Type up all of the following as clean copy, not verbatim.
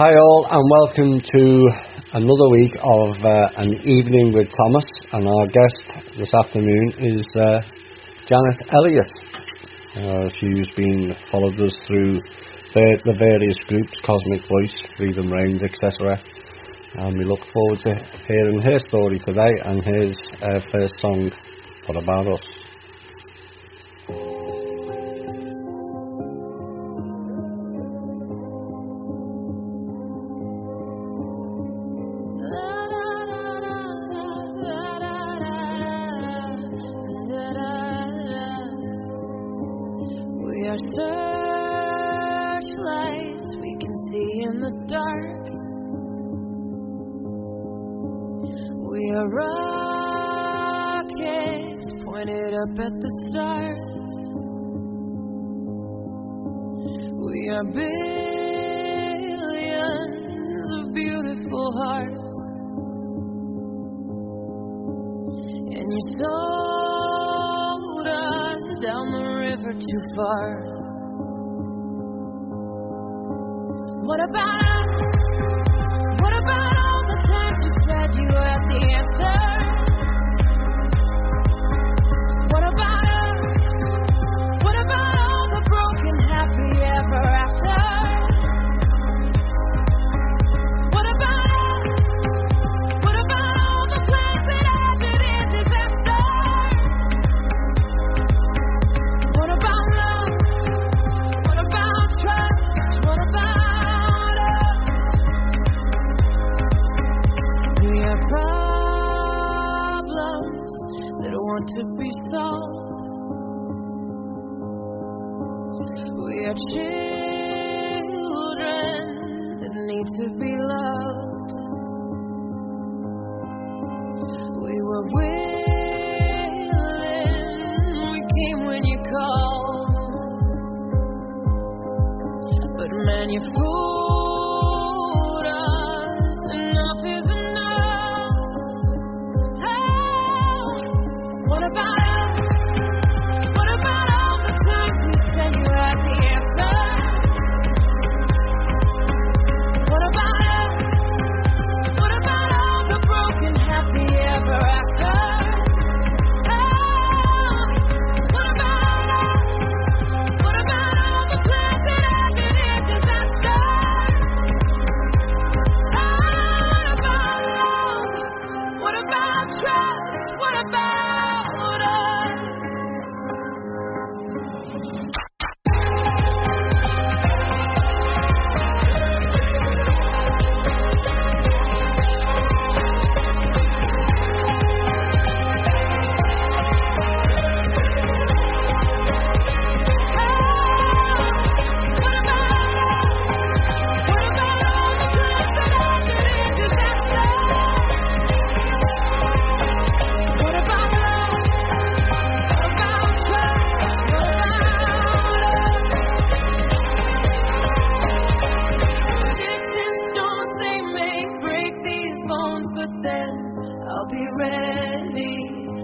Hi all, and welcome to another week of an evening with Thomas, and our guest this afternoon is Janet Elliott. She's been followed us through the various groups, Cosmic Voice, Freedom Reigns, etc. And we look forward to hearing her story today, and here's her first song, What About Us? Searchlights we can see in the dark. We are rockets pointed up at the stars. We are billions of beautiful hearts. And you sold us down the river too far. What about us? What about all the times you said you had the answer? What about us? What about all the broken happy ever after? What about us? What about all the plans that ended in disaster? What about love? What about trust? What about problems that want to be solved? We are children that need to be loved. We were willing, we came when you called, but man, you fooled us. Enough is what about us? What about all the times you said you had the answer? What about us? What about all the broken happy ever after? What about us? What about all the plans that ended in disaster? What about love? What about trust? What about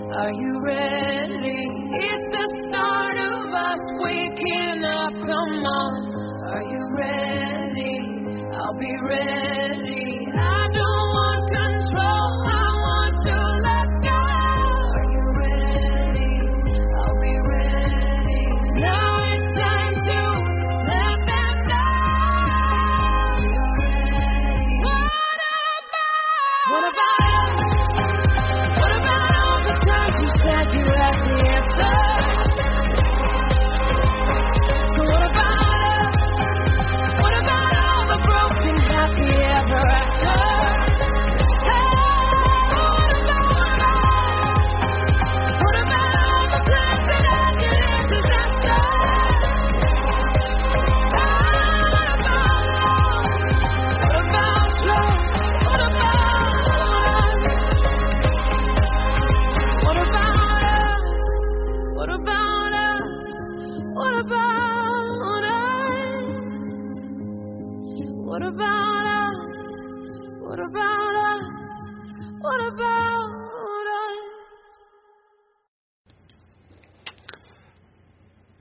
are you ready? It's the start of us waking up. Come on, are you ready? I'll be ready. I don't want control, I want to let go. Are you ready? I'll be ready. Now it's time to let them know. Are you ready? What about us? What about all the times you said you had the answer? So what about us? What about all the broken happy ever after?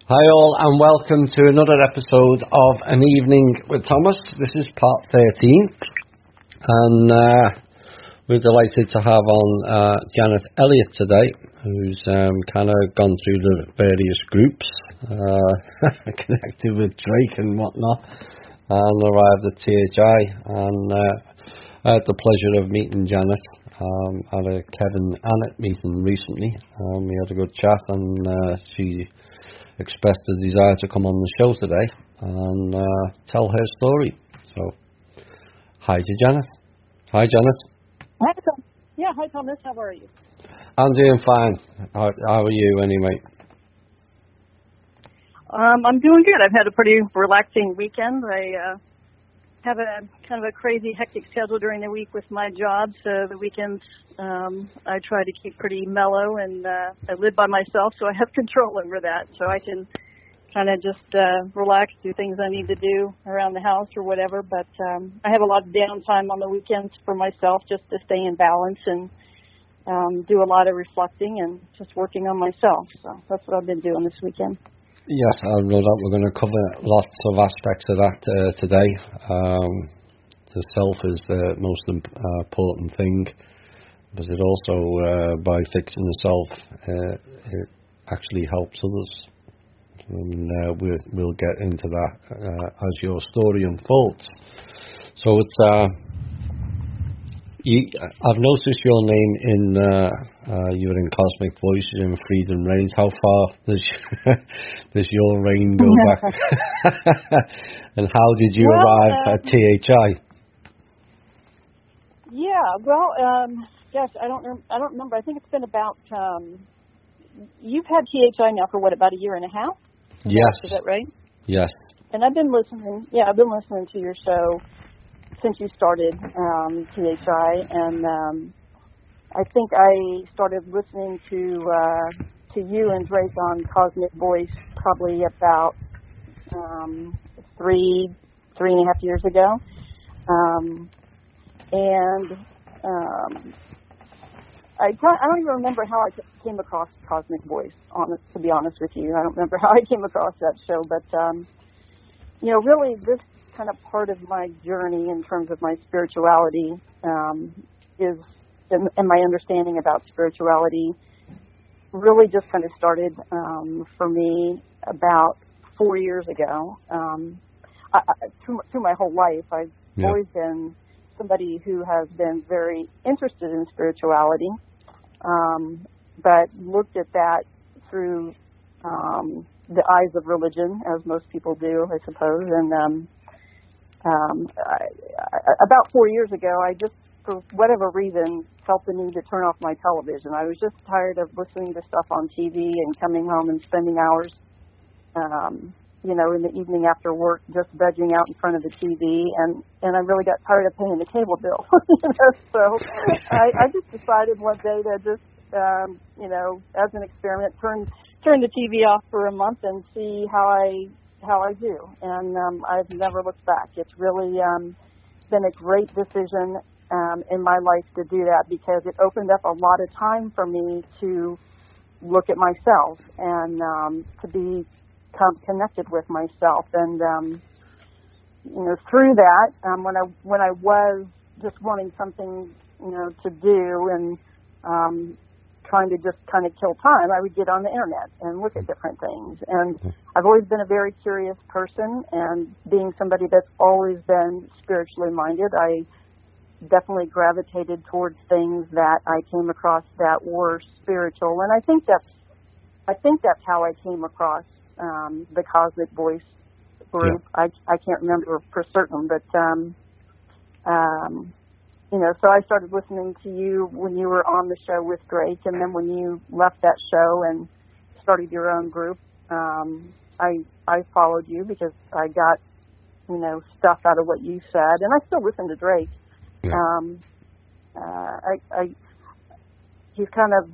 Hi all, and welcome to another episode of An Evening with Thomas. This is part 13, and we're delighted to have on Janet Elliott today, who's kind of gone through the various groups, connected with Drake and whatnot, and arrived at THI, and I had the pleasure of meeting Janet at a Kevin Annett meeting recently. We had a good chat, and she expressed a desire to come on the show today and tell her story. So, hi to Janet. Hi, Janet. Hi, Tom. Yeah, hi, Thomas. How are you? I'm doing fine. How are you, anyway? I'm doing good. I've had a pretty relaxing weekend. I have a kind of a crazy, hectic schedule during the week with my job, so the weekends I try to keep pretty mellow, and I live by myself, so I have control over that, so I can kind of just relax, do things I need to do around the house or whatever, but I have a lot of downtime on the weekends for myself just to stay in balance and do a lot of reflecting and just working on myself, so that's what I've been doing this weekend. Yes, I know that we're going to cover lots of aspects of that today. The self is the most important thing, because it also, by fixing the self, it actually helps others. And we'll get into that as your story unfolds. So it's I've noticed your name in you're in Cosmic Voices in Freedom Reigns. How far does your reign go back? And how did you arrive at THI? Yeah, well, gosh, I don't remember. I think it's been about. You've had THI now for about a year and a half? Yes. Is that right? Yes. And I've been listening. Yeah, I've been listening to your show since you started THI, and I think I started listening to you and Drake on Cosmic Voice probably about 3.5 years ago, and I don't even remember how I came across Cosmic Voice. To be honest with you, I don't remember how I came across that show, but really this kind of part of my journey in terms of my spirituality is, and my understanding about spirituality really just kind of started for me about 4 years ago. Through my whole life, I've always been somebody who has been very interested in spirituality, but looked at that through the eyes of religion, as most people do, I suppose, and about 4 years ago, I just, for whatever reason, felt the need to turn off my television. I was just tired of listening to stuff on TV and coming home and spending hours, in the evening after work, just vegging out in front of the TV, and I really got tired of paying the cable bill. So I just decided one day to just, as an experiment, turn the TV off for a month and see how I do, and I've never looked back. It's really been a great decision in my life to do that, because it opened up a lot of time for me to look at myself and to become connected with myself. And through that, when I was just wanting something to do and trying to just kind of kill time, I would get on the internet and look at different things. And I've always been a very curious person, and being somebody that's always been spiritually minded, I definitely gravitated towards things that I came across that were spiritual. And I think that's how I came across the Cosmic Voice group. Yeah. I can't remember for certain, but so I started listening to you when you were on the show with Drake, and then when you left that show and started your own group, I followed you because I got, stuff out of what you said, and I still listen to Drake. Yeah. He's kind of,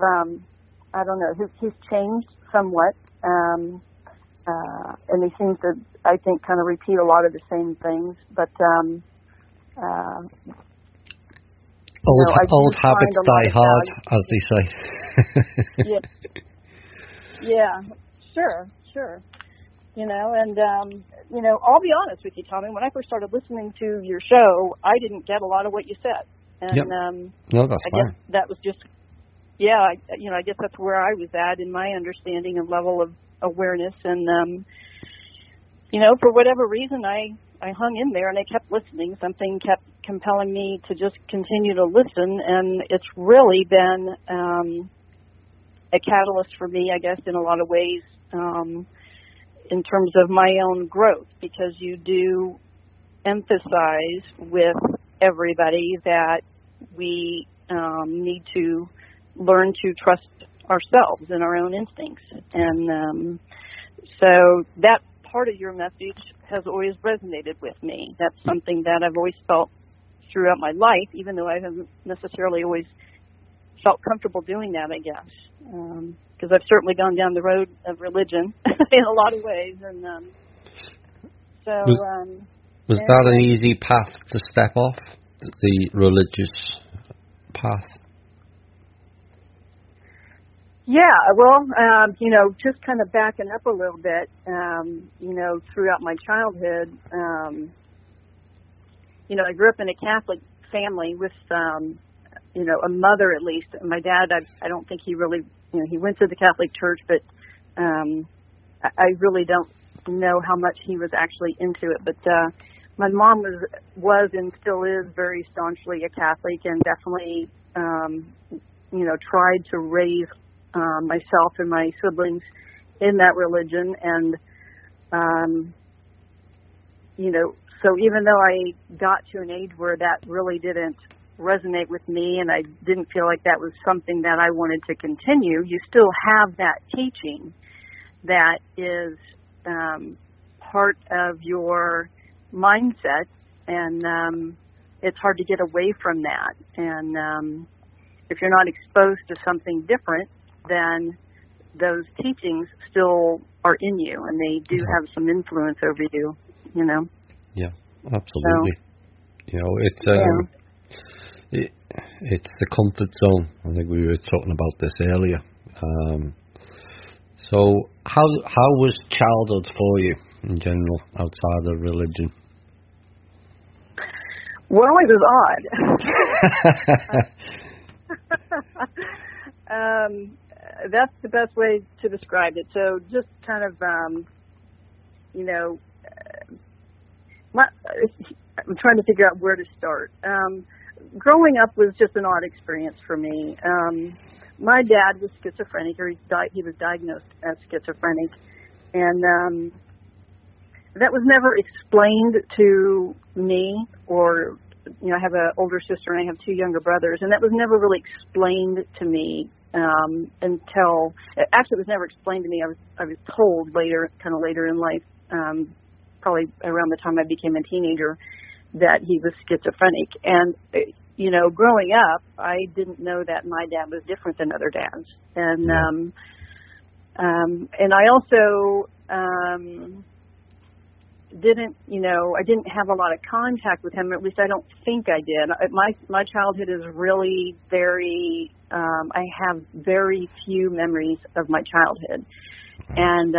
I don't know, he's changed somewhat, and he seems to, I think, kind of repeat a lot of the same things, but Old habits die hard, as they say. Yeah, sure. And I'll be honest with you, Tommy. When I first started listening to your show, I didn't get a lot of what you said, and yep. No, that's fine. Guess that was just, I guess that's where I was at in my understanding and level of awareness, and for whatever reason, I hung in there and I kept listening. Something kept compelling me to just continue to listen, and it's really been a catalyst for me, I guess, in a lot of ways. In terms of my own growth, because you do emphasize with everybody that we need to learn to trust ourselves and our own instincts. And so that part of your message has always resonated with me. That's something that I've always felt throughout my life, even though I haven't necessarily always felt comfortable doing that, I guess. Because I've certainly gone down the road of religion in a lot of ways, and was that an easy path to step off, the religious path? Yeah, well, just kind of backing up a little bit, throughout my childhood, I grew up in a Catholic family with, a mother at least. My dad, I don't think he really, he went to the Catholic Church, but I really don't know how much he was actually into it. But my mom was and still is very staunchly a Catholic, and definitely, tried to raise myself and my siblings in that religion. And, so even though I got to an age where that really didn't resonate with me and I didn't feel like that was something that I wanted to continue, you still have that teaching that is part of your mindset, and it's hard to get away from that. And if you're not exposed to something different, then those teachings still are in you, and they do have some influence over you, Yeah, absolutely. It's the comfort zone. I think we were talking about this earlier. So how was childhood for you in general, outside of religion? Well, it was odd. That's the best way to describe it. So just kind of, I'm trying to figure out where to start. Growing up was just an odd experience for me. My dad was schizophrenic, or he was diagnosed as schizophrenic, and that was never explained to me, or, I have an older sister and I have two younger brothers, and that was never really explained to me until, actually it was never explained to me. I was told later in life, probably around the time I became a teenager, that he was schizophrenic. And, growing up, I didn't know that my dad was different than other dads. And, and I also, I didn't have a lot of contact with him, or at least I don't think I did. My childhood is really very, I have very few memories of my childhood, and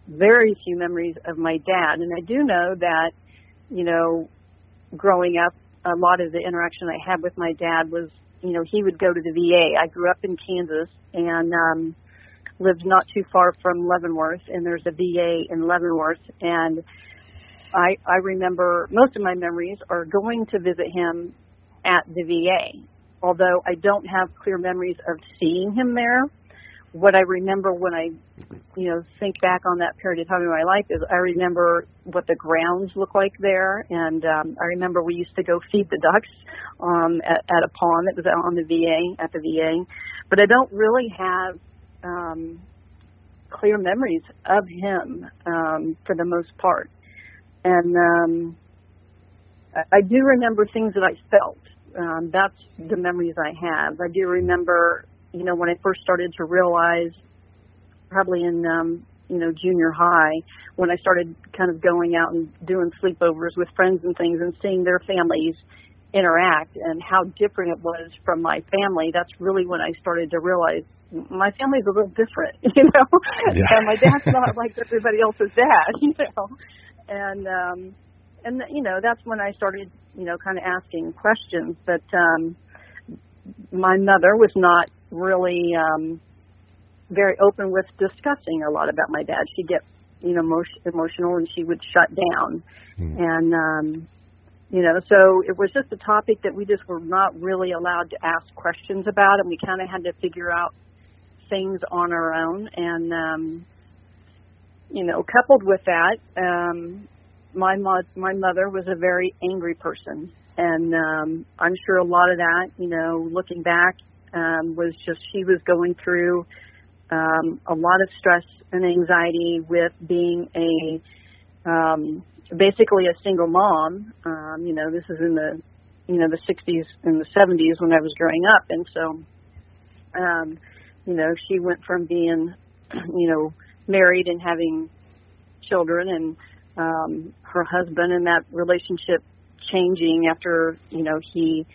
very few memories of my dad. And I do know that, growing up, a lot of the interaction I had with my dad was, he would go to the VA. I grew up in Kansas and lived not too far from Leavenworth, and there's a VA in Leavenworth. And I remember most of my memories are going to visit him at the VA, although I don't have clear memories of seeing him there. What I remember when I, think back on that period of time in my life is I remember what the grounds look like there, and I remember we used to go feed the ducks at a pond that was on the VA, but I don't really have clear memories of him for the most part. And I do remember things that I felt. That's the memories I have. I do remember, when I first started to realize, probably in, junior high, when I started kind of going out and doing sleepovers with friends and things and seeing their families interact and how different it was from my family. That's really when I started to realize, my family's a little different, you know, and my dad's not like everybody else's dad, you know, and you know, that's when I started, you know, kind of asking questions. But my mother was not really very open with discussing a lot about my dad. She'd get, you know, emotional, and she would shut down. And you know, so it was just a topic that we just were not really allowed to ask questions about, and we kind of had to figure out things on our own. And you know, coupled with that, my mother was a very angry person, and I'm sure a lot of that, you know, looking back, was just she was going through a lot of stress and anxiety with being basically a single mom. You know, this is in the, you know, the 60s and the 70s when I was growing up. And so, you know, she went from being, you know, married and having children, and her husband, and that relationship changing after, you know, he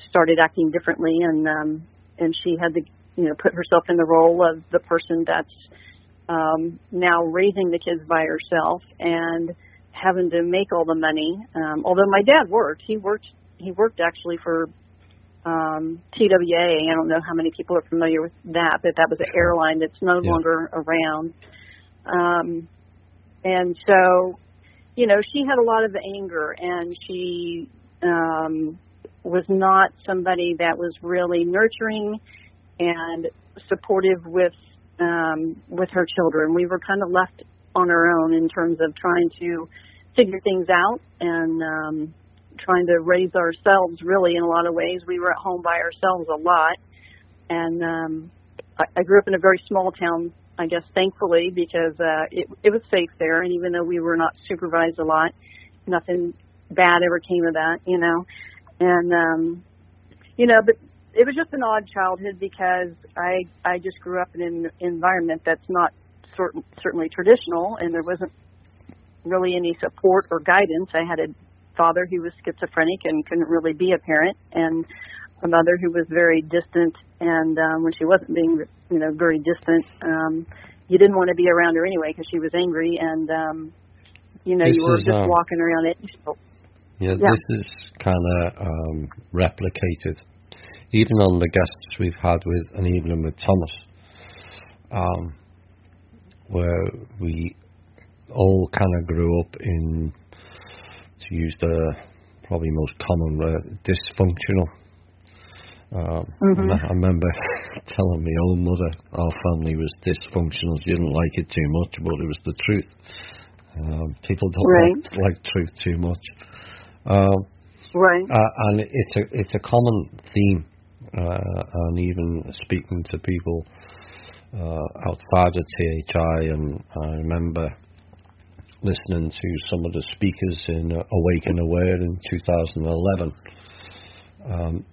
started acting differently, and she had to, you know, put herself in the role of the person that's now raising the kids by herself and having to make all the money. Although my dad worked, he worked actually for TWA. I don't know how many people are familiar with that, but that was an airline that's no longer around. And so, you know, she had a lot of anger, and she was not somebody that was really nurturing and supportive with her children. We were kind of left on our own in terms of trying to figure things out and trying to raise ourselves, really, in a lot of ways. We were at home by ourselves a lot. And I grew up in a very small town, I guess, thankfully, because it was safe there. And even though we were not supervised a lot, nothing bad ever came of that, you know. And, you know, but it was just an odd childhood because I just grew up in an environment that's not certainly traditional, and there wasn't really any support or guidance. I had a father who was schizophrenic and couldn't really be a parent, and a mother who was very distant, and when she wasn't being, you know, very distant, you didn't want to be around her anyway because she was angry, and you know, you were just walking around it. This is kind of replicated even on the guests we've had with An Evening with Thomas, where we all kind of grew up in, to use the probably most common word, dysfunctional. I remember telling my own mother our family was dysfunctional. She didn't like it too much, but it was the truth. People don't like truth too much. And it's a common theme, and even speaking to people outside of THI, and I remember listening to some of the speakers in Awake and Aware in 2011,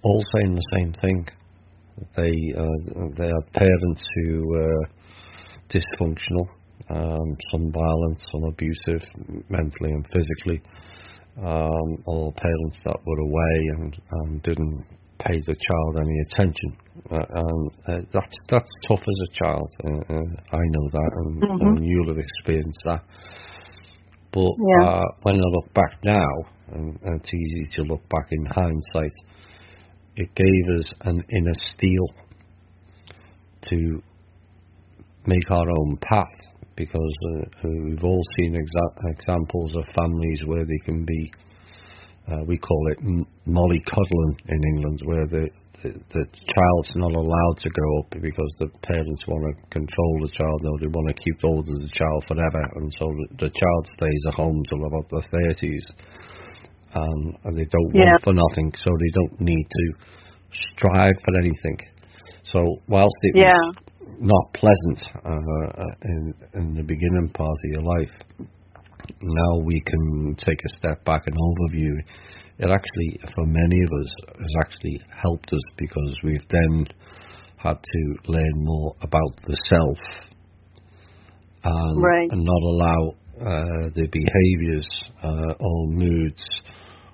all saying the same thing. They had parents who were dysfunctional, some violent, some abusive, mentally and physically, or parents that were away and didn't pay the child any attention. That's tough as a child. I know that, and you'll have experienced that. But when I look back now, and it's easy to look back in hindsight, it gave us an inner steel to make our own path, because we've all seen examples of families where they can be, we call it mollycoddling in England, where the child's not allowed to grow up because the parents want to control the child. No, they want to keep hold of the child forever, and so the child stays at home till about their 30s, and they don't want for nothing, so they don't need to strive for anything. So whilst it was not pleasant in the beginning part of your life, now we can take a step back and overview. It actually, for many of us, has actually helped us, because we've then had to learn more about the self and not allow the behaviours or moods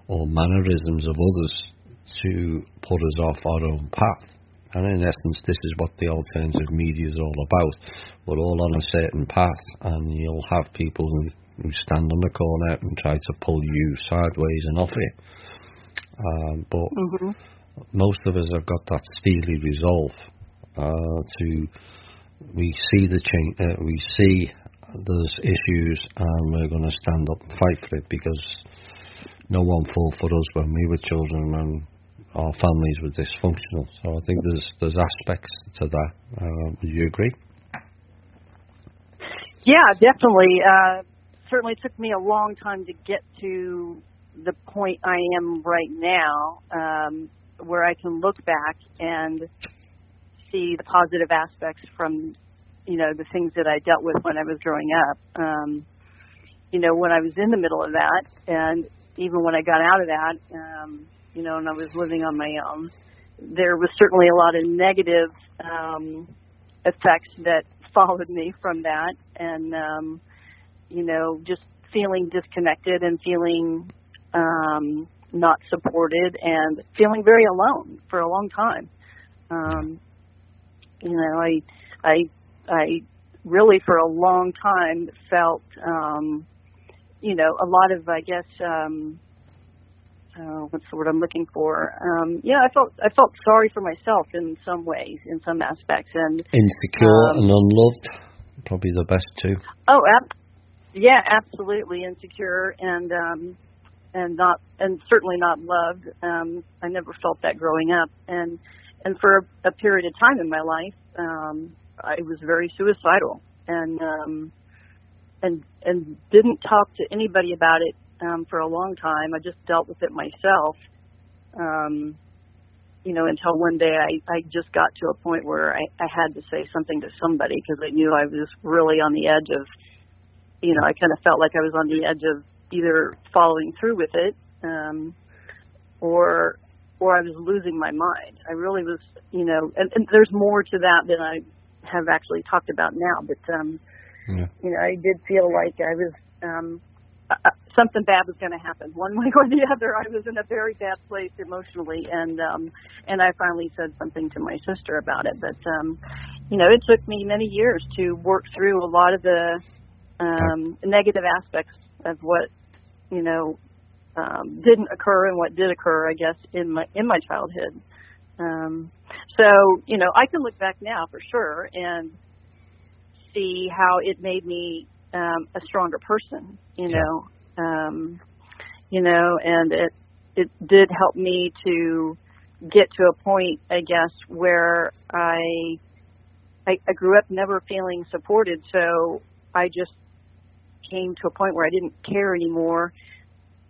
or mannerisms of others to put us off our own path. And in essence, this is what the alternative media is all about. We're all on a certain path, and you'll have people who stand on the corner and try to pull you sideways and off it. But most of us have got that steely resolve we see the change, we see there's issues, and we're going to stand up and fight for it, because no one fought for us when we were children and our families were dysfunctional. So I think there's aspects to that. Would you agree? Yeah, definitely. Certainly took me a long time to get to the point I am right now, where I can look back and see the positive aspects from, the things that I dealt with when I was growing up. When I was in the middle of that, and even when I got out of that, and I was living on my own, there was certainly a lot of negative effects that followed me from that, and just feeling disconnected and feeling not supported and feeling very alone for a long time. I really for a long time felt a lot of, I guess, what's the word I'm looking for? I felt sorry for myself in some ways, in some aspects, and insecure and unloved, probably the best two. Oh, yeah, absolutely insecure and certainly not loved. I never felt that growing up, and for a period of time in my life, I was very suicidal and didn't talk to anybody about it for a long time. I just dealt with it myself, until one day I just got to a point where I had to say something to somebody, because I knew I was really on the edge of, I kind of felt like I was on the edge of either following through with it, or I was losing my mind. I really was, and there's more to that than I have actually talked about now, but, I did feel like I was, something bad was going to happen one way or the other. I was in a very bad place emotionally, and I finally said something to my sister about it. But it took me many years to work through a lot of the negative aspects of what didn't occur and what did occur, I guess, in my childhood. So I can look back now for sure and see how it made me a stronger person, and it did help me to get to a point, I guess, where I grew up never feeling supported. So I just came to a point where I didn't care anymore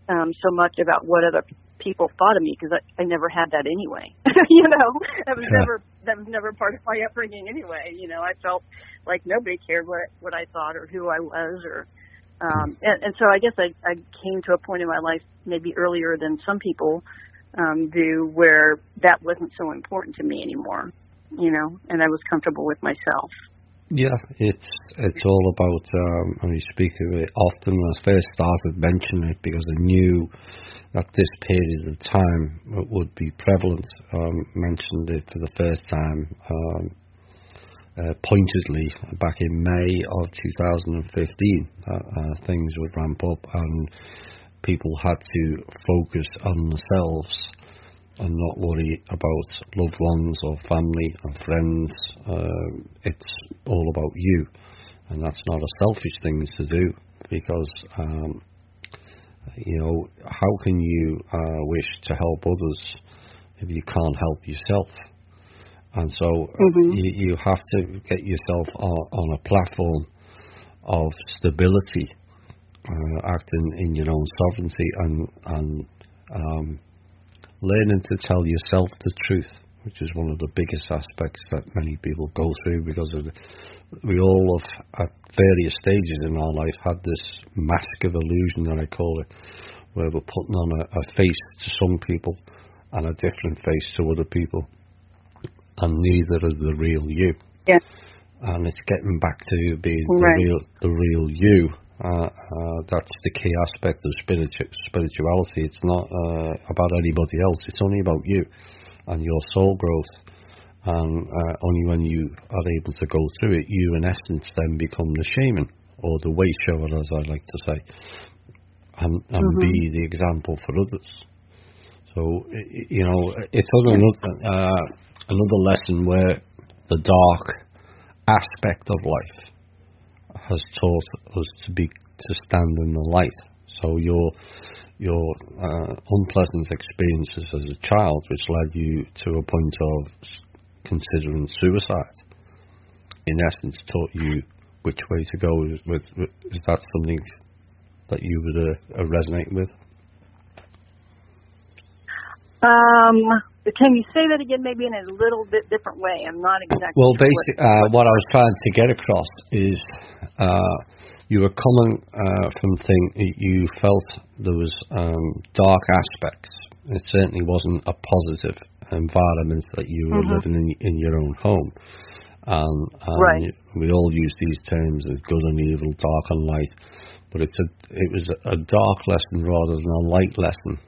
so much about what other people thought of me, because I never had that anyway. That was never part of my upbringing anyway. I felt like nobody cared what I thought or who I was, or and so I guess I came to a point in my life maybe earlier than some people do, where that wasn't so important to me anymore, and I was comfortable with myself. Yeah, it's all about, when we speak of it often, when I first started mentioning it, because I knew that this period of time would be prevalent. Mentioned it for the first time pointedly back in May of 2015. Things would ramp up and people had to focus on themselves and not worry about loved ones or family and friends. It's all about you, and that's not a selfish thing to do, because how can you wish to help others if you can't help yourself? And so you have to get yourself on a platform of stability, acting in your own sovereignty, and learning to tell yourself the truth, which is one of the biggest aspects that many people go through, because we all have, at various stages in our life, had this mask of illusion, that I call it, where we're putting on a face to some people and a different face to other people, and neither is the real you. Yeah. And it's getting back to being right. the real you. That's the key aspect of spirituality. It's not about anybody else. It's only about you and your soul growth And only when you are able to go through it, you in essence then become the shaman, or the way shower, as I like to say, and be the example for others. So, it's another lesson where the dark aspect of life has taught us to stand in the light. So your unpleasant experiences as a child, which led you to a point of considering suicide, in essence taught you which way to go. Is that something that you would resonate with? Can you say that again, maybe in a little bit different way? I'm not exactly Well, sure basically, what I was trying to get across is you were coming from you felt there was dark aspects. It certainly wasn't a positive environment that you were living in your own home. And we all use these terms as good and evil, dark and light, but it was a dark lesson rather than a light lesson,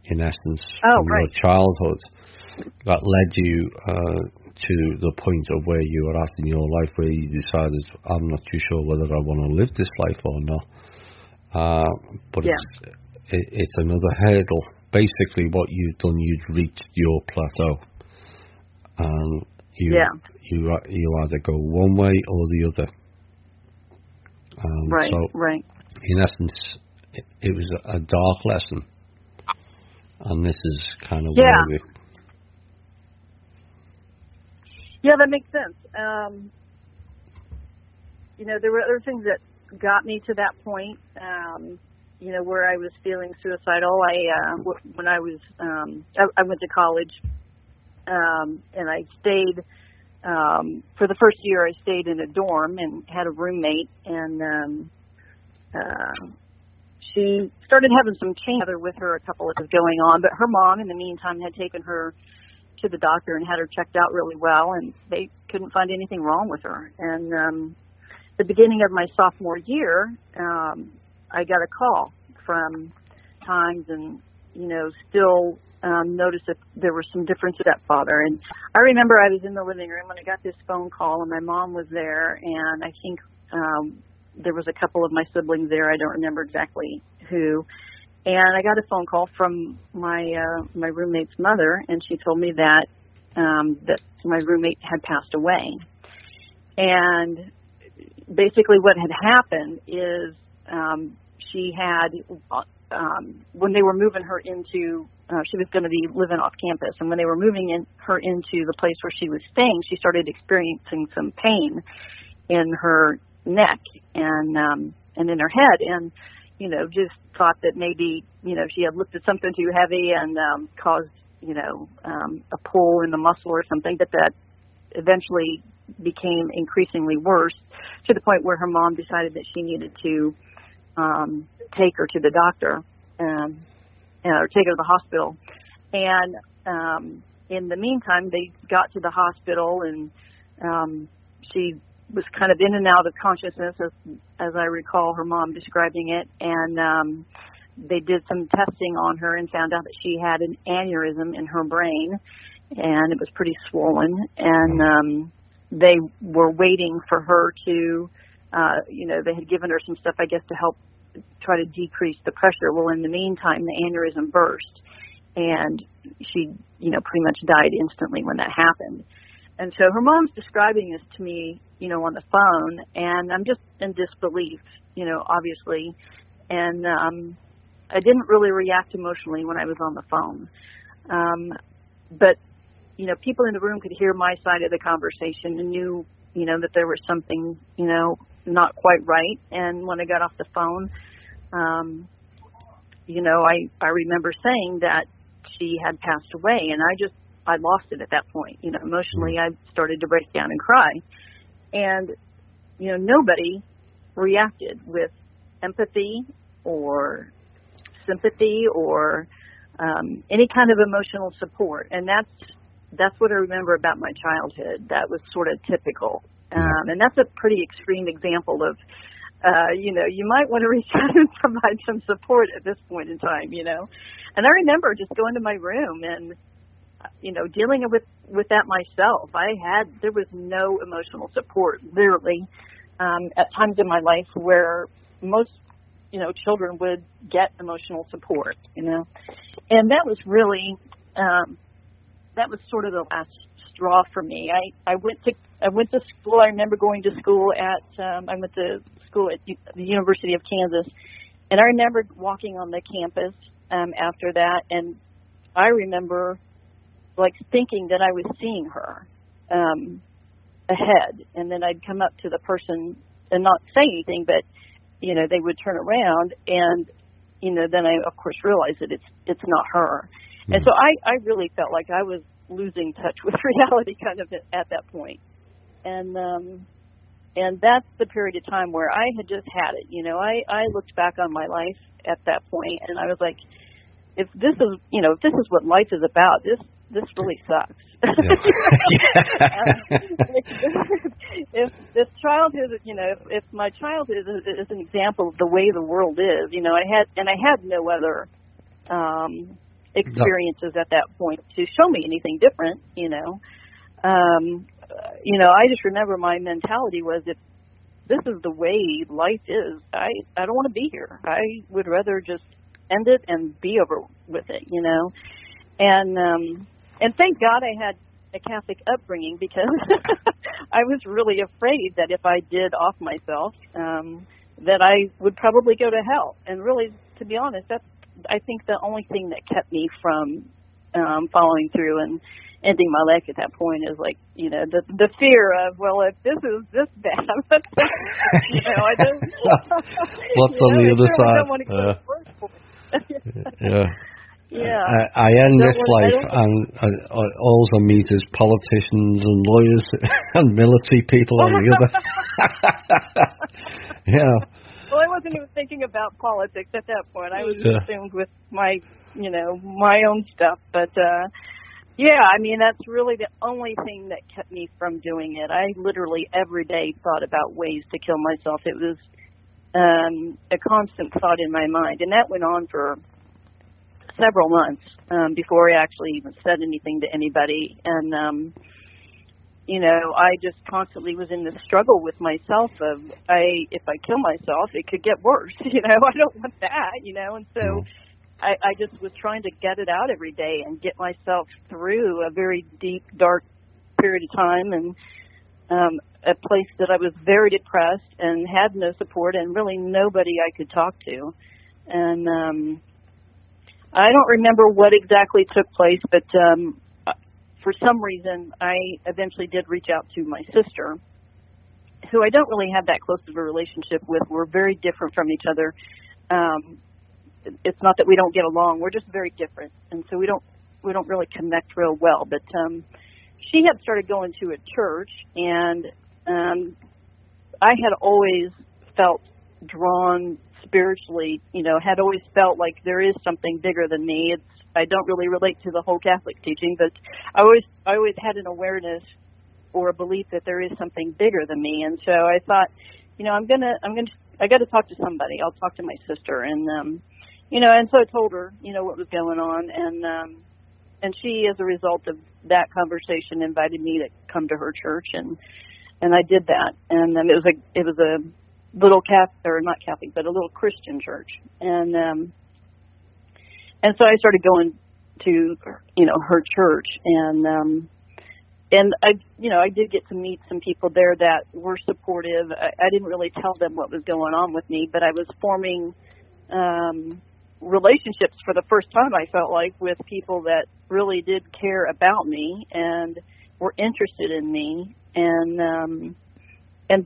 in essence, from your childhood, that led you to the point of where you were at in your life, where you decided, I'm not too sure whether I want to live this life or not. But it's another hurdle. Basically, what you've done, you've reached your plateau, and you either go one way or the other. In essence, it was a dark lesson, and this is kind of where we... Yeah, that makes sense. There were other things that got me to that point. Where I was feeling suicidal. When I was, I went to college, and I stayed, for the first year I stayed in a dorm and had a roommate, and she started having some change with her, a couple of things going on, but her mom in the meantime had taken her to the doctor and had her checked out really well, and they couldn't find anything wrong with her. And the beginning of my sophomore year, I got a call from Times, and still noticed that there were some difference with that father. And I remember I was in the living room when I got this phone call, and my mom was there, and I think there was a couple of my siblings there. I don't remember exactly who. And I got a phone call from my roommate's mother, and she told me that that my roommate had passed away. And basically what had happened is she had, when they were moving her into, she was going to be living off campus, and when they were moving her into the place where she was staying, she started experiencing some pain in her neck and in her head, and just thought that maybe, she had lifted something too heavy and caused, a pull in the muscle or something, but that eventually became increasingly worse to the point where her mom decided that she needed to take her to the doctor or take her to the hospital. And in the meantime, they got to the hospital, and she was kind of in and out of consciousness, as I recall her mom describing it. And they did some testing on her and found out that she had an aneurysm in her brain, and it was pretty swollen. And they were waiting for her to, they had given her some stuff, I guess, to help try to decrease the pressure. Well, in the meantime, the aneurysm burst, and she, pretty much died instantly when that happened. And so her mom's describing this to me, on the phone, and I'm just in disbelief, obviously. And I didn't really react emotionally when I was on the phone. But, people in the room could hear my side of the conversation and knew, that there was something, not quite right. And when I got off the phone, I remember saying that she had passed away, and I lost it at that point. Emotionally, I started to break down and cry. And, nobody reacted with empathy or sympathy or any kind of emotional support. And that's what I remember about my childhood. That was sort of typical. And that's a pretty extreme example of, you might want to reach out and provide some support at this point in time, And I remember just going to my room and dealing with that myself. There was no emotional support, literally, at times in my life where most, children would get emotional support, and that was really, that was sort of the last straw for me. I went to school. I remember going to school I went to school at the University of Kansas, and I remember walking on the campus after that, and I remember thinking that I was seeing her ahead, and then I'd come up to the person and not say anything, but they would turn around, and then I of course realized that it's not her. Mm-hmm. And so I really felt like I was losing touch with reality kind of at that point. And that's the period of time where I had just had it. I looked back on my life at that point, and I was like, if this is what life is about, this really sucks. If childhood, if my childhood is an example of the way the world is, I had no other experiences at that point to show me anything different, I just remember my mentality was, if this is the way life is, I don't want to be here. I would rather just end it and be over with it, And thank God I had a Catholic upbringing, because I was really afraid that if I did off myself, that I would probably go to hell. And really, to be honest, that's, I think, the only thing that kept me from following through and ending my life at that point is the fear of, well, if this is this bad, I just what's on the other side? Don't want to go to work. Yeah. Yeah. I end this life, and all I meet is politicians and lawyers and military people on the other. Yeah. Well, I wasn't even thinking about politics at that point. I was consumed with my own stuff. But that's really the only thing that kept me from doing it. I literally every day thought about ways to kill myself. It was a constant thought in my mind, and that went on for several months before I actually even said anything to anybody. And I just constantly was in this struggle with myself of, if I kill myself, it could get worse. I don't want that. And so I just was trying to get it out every day and get myself through a very deep, dark period of time, and a place that I was very depressed and had no support and really nobody I could talk to. And I don't remember what exactly took place, but for some reason, I eventually did reach out to my sister, who I don't really have that close of a relationship with. We're very different from each other. It's not that we don't get along; we're just very different, and so we don't really connect real well. But she had started going to a church, and I had always felt drawn spiritually, had always felt like there is something bigger than me. I don't really relate to the whole Catholic teaching, but I always had an awareness or a belief that there is something bigger than me. And so I thought, I got to talk to somebody. I'll talk to my sister. And, and so I told her, what was going on. And she, as a result of that conversation, invited me to come to her church. And I did that. And it was a little not Catholic, but a little Christian church. And so I started going to, her church, and I did get to meet some people there that were supportive. I didn't really tell them what was going on with me, but I was forming relationships for the first time, I felt like, with people that really did care about me and were interested in me. And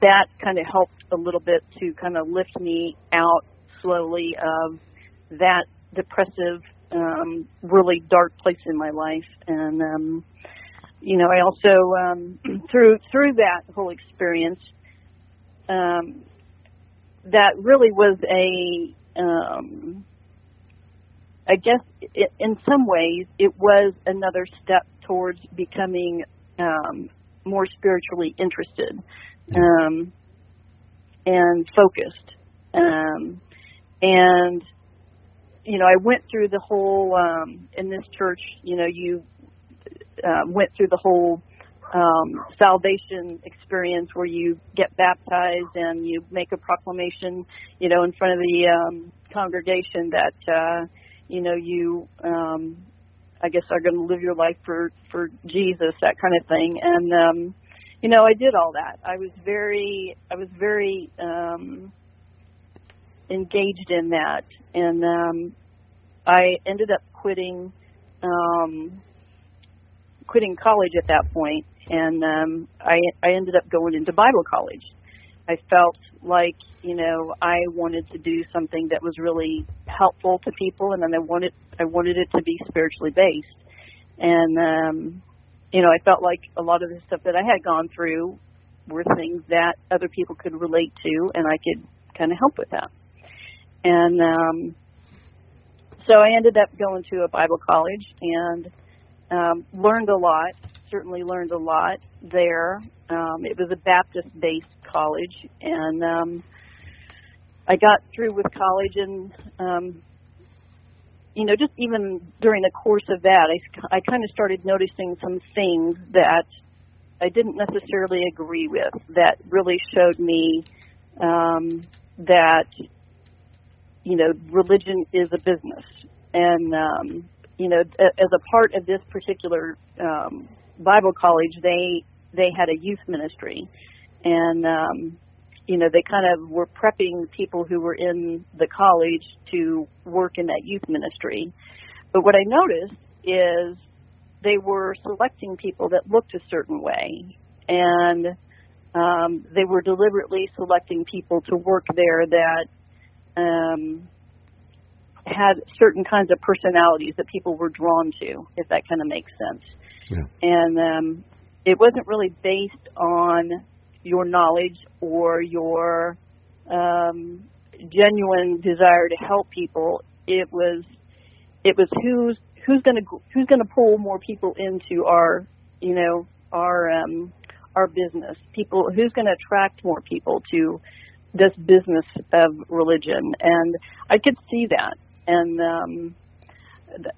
that kind of helped a little bit to kind of lift me out slowly of that depressive, really dark place in my life. And, I also, through that whole experience, that really was I guess in some ways it was another step towards becoming more spiritually interested and focused. And, I went through the whole, in this church, went through the whole salvation experience where you get baptized and you make a proclamation, in front of the congregation that, you, I guess, are going to live your life for Jesus, that kind of thing. And, I did all that. I was very engaged in that. And I ended up quitting college at that point, and I ended up going into Bible college. I felt like, I wanted to do something that was really helpful to people, and then I wanted it to be spiritually based. And, I felt like a lot of the stuff that I had gone through were things that other people could relate to, and I could kind of help with that. And so I ended up going to a Bible college and learned a lot, certainly learned a lot there. It was a Baptist-based college, and I got through with college, and, just even during the course of that, I kind of started noticing some things that I didn't necessarily agree with that really showed me that, religion is a business. And, as a part of this particular Bible college, they had a youth ministry. And, they kind of were prepping people who were in the college to work in that youth ministry. But what I noticed is they were selecting people that looked a certain way. And they were deliberately selecting people to work there that had certain kinds of personalities that people were drawn to, if that kind of makes sense. Yeah. And it wasn't really based on your knowledge or your genuine desire to help people. It was who's going to pull more people into our business. People, who's going to attract more people to this business of religion. And I could see that. And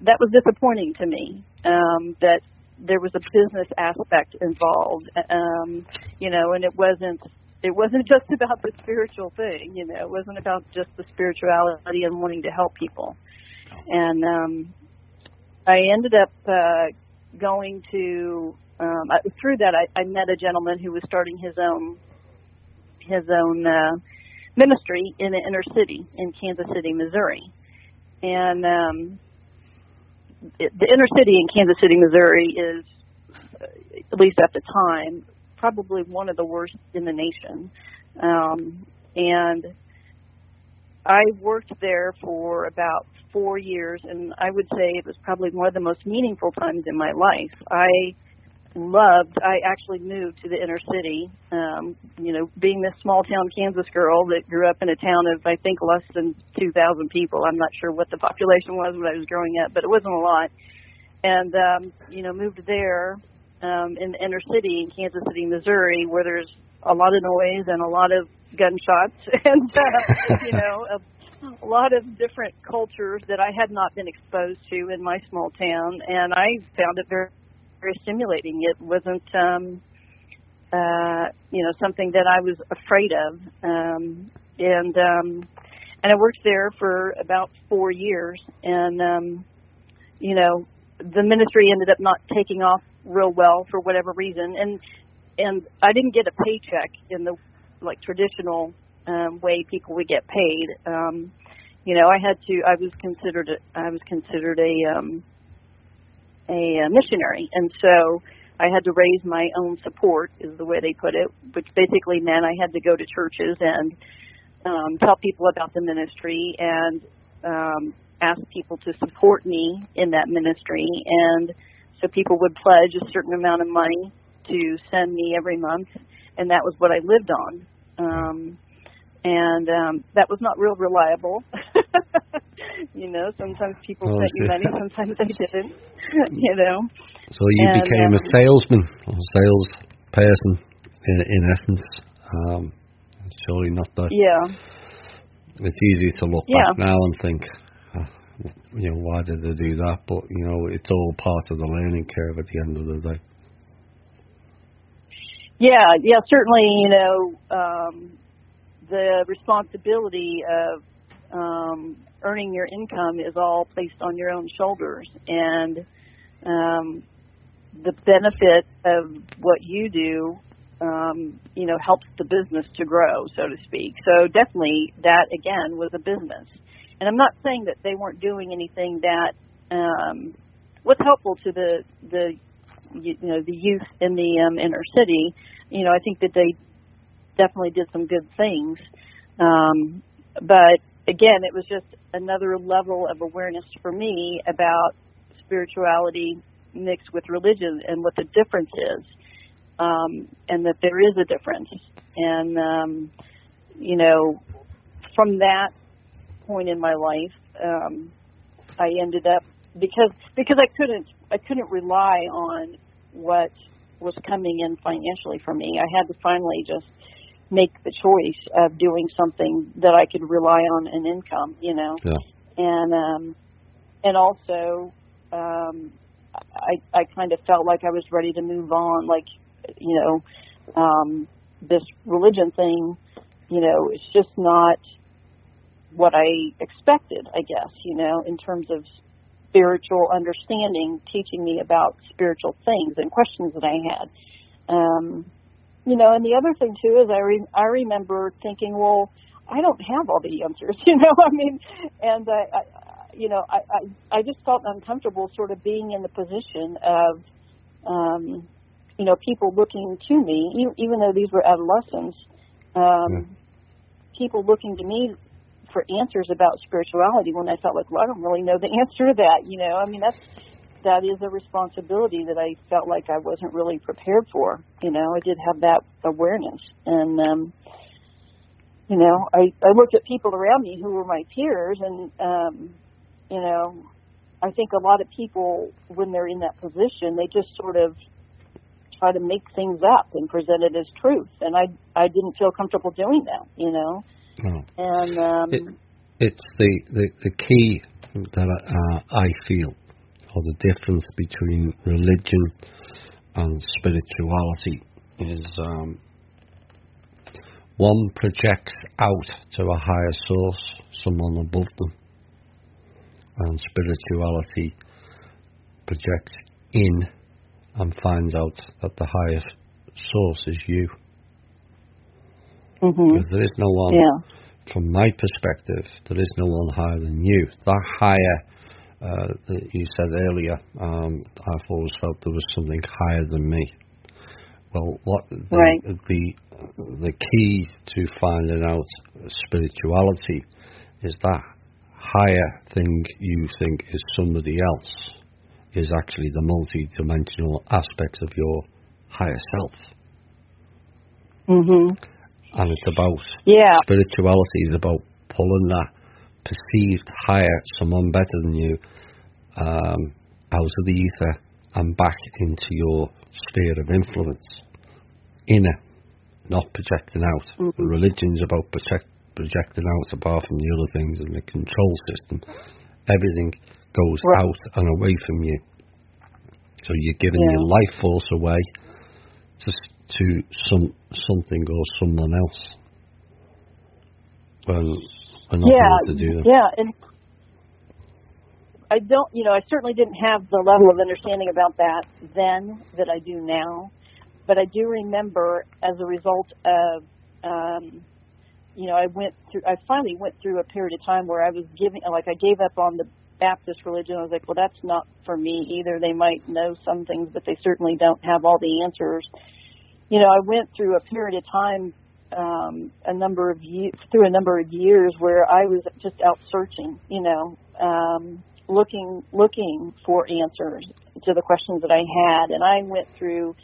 that was disappointing to me, that there was a business aspect involved, and it wasn't just about the spiritual thing, it wasn't about just the spirituality and wanting to help people. And I ended up going to, through that, I met a gentleman who was starting his own ministry in the inner city in Kansas City, Missouri. And the inner city in Kansas City, Missouri is, at least at the time, probably one of the worst in the nation. And I worked there for about 4 years, and I would say it was probably one of the most meaningful times in my life. I actually moved to the inner city, being this small town Kansas girl that grew up in a town of, I think, less than 2,000 people. I'm not sure what the population was when I was growing up, but it wasn't a lot. And, moved there in the inner city in Kansas City, Missouri, where there's a lot of noise and a lot of gunshots and, a lot of different cultures that I had not been exposed to in my small town. And I found it very, very stimulating. It wasn't, something that I was afraid of. And I worked there for about 4 years. And, the ministry ended up not taking off real well for whatever reason. And I didn't get a paycheck in the traditional way people would get paid. I was considered a missionary, and so I had to raise my own support, is the way they put it, which basically meant I had to go to churches and tell people about the ministry and ask people to support me in that ministry. And so people would pledge a certain amount of money to send me every month, and that was what I lived on. That was not real reliable. Sometimes people sent you money, sometimes they didn't, So you became a salesman, or salesperson, in essence. Surely not that. Yeah. It's easy to look back now and think, why did they do that? But, it's all part of the learning curve at the end of the day. Yeah, certainly, the responsibility of earning your income is all placed on your own shoulders. And the benefit of what you do, helps the business to grow, so to speak. So definitely that, again, was a business. And I'm not saying that they weren't doing anything that was helpful to the youth in the inner city. I think that they definitely did some good things. But again, it was just another level of awareness for me about spirituality mixed with religion and what the difference is, and that there is a difference. And, from that point in my life, I ended up, because I couldn't rely on what was coming in financially for me. I had to finally just make the choice of doing something that I could rely on an income, Yeah. And also, I kind of felt like I was ready to move on. Like, this religion thing, it's just not what I expected, I guess, in terms of spiritual understanding, teaching me about spiritual things and questions that I had. And the other thing too is I remember thinking, well, I don't have all the answers, and I just felt uncomfortable sort of being in the position of, people looking to me, even though these were adolescents, people looking to me for answers about spirituality when I felt like, well, I don't really know the answer to that, that is a responsibility that I felt like I wasn't really prepared for. I did have that awareness. And, I looked at people around me who were my peers, and, I think a lot of people, when they're in that position, they just sort of try to make things up and present it as truth. And I didn't feel comfortable doing that, No. And it's the key that I feel, or the difference between religion and spirituality, is one projects out to a higher source, someone above them, and spirituality projects in and finds out that the highest source is you. Mm-hmm. Because there is no one, from my perspective, there is no one higher than you. That higher, that you said earlier, I've always felt there was something higher than me. Well, the key to finding out spirituality is that higher thing you think is somebody else is actually the multi-dimensional aspects of your higher self. Mm-hmm. And it's about, spirituality is about pulling that perceived higher, someone better than you, out of the ether and back into your sphere of influence. Inner, not projecting out. Mm-hmm. Religion's about projecting out, apart from the other things in the control system. Everything goes out and away from you. So you're giving your life force away to something or someone else. Well, we're not able to do that. Yeah, and I certainly didn't have the level of understanding about that then that I do now. But I do remember, as a result of, I finally went through a period of time where I was I gave up on the Baptist religion. I was like, well, that's not for me either. They might know some things, but they certainly don't have all the answers. I went through a period of time, a number of years where I was just out searching, looking for answers to the questions that I had. And I went to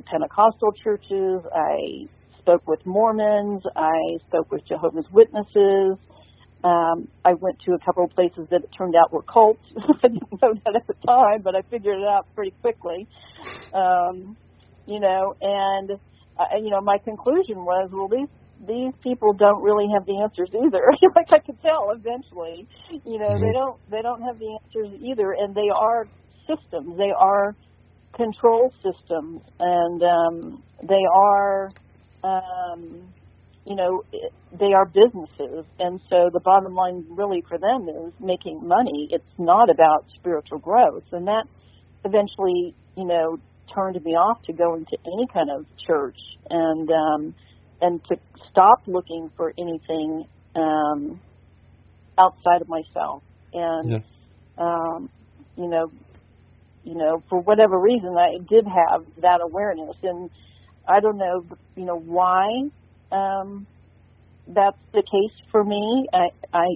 Pentecostal churches. I spoke with Mormons. I spoke with Jehovah's Witnesses. I went to a couple of places that it turned out were cults. I didn't know that at the time, but I figured it out pretty quickly. My conclusion was, well, these people don't really have the answers either. Like I could tell eventually, they don't have the answers either, and they are systems. They are control systems, and they are, they are businesses. And so the bottom line really for them is making money. It's not about spiritual growth. And that eventually, turned me off to going to any kind of church and to stop looking for anything outside of myself. And, for whatever reason, I did have that awareness. And I don't know, why that's the case for me. I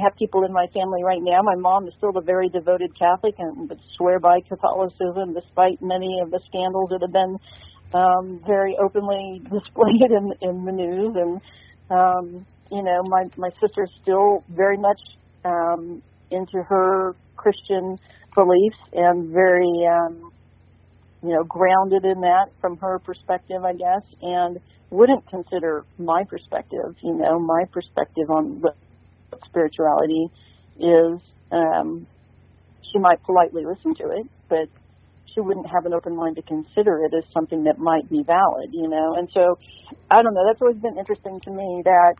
have people in my family right now. My mom is still a very devoted Catholic and would swear by Catholicism despite many of the scandals that have been very openly displayed in the news. And, my sister's still very much into her Christian beliefs and very, grounded in that from her perspective, I guess, and wouldn't consider my perspective, my perspective on what spirituality is. She might politely listen to it, but she wouldn't have an open mind to consider it as something that might be valid, And so, I don't know, that's always been interesting to me that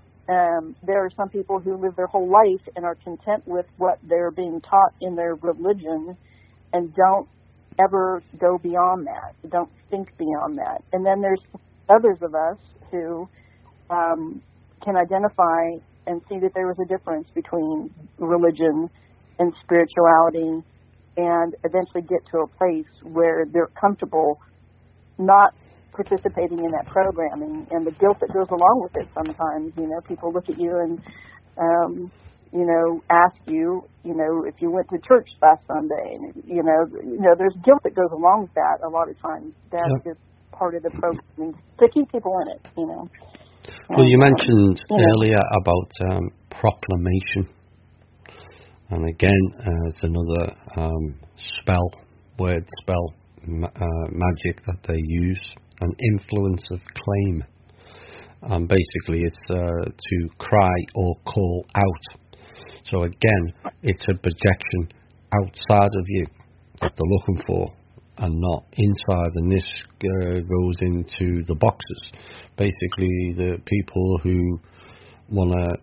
there are some people who live their whole life and are content with what they're being taught in their religion and don't ever go beyond that, don't think beyond that. And then there's others of us who can identify and see that there was a difference between religion and spirituality and eventually get to a place where they're comfortable not participating in that programming and the guilt that goes along with it sometimes. People look at you and, ask you, if you went to church last Sunday. And, there's guilt that goes along with that a lot of times. That is part of the programming to keep people in it, Well, you mentioned earlier about proclamation. And again, it's another word spell, magic that they use. An influence of claim. And basically it's to cry or call out. So again, it's a projection outside of you that they're looking for and not inside. And this goes into the boxes. Basically, the people who want to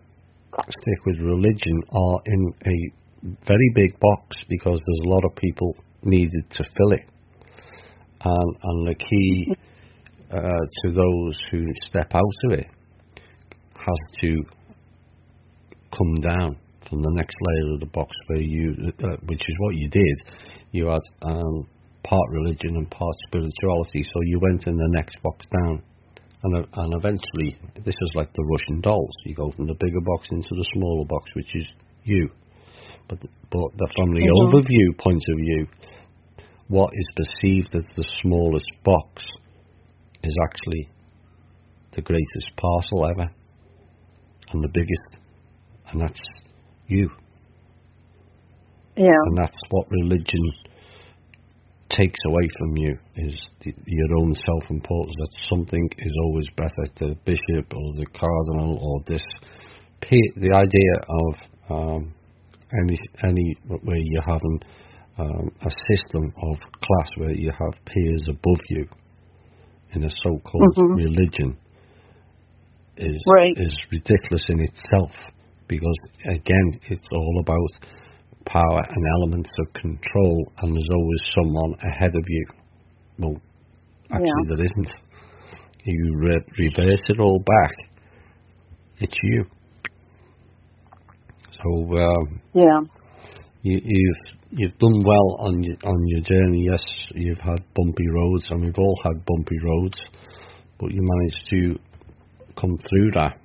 stick with religion are in a very big box because there's a lot of people needed to fill it. And the key to those who step out of it has to come down from the next layer of the box where you, which is what you did. You had part religion and part spirituality, so you went in the next box down, and eventually this is like the Russian dolls. You go from the bigger box into the smaller box, which is you. But from the overview point of view, what is perceived as the smallest box is actually the greatest parcel ever and the biggest, and that's you. And that's what religion takes away from you, is your own self-importance, that something is always better, the bishop or the cardinal or this. The idea of any where you're having a system of class where you have peers above you in a so-called religion is ridiculous in itself, because again it's all about power and elements of control, and there's always someone ahead of you. Well, actually there isn't. You reverse it all back, it's you. So you've done well on your journey. Yes, you've had bumpy roads, and we've all had bumpy roads, but you managed to come through that.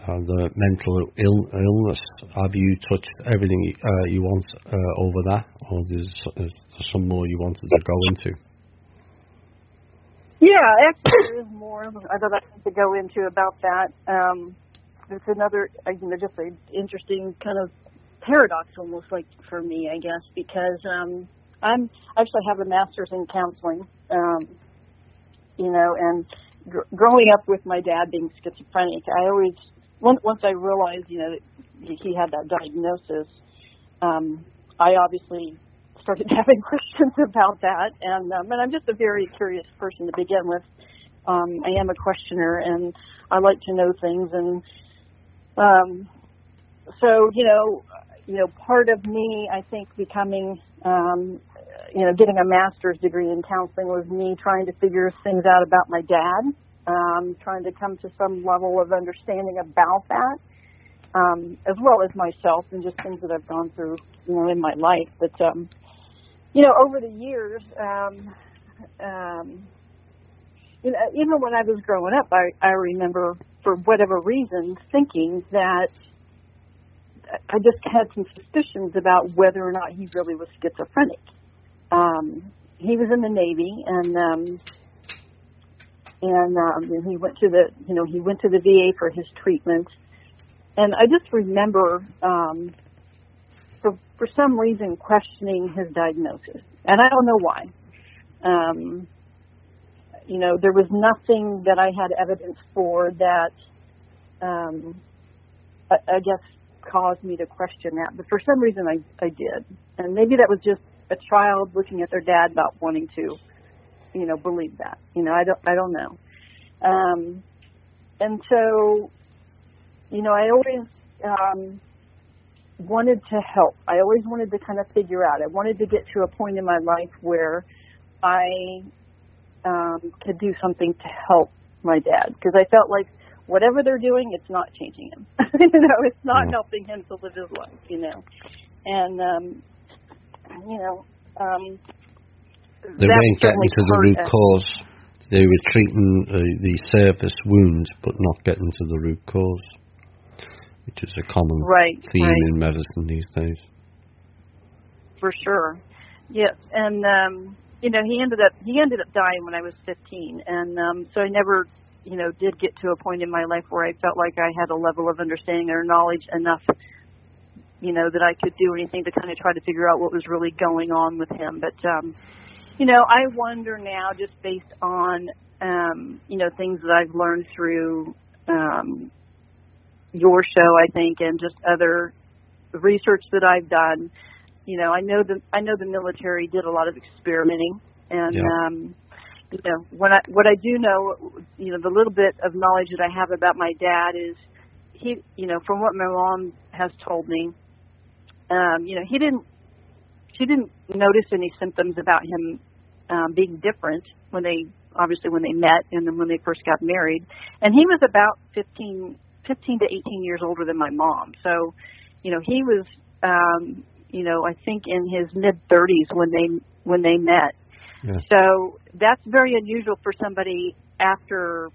And the mental illness, have you touched everything you want over that, or there's some more you wanted to go into? Yeah, actually there is more I'd like to go into about that. It's another, just an interesting kind of paradox almost, like for me, I guess, because I actually have a master's in counseling, and growing up with my dad being schizophrenic, I always, once I realized, that he had that diagnosis, I obviously started having questions about that. And I'm just a very curious person to begin with. I am a questioner, and I like to know things. And so, part of me, I think, becoming, getting a master's degree in counseling was me trying to figure things out about my dad, trying to come to some level of understanding about that, as well as myself and just things that I've gone through, in my life. But, over the years, even when I was growing up, I remember, for whatever reason, thinking that I just had some suspicions about whether or not he really was schizophrenic. He was in the Navy, and he went to the VA for his treatment. And I just remember, for some reason, questioning his diagnosis, and I don't know why. There was nothing that I had evidence for that, I guess, caused me to question that. But for some reason, I did. And maybe that was just a child looking at their dad not wanting to, believe that. I don't know. And so, I always wanted to help. I always wanted to kind of figure out. I wanted to get to a point in my life where I could do something to help my dad, because I felt like whatever they're doing, it's not changing him. It's not helping him to live his life. And they weren't getting to the root cause. They were treating the surface wounds, but not getting to the root cause, which is a common theme in medicine these days. For sure, yes. And he ended up dying when I was 15, and so I never, did get to a point in my life where I felt like I had a level of understanding or knowledge enough, that I could do anything to kind of try to figure out what was really going on with him. But I wonder now, just based on things that I've learned through your show, I think, and just other research that I've done. I know the military did a lot of experimenting, and what I do know, the little bit of knowledge that I have about my dad is he, from what my mom has told me, she didn't notice any symptoms about him being different when they met and then when they first got married. And he was about 15 to 18 years older than my mom. So, he was, I think in his mid-30s when they met. Yeah. So that's very unusual for somebody after,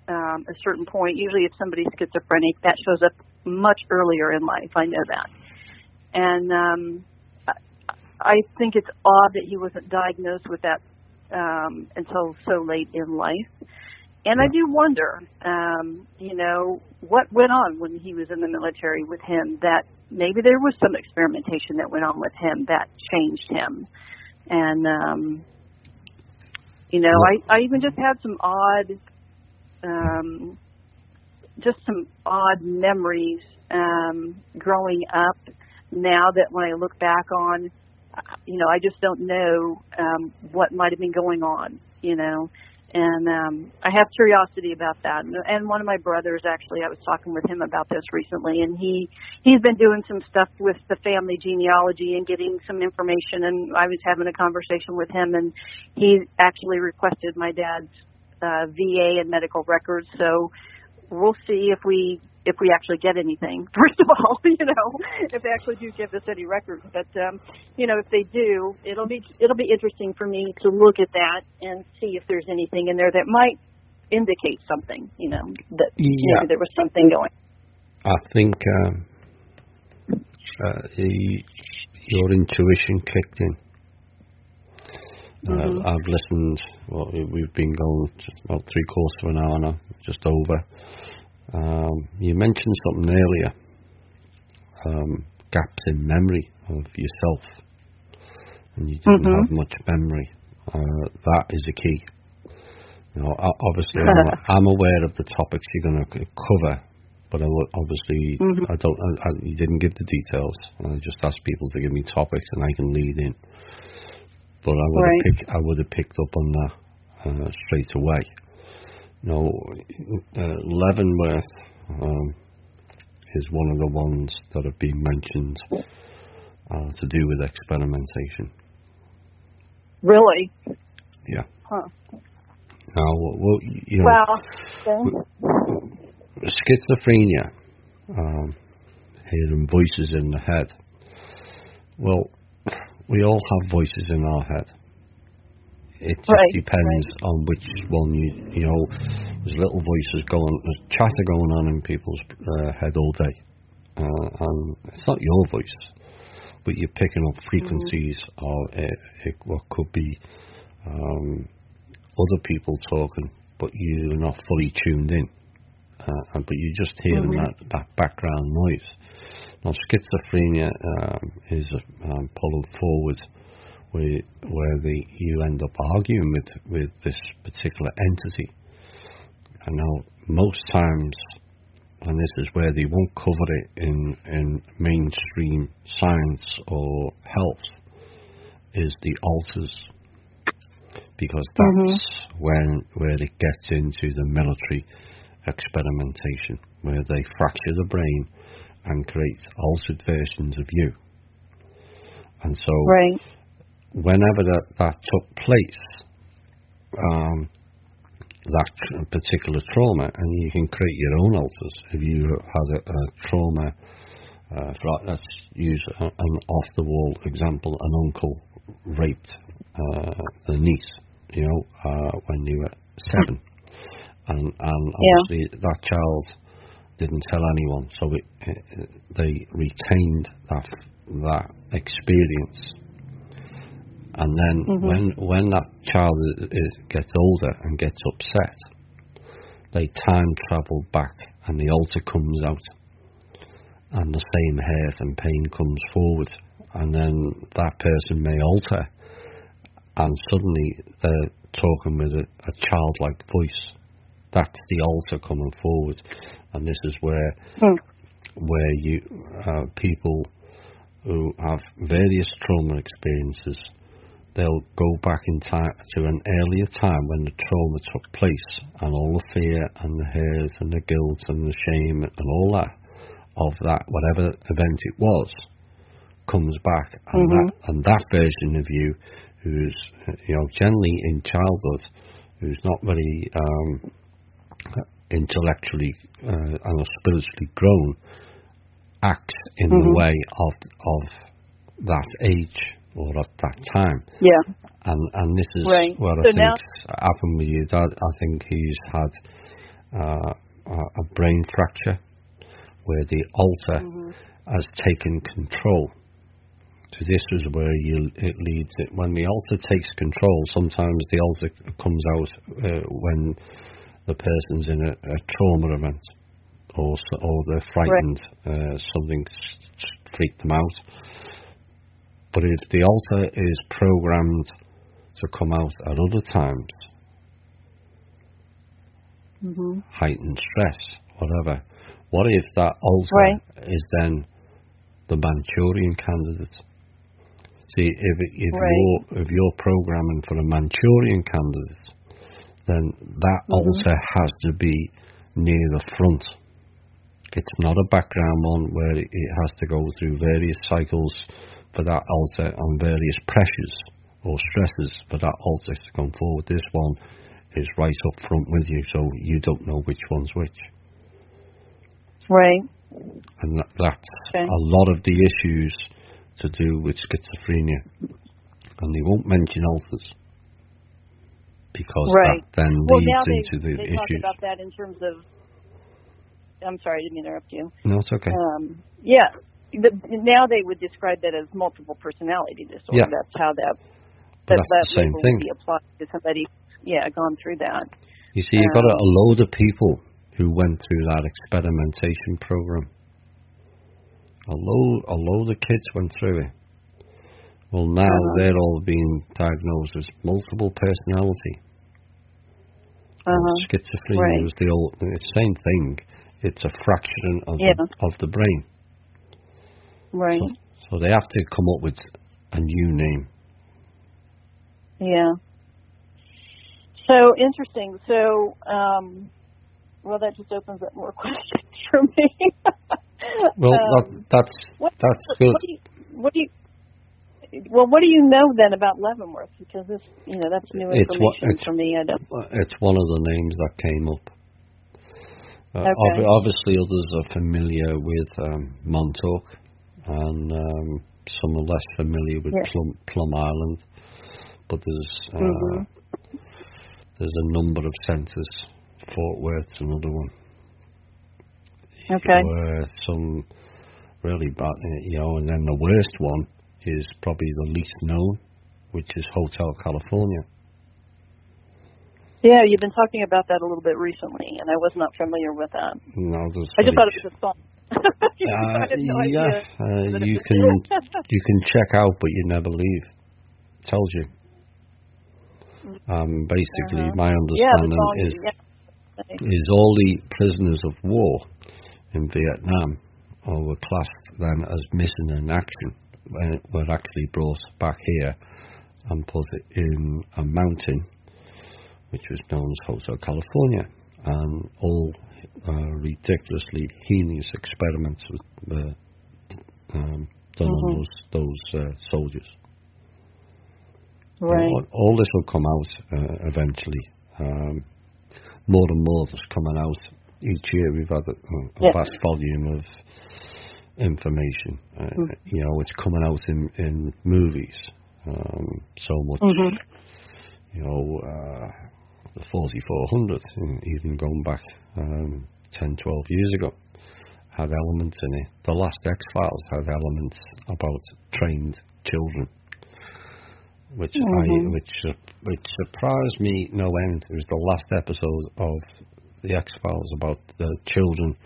a certain point. Usually if somebody's schizophrenic, that shows up much earlier in life. I know that. And I think it's odd that he wasn't diagnosed with that until so late in life. And I do wonder, what went on when he was in the military with him, that maybe there was some experimentation that went on with him that changed him. And, I even just had some odd memories growing up. Now that when I look back on, I just don't know what might have been going on, And I have curiosity about that. And one of my brothers, actually, I was talking with him about this recently, and he's been doing some stuff with the family genealogy and getting some information, and I was having a conversation with him, and he actually requested my dad's VA and medical records. So we'll see if we actually get anything, first of all, if they actually do give us any records. But, if they do, it'll be interesting for me to look at that and see if there's anything in there that might indicate something, that maybe there was something going. I think your intuition kicked in. I've listened, we've been going about 3/4 of an hour now, just over. You mentioned something earlier, gaps in memory of yourself, and you didn't have much memory. That is a key. You know, obviously, I'm aware of the topics you're going to cover, but obviously, you didn't give the details. I just asked people to give me topics, and I can lead in. But I would have picked up on that straight away. You know, Leavenworth is one of the ones that have been mentioned to do with experimentation. Really? Yeah. Huh. Now, well, you know, schizophrenia, hearing voices in the head. Well, we all have voices in our head. It just depends on which one you know. There's little voices there's chatter going on in people's head all day, and it's not your voice, but you're picking up frequencies of what could be other people talking, but you're not fully tuned in, but you're just hearing that background noise. Now, schizophrenia is pulling forward where you end up arguing with this particular entity. And now, most times, and this is where they won't cover it in mainstream science or health, is the alters. Because that's where it gets into the military experimentation, where they fracture the brain and create altered versions of you. And so, whenever that took place, that particular trauma, and you can create your own alters. If you had a trauma, let's use an off-the-wall example, an uncle raped the niece, you know, when you were 7. And obviously that child didn't tell anyone, so they retained that experience. And then when that child gets older and gets upset, they time travel back, and the alter comes out, and the same hurt and pain comes forward, and then that person may alter, and suddenly they're talking with a childlike voice. That's the alter coming forward, and this is where you people who have various trauma experiences, they'll go back in time to an earlier time when the trauma took place, and all the fear and the hurt and the guilt and the shame and all that of that whatever event it was comes back, and that version of you, who's generally in childhood, who's not very intellectually and spiritually grown, acts in the way of that age or at that time. Yeah. And this is what I think's happened with you. Dad, I think he's had a brain fracture where the alter has taken control. So this is where it leads it. When the alter takes control, sometimes the alter comes out when the person's in a trauma event, or they're frightened, something freaked them out. But if the alter is programmed to come out at other times, heightened stress, whatever, what if that alter is then the Manchurian candidate? See, if you're programming for a Manchurian candidate, then that alter has to be near the front. It's not a background one where it has to go through various cycles for that alter and various pressures or stresses for that alter to come forward. This one is right up front with you, so you don't know which one's which. Right. And that's a lot of the issues to do with schizophrenia. And they won't mention alters, because that then leads into the issues. They talk about that in terms of... I'm sorry, I didn't interrupt you. No, it's okay. Now they would describe that as multiple personality disorder. Yeah. That's how that's the same thing. Would be applied to somebody, gone through that. You see, you've got a load of people who went through that experimentation program. A load of kids went through it. Well, now they're all being diagnosed as multiple personality. Schizophrenia was the same thing. It's a fraction of the brain. Right. So they have to come up with a new name. Yeah. So interesting. So, well, that just opens up more questions for me. Well, that's good. What do you know then about Leavenworth? Because this, that's new information for me. It's one of the names that came up. Okay. Obviously, others are familiar with Montauk, and some are less familiar with Plum Island. But there's a number of centres. Fort Worth's another one. Okay. Where some really bad, and then the worst one is probably the least known, which is Hotel California. Yeah, you've been talking about that a little bit recently, and I was not familiar with that. No, I just thought it was a song. You can check out, but you never leave. It tells you. Basically, my understanding is all the prisoners of war in Vietnam were classed then as missing in action, were actually brought back here and put in a mountain, which was known as Hotel California, and all ridiculously heinous experiments were done on those soldiers. Right. All this will come out eventually. More and more that's coming out each year. We've had a vast volume of information. It's coming out in movies. So much. The 4400, even going back 10, 12 years ago, had elements in it. The last X-Files had elements about trained children, which surprised me no end. It was the last episode of the X-Files about the children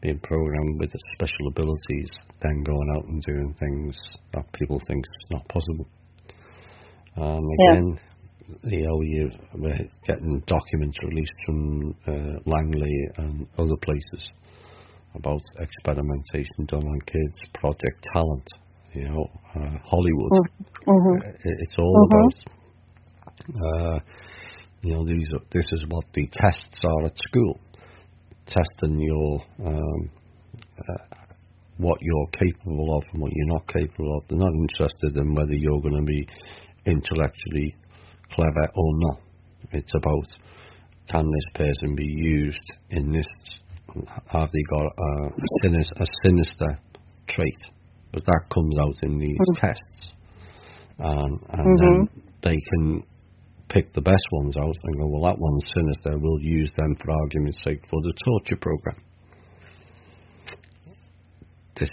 being programmed with special abilities, then going out and doing things that people think is not possible. Again, we're getting documents released from Langley and other places about experimentation done on kids, Project Talent, Hollywood. It's all about, this is what the tests are at school, testing your, what you're capable of and what you're not capable of. They're not interested in whether you're going to be intellectually clever or not. It's about, can this person be used in this, have they got a sinister trait? Because that comes out in these tests. And then they can pick the best ones out and go, well, that one's sinister, we'll use them for argument's sake for the torture program. This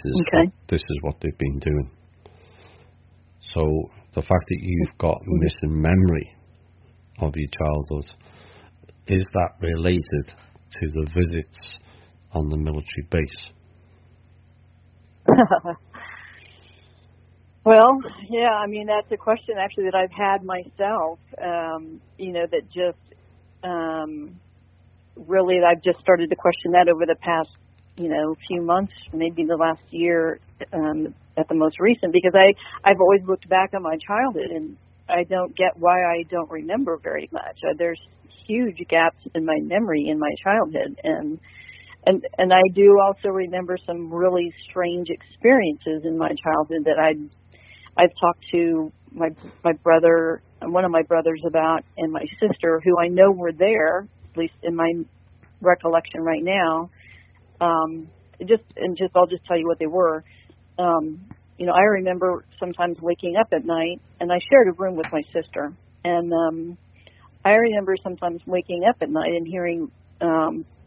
is what they've been doing. So the fact that you've got missing memory of your childhood, is that related to the visits on the military base? Well, yeah, I mean, that's a question actually that I've had myself, that just really I've just started to question that over the past, few months, maybe the last year at the most recent, because I've always looked back on my childhood and I don't get why I don't remember very much. There's huge gaps in my memory in my childhood, and I do also remember some really strange experiences in my childhood that I've talked to my brother, one of my brothers about, and my sister, who I know were there, at least in my recollection right now. I'll just tell you what they were. I remember sometimes waking up at night, and I shared a room with my sister, and I remember sometimes waking up at night and hearing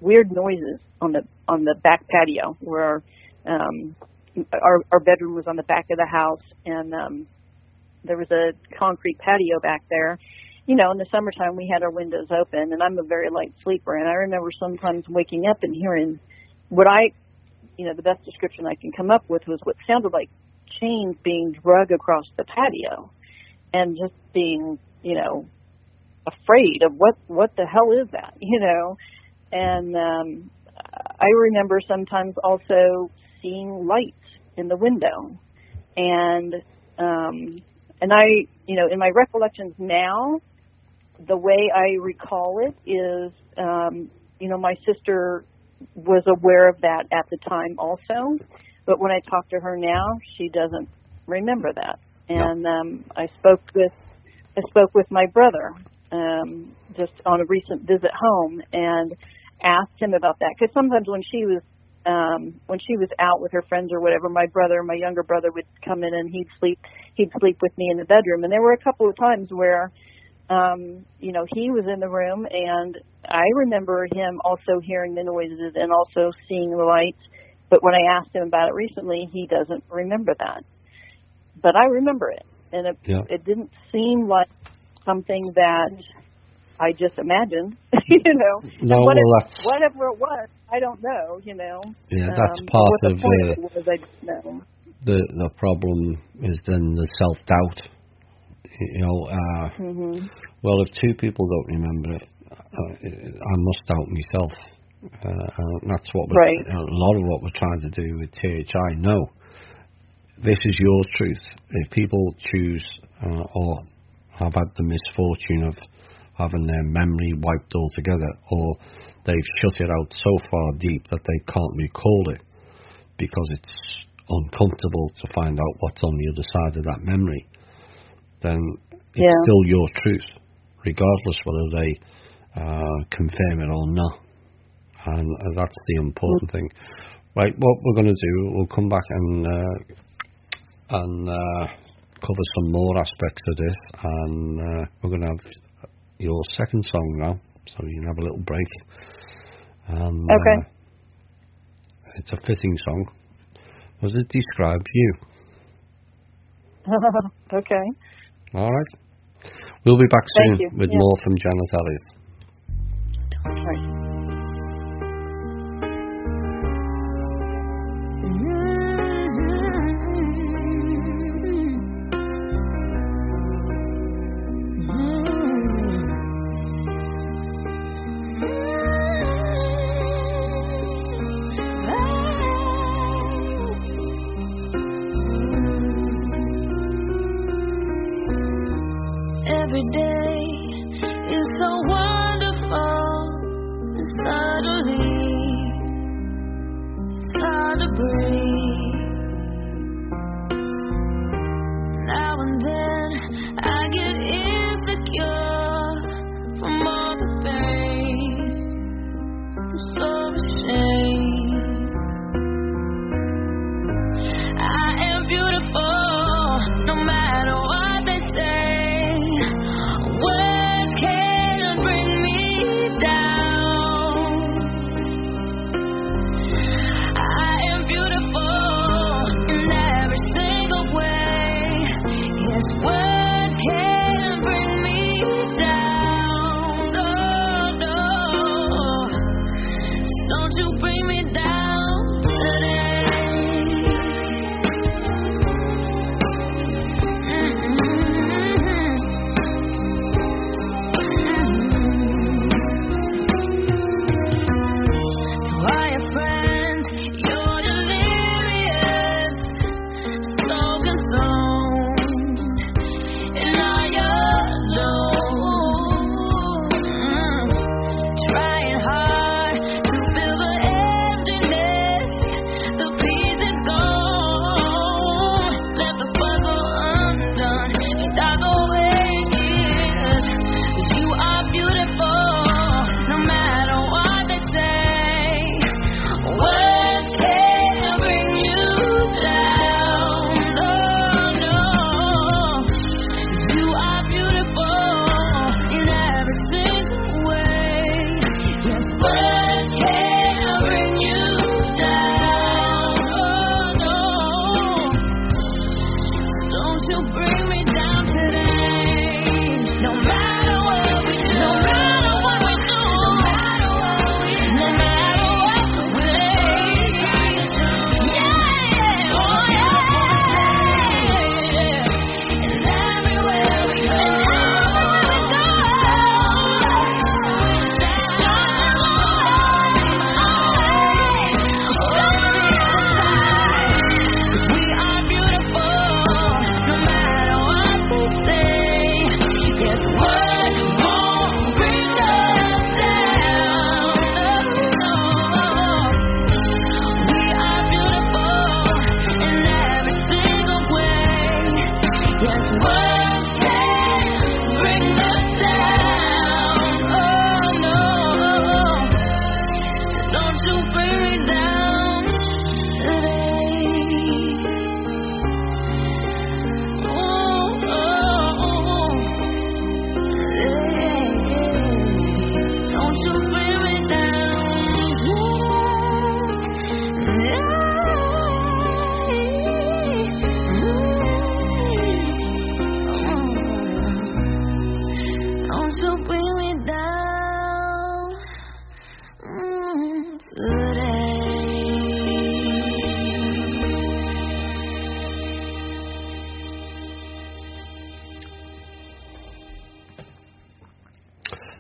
weird noises on the back patio where our bedroom was on the back of the house, and there was a concrete patio back there. In the summertime we had our windows open, and I'm a very light sleeper, and I remember sometimes waking up and hearing what the best description I can come up with was what sounded like chains being drug across the patio, and just being, afraid of what the hell is that, And I remember sometimes also seeing lights in the window, and I, in my recollections now, the way I recall it is, my sister was aware of that at the time also, but when I talk to her now, she doesn't remember that. And I spoke with my brother just on a recent visit home and asked him about that, because sometimes when she was out with her friends or whatever, my younger brother would come in and he'd sleep with me in the bedroom, and there were a couple of times where he was in the room, and I remember him also hearing the noises and also seeing the lights. But when I asked him about it recently, he doesn't remember that. But I remember it, and it didn't seem like something that I just imagined, No, whatever it was, I don't know, Yeah, that's part what of the point was, I don't know. The problem is then the self-doubt. Well, if two people don't remember it, I must doubt myself. That's what a lot of what we're trying to do with THI. No, this is your truth. If people choose or have had the misfortune of having their memory wiped altogether, or they've shut it out so far deep that they can't recall it because it's uncomfortable to find out what's on the other side of that memory, then it's still your truth, regardless whether they confirm it or not. And that's the important thing. Right, what we're going to do, we'll come back and cover some more aspects of this, and we're going to have your second song now, so you can have a little break. Okay. It's a fitting song. Does it describe you? Okay. All right. We'll be back soon with more from Janet Elliott. Okay. Every day is so wonderful, and suddenly it's hard to breathe. Now and then I get insecure from all the pain. I'm so ashamed. I am beautiful, no matter what they say. Words can't bring me down. I am beautiful.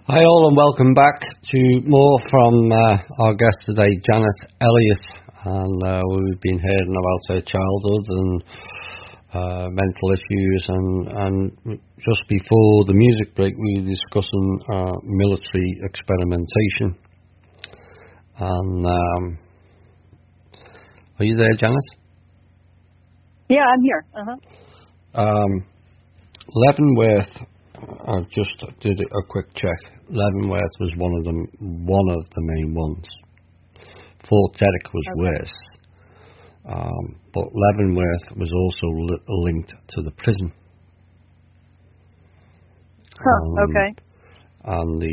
Hi all and welcome back to more from our guest today, Janet Elliott, and we've been hearing about her childhood and mental issues, and just before the music break we were discussing military experimentation. And are you there, Janet? Yeah, I'm here. Leavenworth, I just did a quick check. Leavenworth was one of the main ones. Fort Derrick was worse, but Leavenworth was also linked to the prison. Okay. And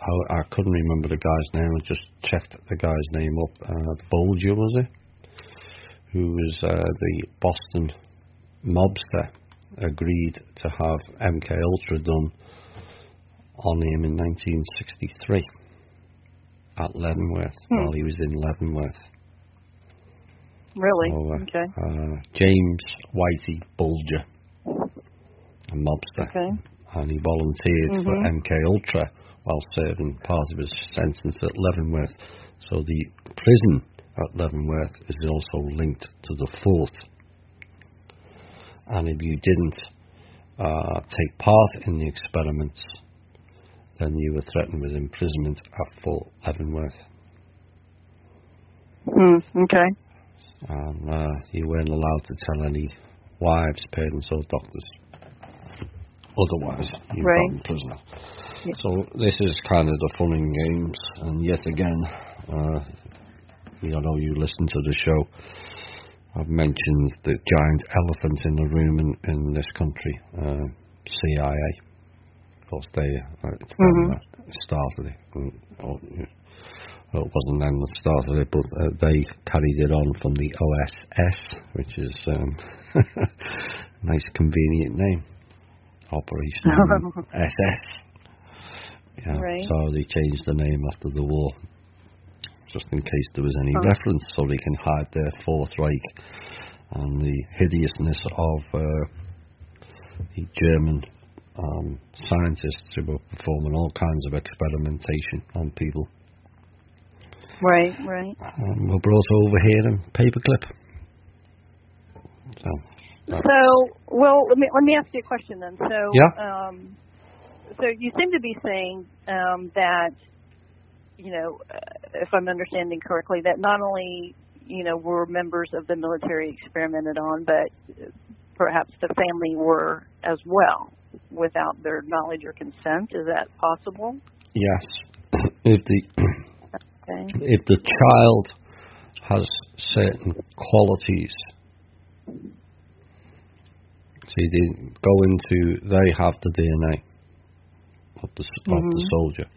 I couldn't remember the guy's name. I just checked the guy's name up. Bolger, was it? Who was the Boston mobster, agreed to have MK Ultra done on him in 1963 at Leavenworth, while he was in Leavenworth. Really? Okay. James Whitey Bulger, a mobster. Okay. And he volunteered for MK Ultra while serving part of his sentence at Leavenworth. So the prison at Leavenworth is also linked to the fort. And if you didn't take part in the experiments, then you were threatened with imprisonment at Fort Leavenworth. Okay. And you weren't allowed to tell any wives, parents, or doctors. Otherwise, you got in prison. Yeah. So this is kind of the fun and games. And yet again, you listen to the show, I've mentioned the giant elephant in the room in this country, CIA. Of course, they started it. Well, it wasn't them that started it, but they carried it on from the OSS, which is nice, convenient name. Operation SS. Yeah, right. So they changed the name after the war, just in case there was any reference, so they can hide their Fourth Reich and the hideousness of the German scientists who were performing all kinds of experimentation on people. Right. Were brought over here in paperclip. Well, let me ask you a question then. So, yeah. So you seem to be saying that, if I'm understanding correctly, that not only, were members of the military experimented on, but perhaps the family were as well, without their knowledge or consent. Is that possible? Yes. If the child has certain qualities, see, they have the DNA of the soldier,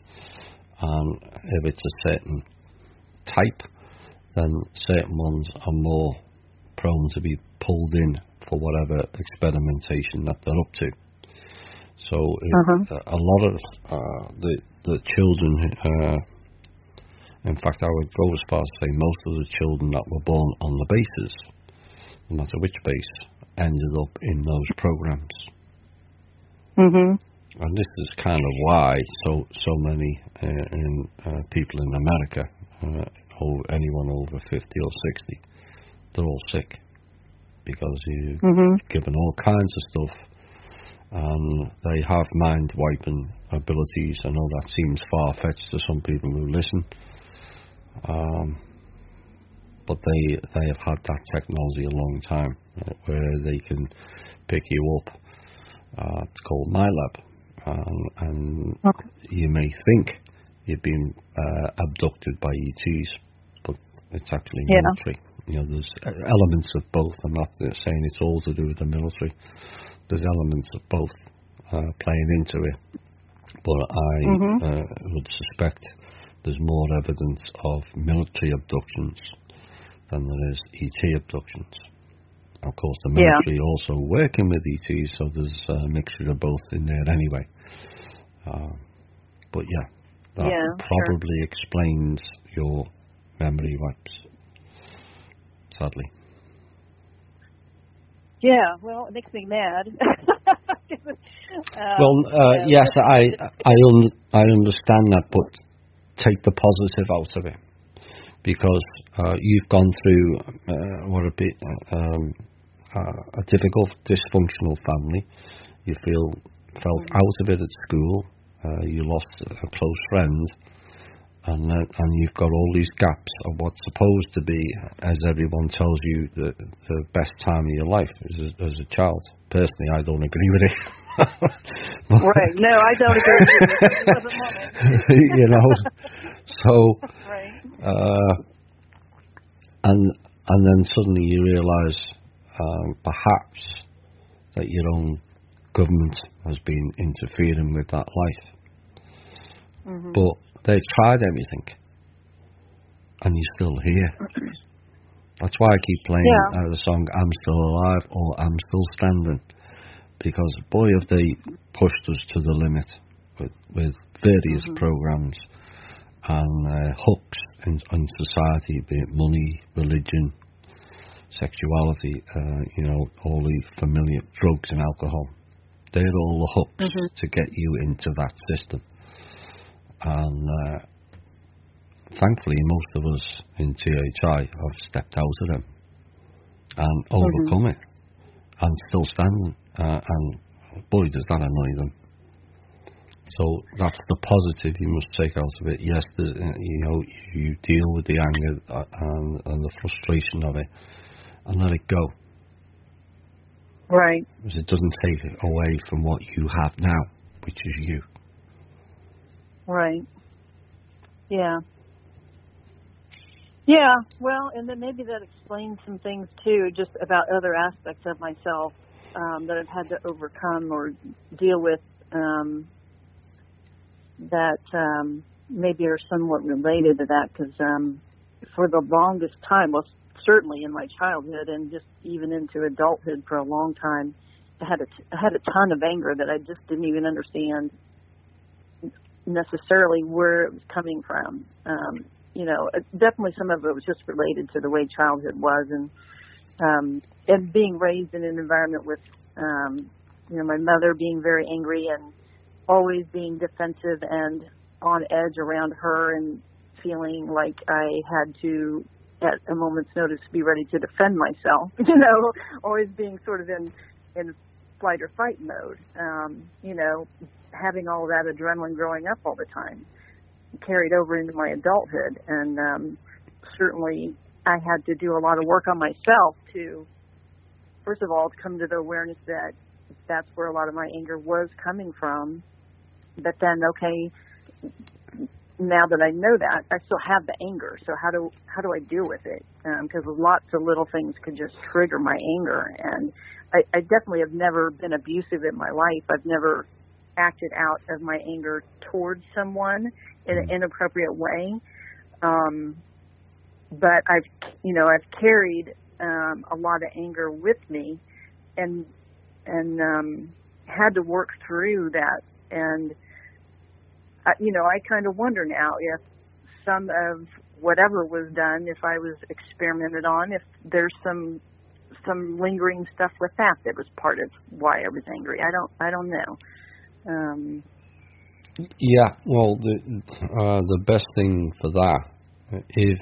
and if it's a certain type, then certain ones are more prone to be pulled in for whatever experimentation that they're up to. So a lot of the children, in fact I would go as far as to say most of the children that were born on the bases, no matter which base, ended up in those programs. And this is kind of why so many people in America, anyone over 50 or 60, they're all sick, because you're given all kinds of stuff, and they have mind-wiping abilities. I know that seems far-fetched to some people who listen, but they have had that technology a long time, where they can pick you up. It's called MyLab, and you may think you've been abducted by ETs, but it's actually military. There's elements of both. I'm not saying it's all to do with the military. There's elements of both playing into it, but I would suspect there's more evidence of military abductions than there is ET abductions. Of course, the military also working with ETs, so there's a mixture of both in there anyway. But that probably explains your memory wipes, sadly. Yeah, well, it makes me mad. Yes, I understand that, but take the positive out of it, because you've gone through a difficult, dysfunctional family. You felt out of it at school. You lost a close friend, and you've got all these gaps of what's supposed to be, as everyone tells you, the best time of your life as a child. Personally, I don't agree with it. Right. No, I don't agree with it. It wasn't mine. You know, so right. and then suddenly you realise perhaps that your own government has been interfering with that life. Mm-hmm. But they tried everything, and you're still here. That's why I keep playing the song "I'm Still Alive" or "I'm Still Standing," because boy, have they pushed us to the limit with various programs and hooks in society, be it money, religion, sexuality, all the familiar drugs and alcohol. They're all the hooks to get you into that system. And thankfully, most of us in THI have stepped out of them and overcome it, and still standing. And boy, does that annoy them. So that's the positive you must take out of it. Yes, you deal with the anger and the frustration of it, and let it go. Right. Because it doesn't take it away from what you have now, which is you. Right. Yeah. Yeah, well, and then maybe that explains some things, too, just about other aspects of myself that I've had to overcome or deal with that maybe are somewhat related to that, because for the longest time, well, certainly in my childhood and just even into adulthood for a long time, I had a ton of anger that I just didn't even understand necessarily where it was coming from. Definitely some of it was just related to the way childhood was, and being raised in an environment with, my mother being very angry and always being defensive and on edge around her, and feeling like I had to, at a moment's notice, be ready to defend myself, always being sort of in flight or fight mode, having all that adrenaline growing up all the time carried over into my adulthood. And certainly I had to do a lot of work on myself to, first of all, to come to the awareness that that's where a lot of my anger was coming from. But then, okay, now that I know that, I still have the anger. So how do I deal with it? Because lots of little things could just trigger my anger. And I definitely have never been abusive in my life. I've never acted out of my anger towards someone in an inappropriate way. But I've carried a lot of anger with me, and had to work through that. And I kind of wonder now if some of whatever was done, if I was experimented on, if there's some lingering stuff with that was part of why I was angry. I don't know. Yeah, well, the best thing for that, if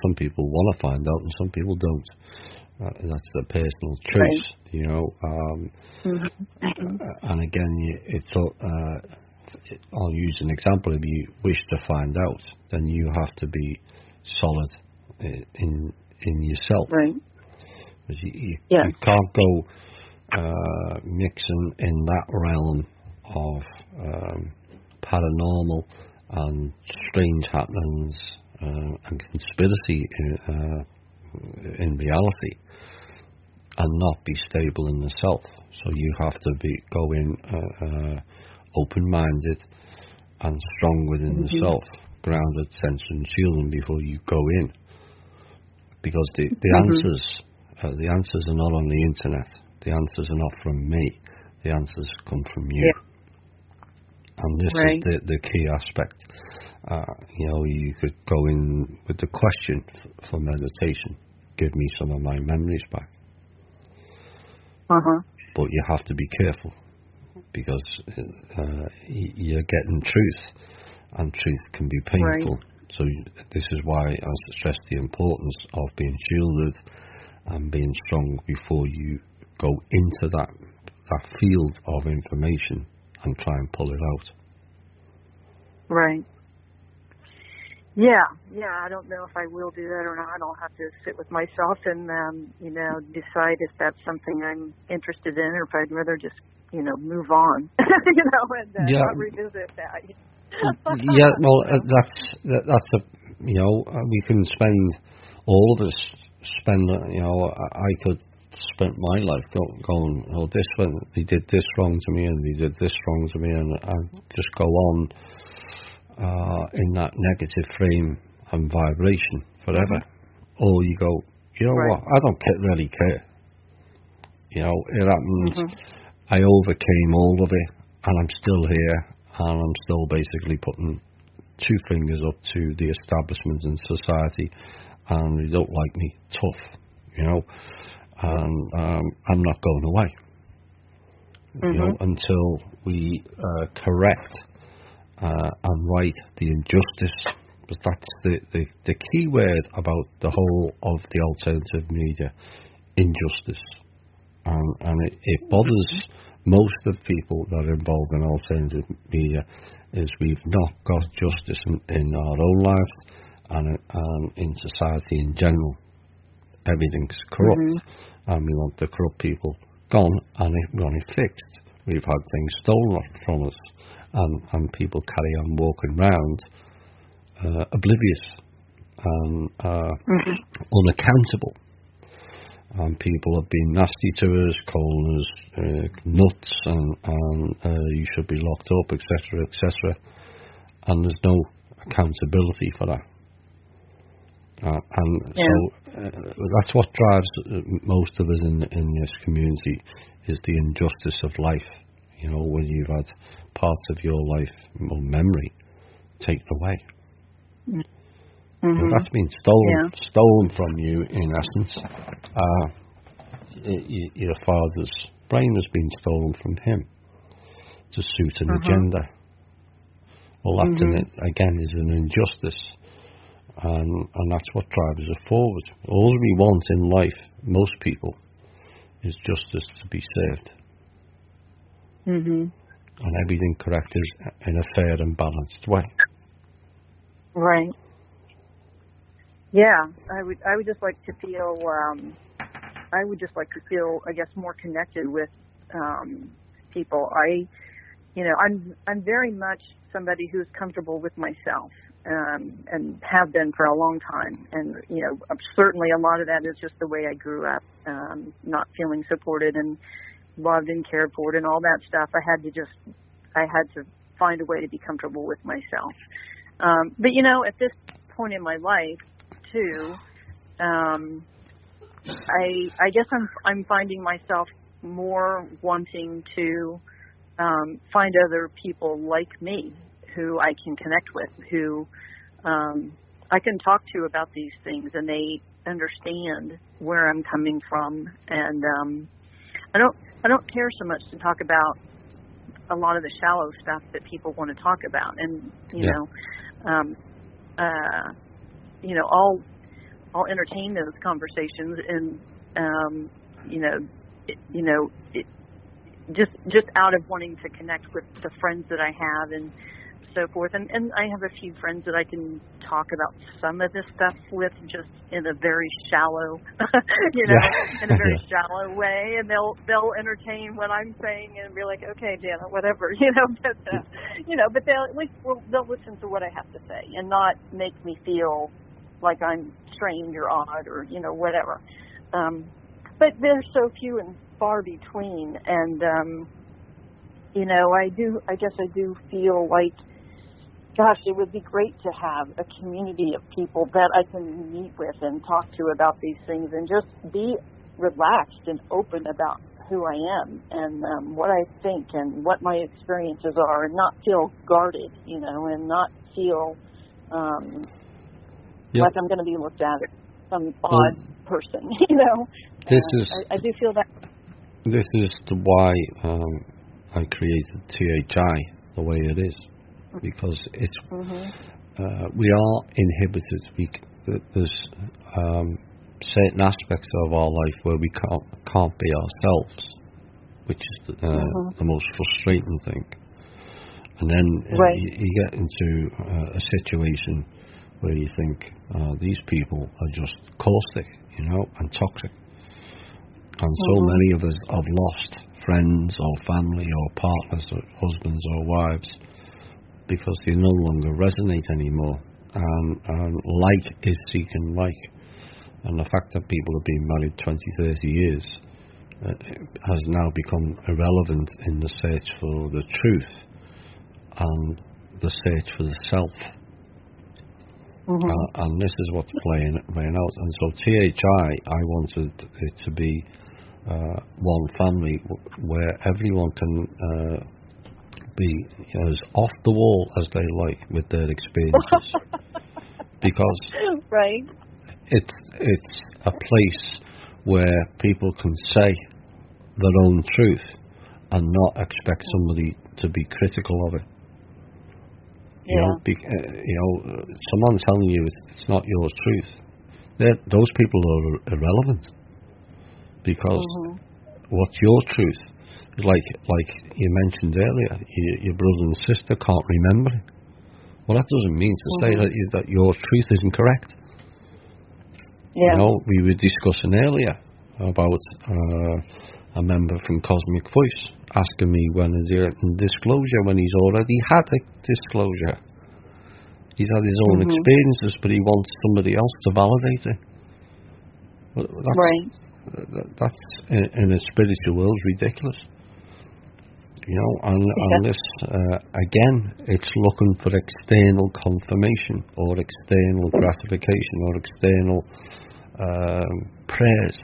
some people want to find out and some people don't. That's their personal choice, right. And again, I'll use an example. If you wish to find out, then you have to be solid in yourself. Right. Because you can't go mixing in that realm of paranormal and strange happenings and conspiracy in reality, and not be stable in the self. So you have to go in open-minded and strong within the self, grounded, centered, and shielding before you go in. Because the answers are not on the internet. The answers are not from me. The answers come from you. Yeah. And this is the key aspect. You could go in with the question for meditation. Give me some of my memories back. but you have to be careful because you're getting truth, and truth can be painful. Right. So this is why I stress the importance of being shielded and being strong before you go into that field of information and try and pull it out. Right. Yeah. I don't know if I will do that or not. I'll have to sit with myself and, decide if that's something I'm interested in, or if I'd rather just, move on, and not revisit that. Yeah, well, that's we can spend, all of us spend, I could spend my life going, oh, he did this wrong to me, and he did this wrong to me, and I just go on in that negative frame and vibration forever. Or you go, what, I don't really care. It happened, I overcame all of it, and I'm still here, and I'm still basically putting two fingers up to the establishment in society, and they don't like me, tough, and I'm not going away, until we correct and right the injustice, because that's the key word about the whole of the alternative media, injustice, and it bothers most of the people that are involved in alternative media, is we've not got justice in our own lives and in society in general. Everything's corrupt, and we want the corrupt people gone, and we want it fixed. We've had things stolen from us, and people carry on walking around oblivious and unaccountable. And people have been nasty to us, calling us nuts, and you should be locked up, etc., etc. And there's no accountability for that. So that's what drives most of us in this community, is the injustice of life. When you've had parts of your life or memory taken away. That's been stolen from you, in essence. Your father's brain has been stolen from him to suit an agenda. Well, that again is an injustice, and that's what drives us forward. All we want in life, most people, is justice to be served, and everything corrected in a fair and balanced way. Right. Yeah, I would just like to feel. I guess, more connected with people. I'm very much somebody who's comfortable with myself, and have been for a long time. And certainly a lot of that is just the way I grew up, not feeling supported and loved and cared for, and all that stuff. I had to find a way to be comfortable with myself. But at this point in my life, too, I guess I'm finding myself more wanting to find other people like me who I can connect with, who I can talk to about these things, and they understand where I'm coming from. And I don't care so much to talk about a lot of the shallow stuff that people want to talk about, and I'll entertain those conversations, and just out of wanting to connect with the friends that I have and so forth. And I have a few friends that I can talk about some of this stuff with, just in a very shallow, in a very shallow way, and they'll entertain what I'm saying and be like, okay, Janet, whatever, but they'll at least they'll listen to what I have to say and not make me feel like I'm strange or odd or whatever. But they're so few and far between, and I guess I do feel like, gosh, it would be great to have a community of people that I can meet with and talk to about these things, and just be relaxed and open about who I am and what I think and what my experiences are, and not feel guarded, and not feel like I'm going to be looked at as some odd person, This is. I do feel that. this is why I created THI the way it is, because it's we are inhibited. There's certain aspects of our life where we can't be ourselves, which is the most frustrating thing. And then you get into a situation where you think these people are just caustic, and toxic. And so many of us have lost friends or family or partners or husbands or wives because they no longer resonate anymore. And like is seeking like. And the fact that people have been married 20, 30 years has now become irrelevant in the search for the truth and the search for the self. And this is what's playing out. And so THI, I wanted it to be one family where everyone can be as off the wall as they like with their experiences. Because it's a place where people can say their own truth and not expect somebody to be critical of it. Someone telling you it's not your truth, those people are irrelevant, because what's your truth? Like you mentioned earlier, your brother and sister can't remember it. Well, that doesn't mean to say that your truth isn't correct. We were discussing earlier about a member from Cosmic Voice asking me when is he getting disclosure when he's already had a disclosure. He's had his own experiences, but he wants somebody else to validate it. Well, that's in a spiritual world ridiculous. And this again, it's looking for external confirmation or external gratification or external prayers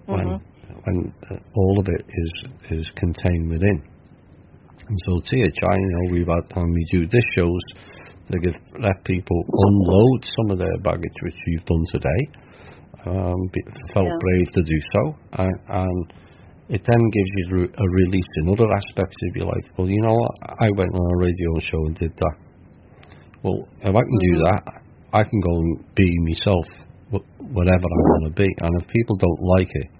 when all of it is contained within. And so THI, we've had, and we do this shows to let people unload some of their baggage, which you've done today. Felt brave to do so, and it then gives you a release in other aspects. If you're like, well, you know what, I went on a radio show and did that. Well, if I can do that, I can go and be myself, whatever I want to be. And if people don't like it,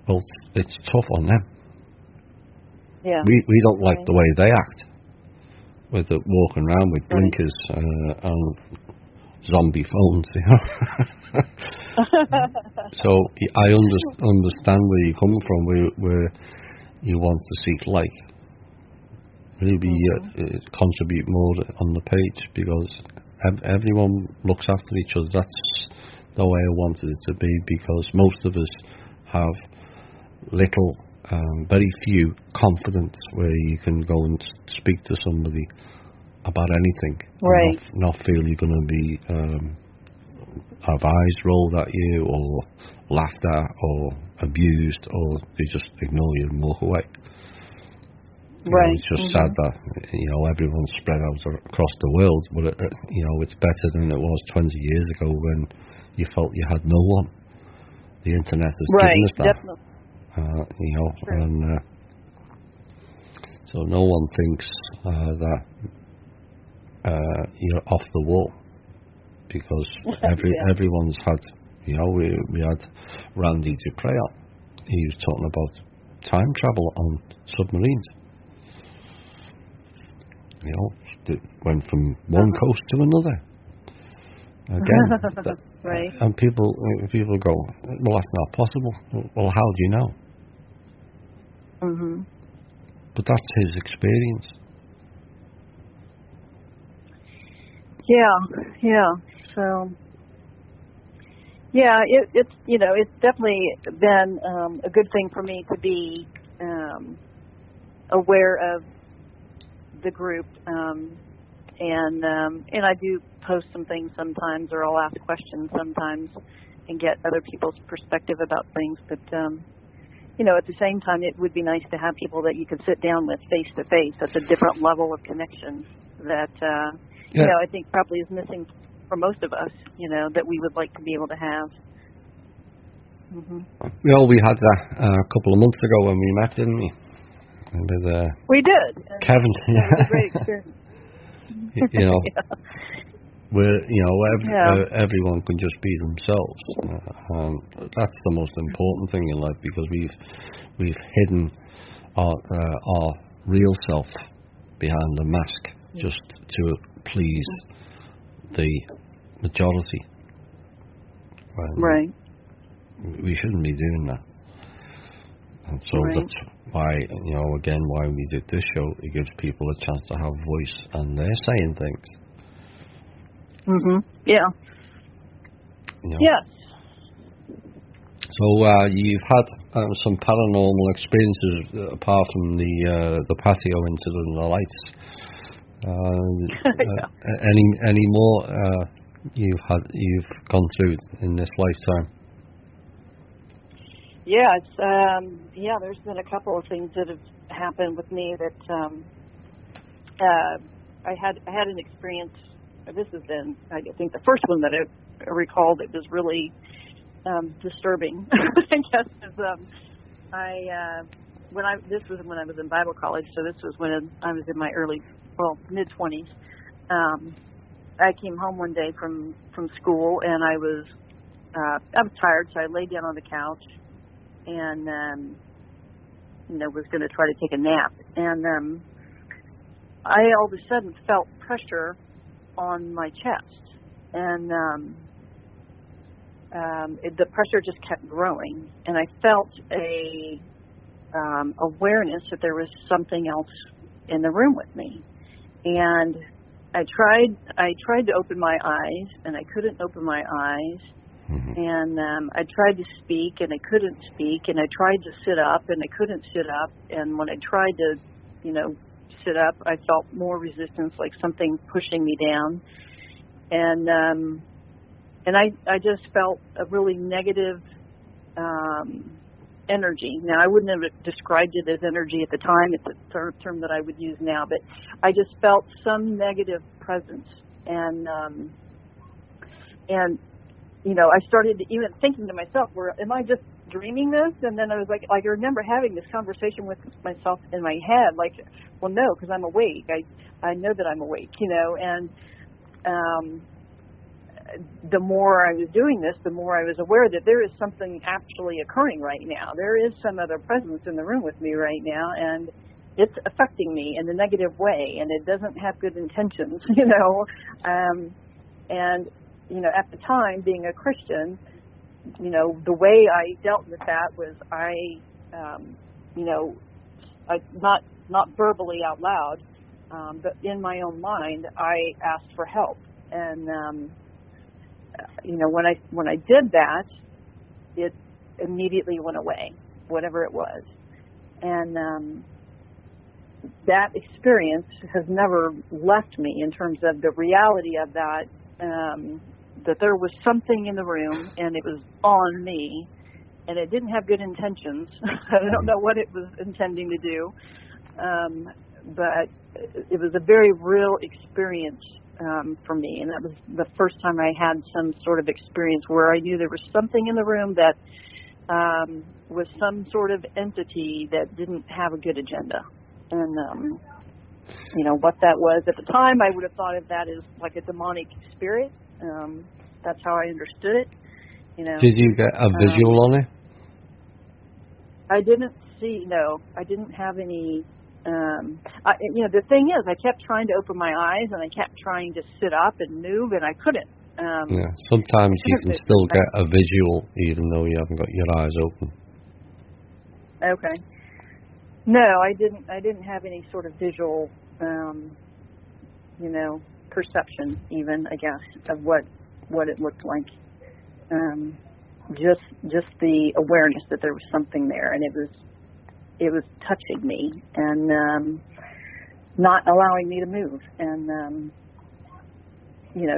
well, it's tough on them. We don't like the way they act, with it walking around with blinkers and zombie phones, So I understand where you're coming from, where you want to seek like. Maybe contribute more on the page, because everyone looks after each other. That's the way I wanted it to be, because most of us have little, very few confidence where you can go and speak to somebody about anything, not feel you're going to be have eyes rolled at you or laughed at or abused, or they just ignore you and walk away. It's just sad that everyone's spread out across the world, but it's better than it was 20 years ago when you felt you had no one. The internet has given us that. Definitely. And so no one thinks that you're off the wall, because everyone's had. We had Randy Dupre. He was talking about time travel on submarines. That went from one coast to another. Again, and people go, well, that's not possible. Well, how do you know? But that's his experience. So, it's definitely been a good thing for me to be aware of the group, and I do post some things sometimes, or I'll ask questions sometimes and get other people's perspective about things. But at the same time, it would be nice to have people that you could sit down with face to face. That's a different level of connection that I think probably is missing for most of us. That we would like to be able to have. Well, we had that a couple of months ago when we met, didn't we? With We did. Kevin. It was a great experience. You know, Yeah. where everyone can just be themselves. That's the most important thing in life, because we've hidden our real self behind the mask just to please the majority. Right. We shouldn't be doing that. And so that's why, why we did this show. It gives people a chance to have voice, and they're saying things. Yeah. Yes. So you've had some paranormal experiences apart from the patio incident and the lights. Any more you've gone through in this lifetime? Yeah, there's been a couple of things that have happened with me that I had an experience. This has been, I think, the first one that I recall that was really disturbing. I guess is this was when I was in Bible college, so this was when I was in my mid-20s. I came home one day from school, and I was tired, so I laid down on the couch and was going to try to take a nap, and I all of a sudden felt pressure on my chest, and the pressure just kept growing, and I felt a awareness that there was something else in the room with me. And I tried to open my eyes, and I couldn't open my eyes. And I tried to speak, and I couldn't speak, and I tried to sit up, and I couldn't sit up. And when I tried to, sit up, I felt more resistance, like something pushing me down. And I just felt a really negative energy. Now, I wouldn't have described it as energy at the time. It's a term that I would use now, but I just felt some negative presence. And I started to even thinking to myself, am I just dreaming this? And then I was like, I remember having this conversation with myself in my head, like, well, no, because I'm awake. I know that I'm awake, and the more I was doing this, the more I was aware that there is something actually occurring right now. There is some other presence in the room with me right now, and it's affecting me in a negative way, and it doesn't have good intentions, and at the time, being a Christian, the way I dealt with that was not verbally out loud, but in my own mind, I asked for help. And, when I did that, it immediately went away, whatever it was. And that experience has never left me in terms of the reality of that, that there was something in the room, and it was on me, and it didn't have good intentions. I don't know what it was intending to do, but it was a very real experience for me, and that was the first time I had some sort of experience where I knew there was something in the room that was some sort of entity that didn't have a good agenda. And, what that was at the time, I would have thought of that as like a demonic spirit. That's how I understood it. Did you get a visual on it? I didn't I didn't have any. The thing is, I kept trying to open my eyes, and I kept trying to sit up and move, and I couldn't. Sometimes you can still get a visual even though you haven't got your eyes open. Okay. No, I didn't have any sort of visual, perception, even, I guess, of what it looked like. Just the awareness that there was something there, and it was touching me and not allowing me to move, and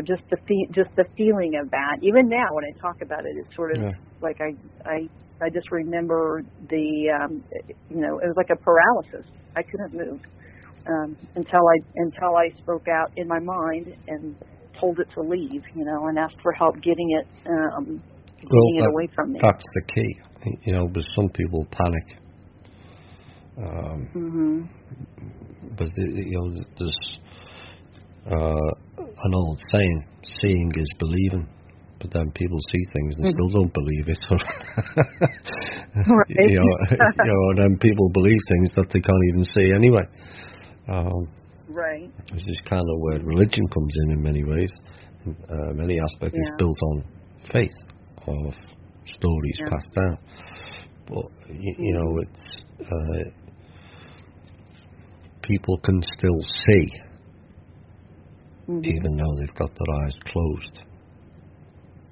just the feeling of that. Even now, when I talk about it, it's sort of like I just remember it was like a paralysis. I couldn't move until I spoke out in my mind and told it to leave, and asked for help getting it keeping it away from me. That's the key. You know, but some people panic. But you know, there's an old saying: "Seeing is believing." But then people see things and still don't believe it. So, right. you know, and then people believe things that they can't even see anyway. Right. Which is kind of where religion comes in many ways. Many aspects is built on faith of stories passed down. But you know, it's people can still see, even though they've got their eyes closed.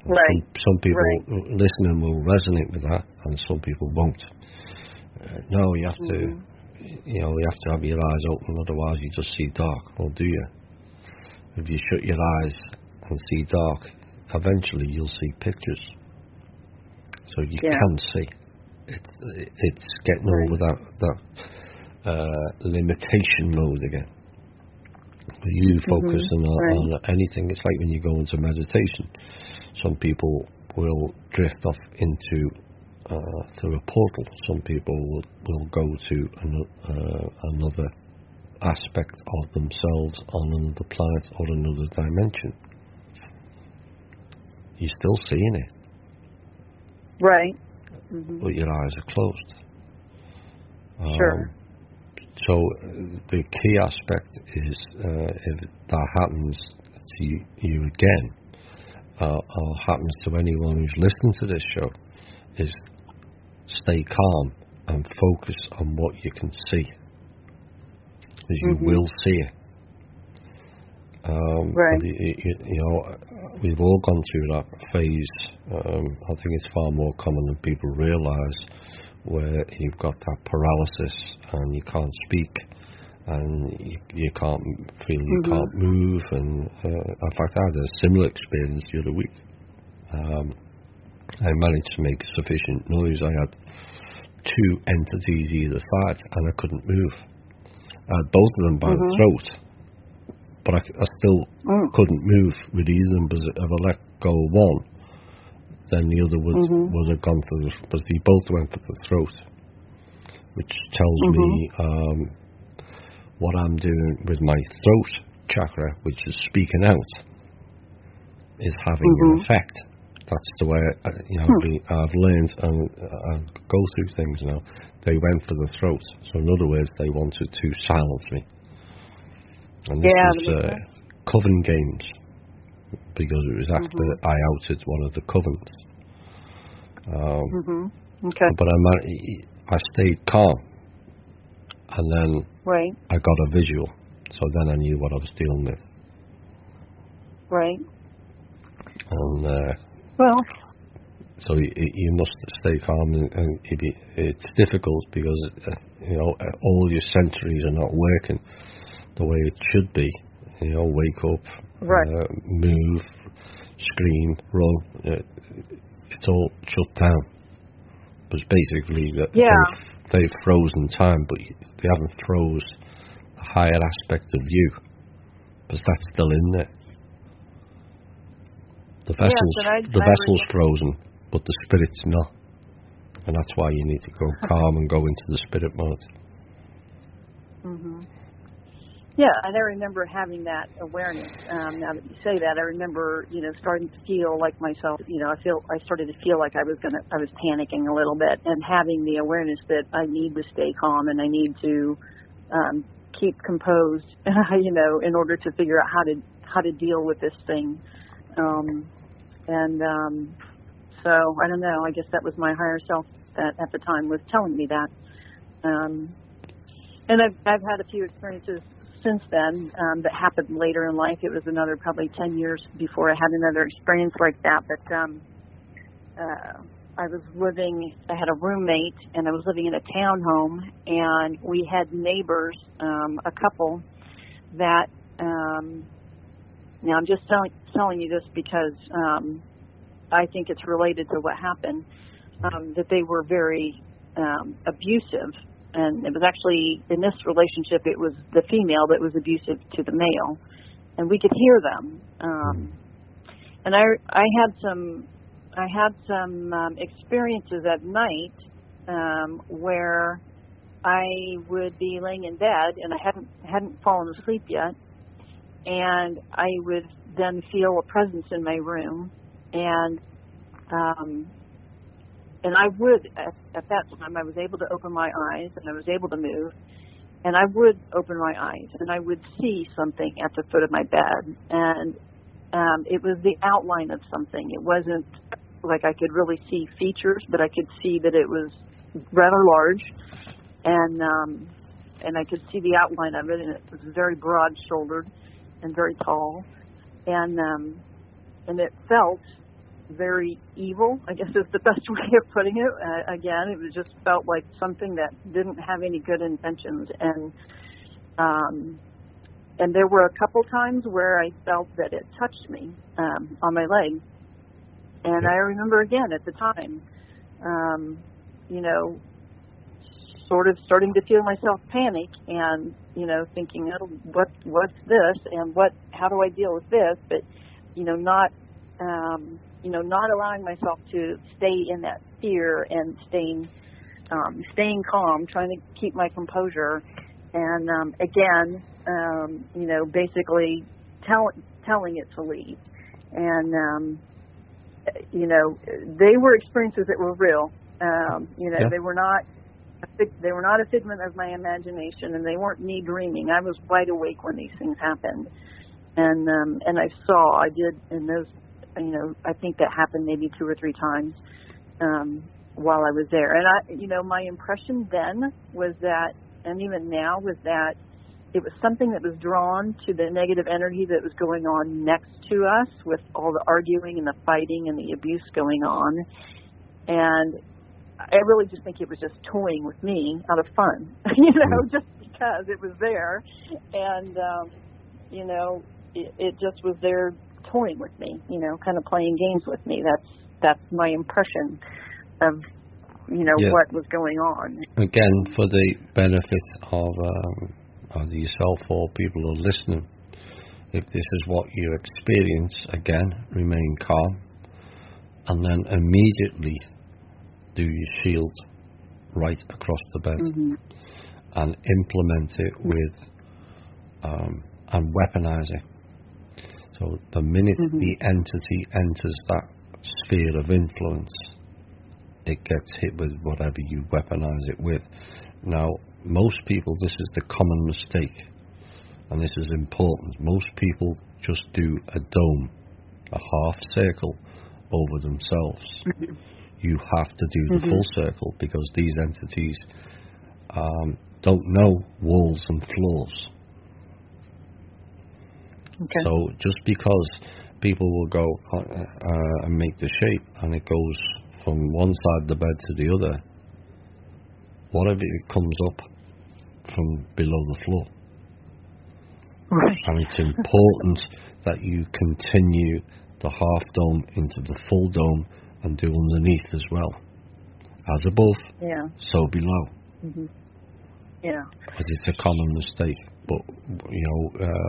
Right. Some people listening will resonate with that, and some people won't. No, you have to, you know, you have to have your eyes open, otherwise you just see dark. Well, do you? If you shut your eyes and see dark, eventually you'll see pictures. So you can see. It's getting over that limitation mode again. You focusing on anything. It's like when you go into meditation. Some people will drift off into through a portal. Some people will go to another aspect of themselves on another planet or another dimension. You're still seeing it. Right. But your eyes are closed. Sure. So the key aspect is if that happens to you again, or happens to anyone who's listening to this show, is stay calm and focus on what you can see. Because you will see it. Right. You know, we've all gone through that phase. I think it's far more common than people realise, where you've got that paralysis and you can't speak and you can't feel, you can't move. And in fact, I had a similar experience the other week. I managed to make sufficient noise. I had two entities either side and I couldn't move. I had both of them by the throat, but I still couldn't move with either of them, because if I let go of one, then the other would have gone for the, but they both went for the throat, which tells me what I'm doing with my throat chakra, which is speaking out, is having an effect. That's the way I've learned and go through things now. They went for the throat, so in other words, they wanted to silence me. And this was coven games, because it was after I outed one of the covens. Okay. But I stayed calm, and then I got a visual, so then I knew what I was dealing with. Right. And so you must stay calm, and it's difficult because all your sensories are not working the way it should be. You know, wake up, move, scream, run. It's all shut down. But basically, they've frozen time, but they haven't froze the higher aspect of you, because that's still in there. The vessel's frozen, but the spirit's not, and that's why you need to go calm and go into the spirit mode. Yeah, and I remember having that awareness. Now that you say that, I remember, starting to feel like myself. I started to feel like I was panicking a little bit, and having the awareness that I need to stay calm and I need to keep composed, in order to figure out how to deal with this thing. So I don't know. I guess that was my higher self that at the time was telling me that. And I've had a few experiences since then that happened later in life. It was another probably 10 years before I had another experience like that. But I had a roommate, and I was living in a townhome, and we had neighbors, a couple that, now I'm just telling you this because I think it's related to what happened, that they were very abusive. And it was actually, in this relationship, it was the female that was abusive to the male. And we could hear them. And I had some I had some experiences at night where I would be laying in bed and I hadn't fallen asleep yet, and I would then feel a presence in my room, and I would at that time I was able to open my eyes and I was able to move, and I would open my eyes and I would see something at the foot of my bed, and it was the outline of something. It wasn't like I could really see features, but I could see that it was rather large, and I could see the outline of it, and it was very broad-shouldered and very tall, and it felt very evil, I guess is the best way of putting it. Again, it was just felt like something that didn't have any good intentions, and there were a couple times where I felt that it touched me on my leg. And I remember again at the time, sort of starting to feel myself panic and, thinking, oh, what's this and how do I deal with this? But, not allowing myself to stay in that fear and staying calm, trying to keep my composure. And, again, basically telling it to leave. And, they were experiences that were real. They were not a figment of my imagination, and they weren't me dreaming. I was wide awake when these things happened, and I did in those. I think that happened maybe 2 or 3 times while I was there. And my impression then was that, and even now was that, it was something that was drawn to the negative energy that was going on next to us, with all the arguing and the fighting and the abuse going on. And I really just think it was just toying with me out of fun, just because it was there. And, it just was there toying with me, kind of playing games with me. That's my impression of, what was going on. Again, for the benefit of yourself or people who are listening, if this is what you experience, again, remain calm, and then immediately do your shield right across the bed, and implement it with and weaponize it. So the minute the entity enters that sphere of influence, it gets hit with whatever you weaponize it with. Now, most people, this is the common mistake, and this is important. Most people just do a dome, a half circle over themselves. You have to do the full circle, because these entities don't know walls and floors. Okay. So just because people will go and make the shape, and it goes from one side of the bed to the other, what if it comes up from below the floor? Right. And it's important that you continue the half dome into the full dome and do underneath as well. As above, so below. Yeah. Because it's a common mistake. But,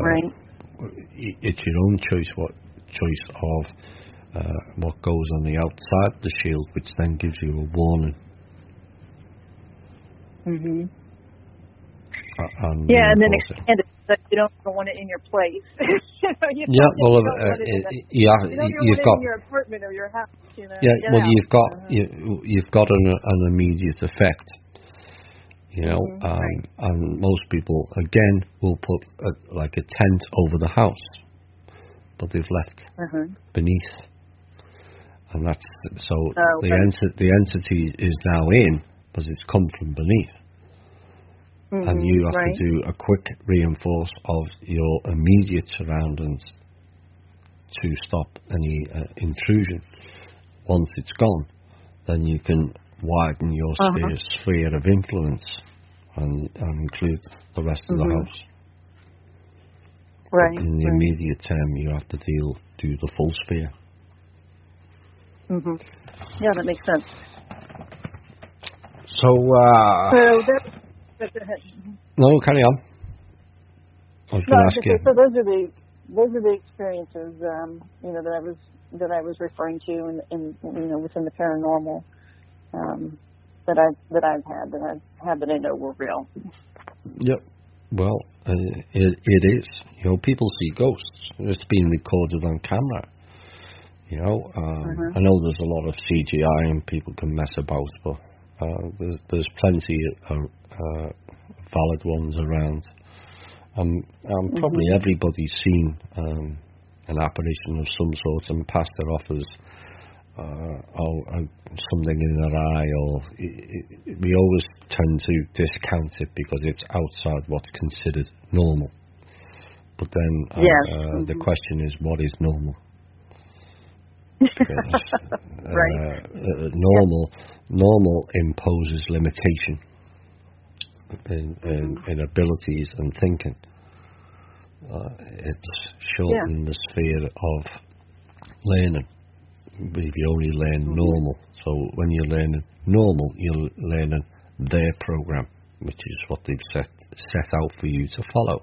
right. It's your own choice of what goes on the outside the shield, which then gives you a warning. And then expand it so you don't want it in your place. You've got in your apartment or your house. You've got an immediate effect. And most people again will put a tent over the house, but they've left beneath, and that's so the entity is now in, because it's come from beneath. And you have to do a quick reinforce of your immediate surroundings to stop any intrusion. Once it's gone, then you can widen your sphere of influence and include the rest of the house. Right. But in the immediate term, you have to do the full sphere. Yeah, that makes sense. So no, carry on. I was going to ask you. So those are the experiences, that I was that I was referring to in within the paranormal that I've had that I know were real. Yep. Well, it is. People see ghosts. It's been recorded on camera. I know there's a lot of CGI and people can mess about, but there's plenty of valid ones around. Probably everybody's seen an apparition of some sort and passed it off as something in their eye, or we always tend to discount it because it's outside what's considered normal. But then the question is, what is normal? Right. Normal imposes limitation in abilities and thinking. It's shortening the sphere of learning. If you only learn normal, so when you're learning normal, you're learning their program, which is what they've set out for you to follow.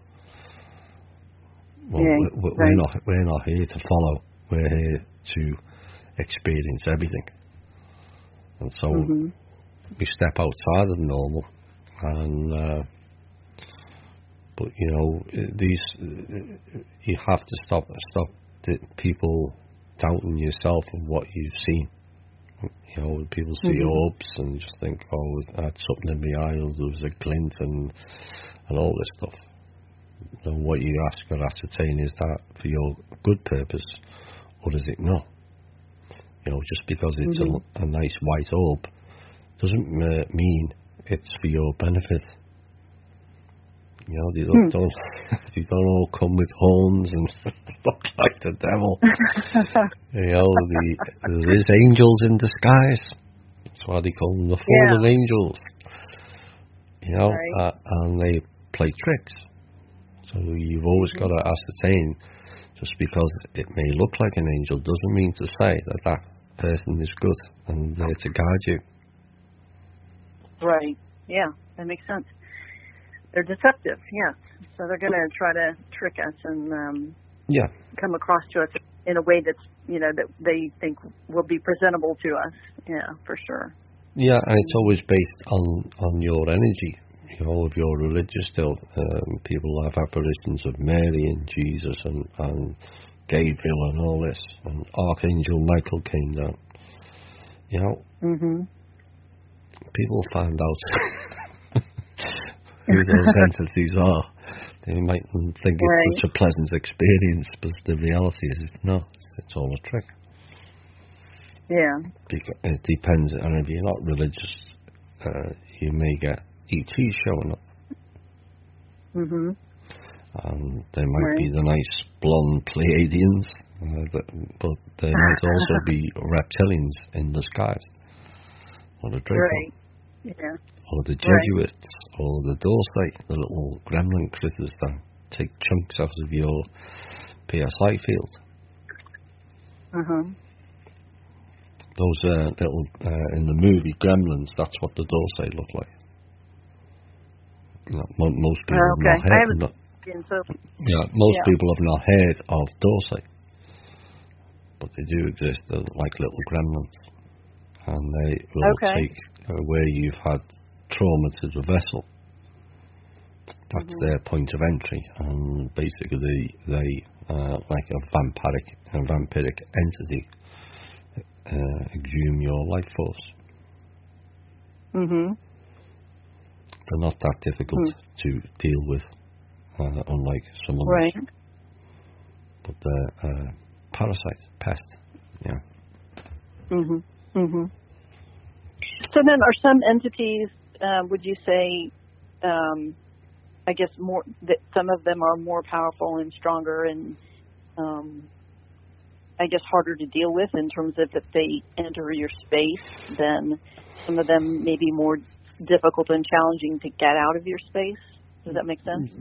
Well, we're not here to follow. We're here to experience everything, and so we step outside of normal. And but these you have to stop the people doubting yourself and what you've seen. People see orbs and just think, oh, I had something in my eye, or there was a glint and all this stuff. And what you ask or ascertain, is that for your good purpose, or is it not? Just because it's a nice white orb doesn't mean it's for your benefit. They don't all come with horns and look like the devil. There is angels in disguise. That's why they call them the fallen angels. And they play tricks. So you've always got to ascertain. Just because it may look like an angel doesn't mean to say that person is good and there to guide you. Right. Yeah, that makes sense. They're deceptive, yes. So they're going to try to trick us and come across to us in a way that's, that they think will be presentable to us. Yeah, for sure. Yeah, and it's always based on your energy. If you're religious still, people have apparitions of Mary and Jesus and Gabriel and all this, and Archangel Michael came down. People find out who those entities are. They might think it's such a pleasant experience, but the reality is it's not. It's all a trick. Yeah. It depends, and if you're not religious, you may get ETs showing up. And they might be the nice blonde Pleiadians, but there might also be reptilians in disguise. Or the Draco. Yeah. Or the Jesuits, or the Dorsey, the little gremlin critters that take chunks out of your PSI field. Those little, in the movie Gremlins, that's what the Dorsey look like. Most people have not heard. Most people have not heard of Dorsey, but they do exist. They're like little gremlins, and they will take where you've had trauma to the vessel. That's their point of entry, and basically they like a vampiric entity exhume your life force. They're not that difficult to deal with, unlike some others. But they're parasite, pest. So then, are some entities? Would you say? I guess more that some of them are more powerful and stronger, and I guess harder to deal with in terms of if they enter your space. Then some of them may be more difficult and challenging to get out of your space. Does that make sense?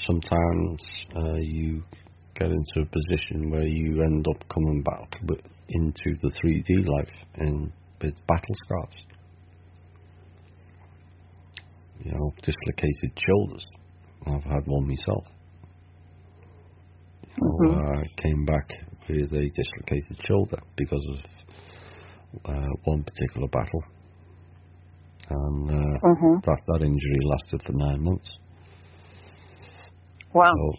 Sometimes you get into a position where you end up coming back into the 3D life with battle scars. Dislocated shoulders. I've had one myself. came back with a dislocated shoulder because of one particular battle. And that injury lasted for 9 months. Wow. So,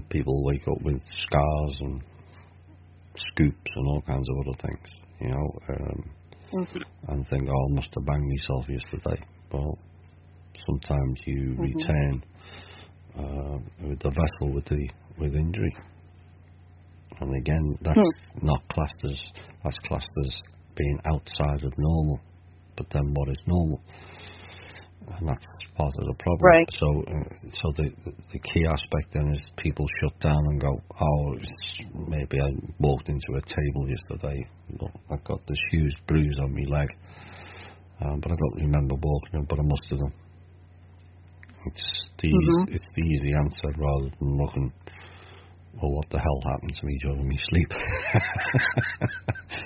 people wake up with scars and scoops and all kinds of other things, and think, oh, I must have banged myself yesterday. Well, sometimes you return with the vessel with injury. And again, that's classed as being outside of normal. But then what is normal? And that's part of the problem. Right. So the key aspect then is people shut down and go, oh, maybe I walked into a table yesterday. Look, I've got this huge bruise on my leg. But I don't remember walking, but I must have done. It's the easy answer rather than looking, well, what the hell happened to me during my sleep?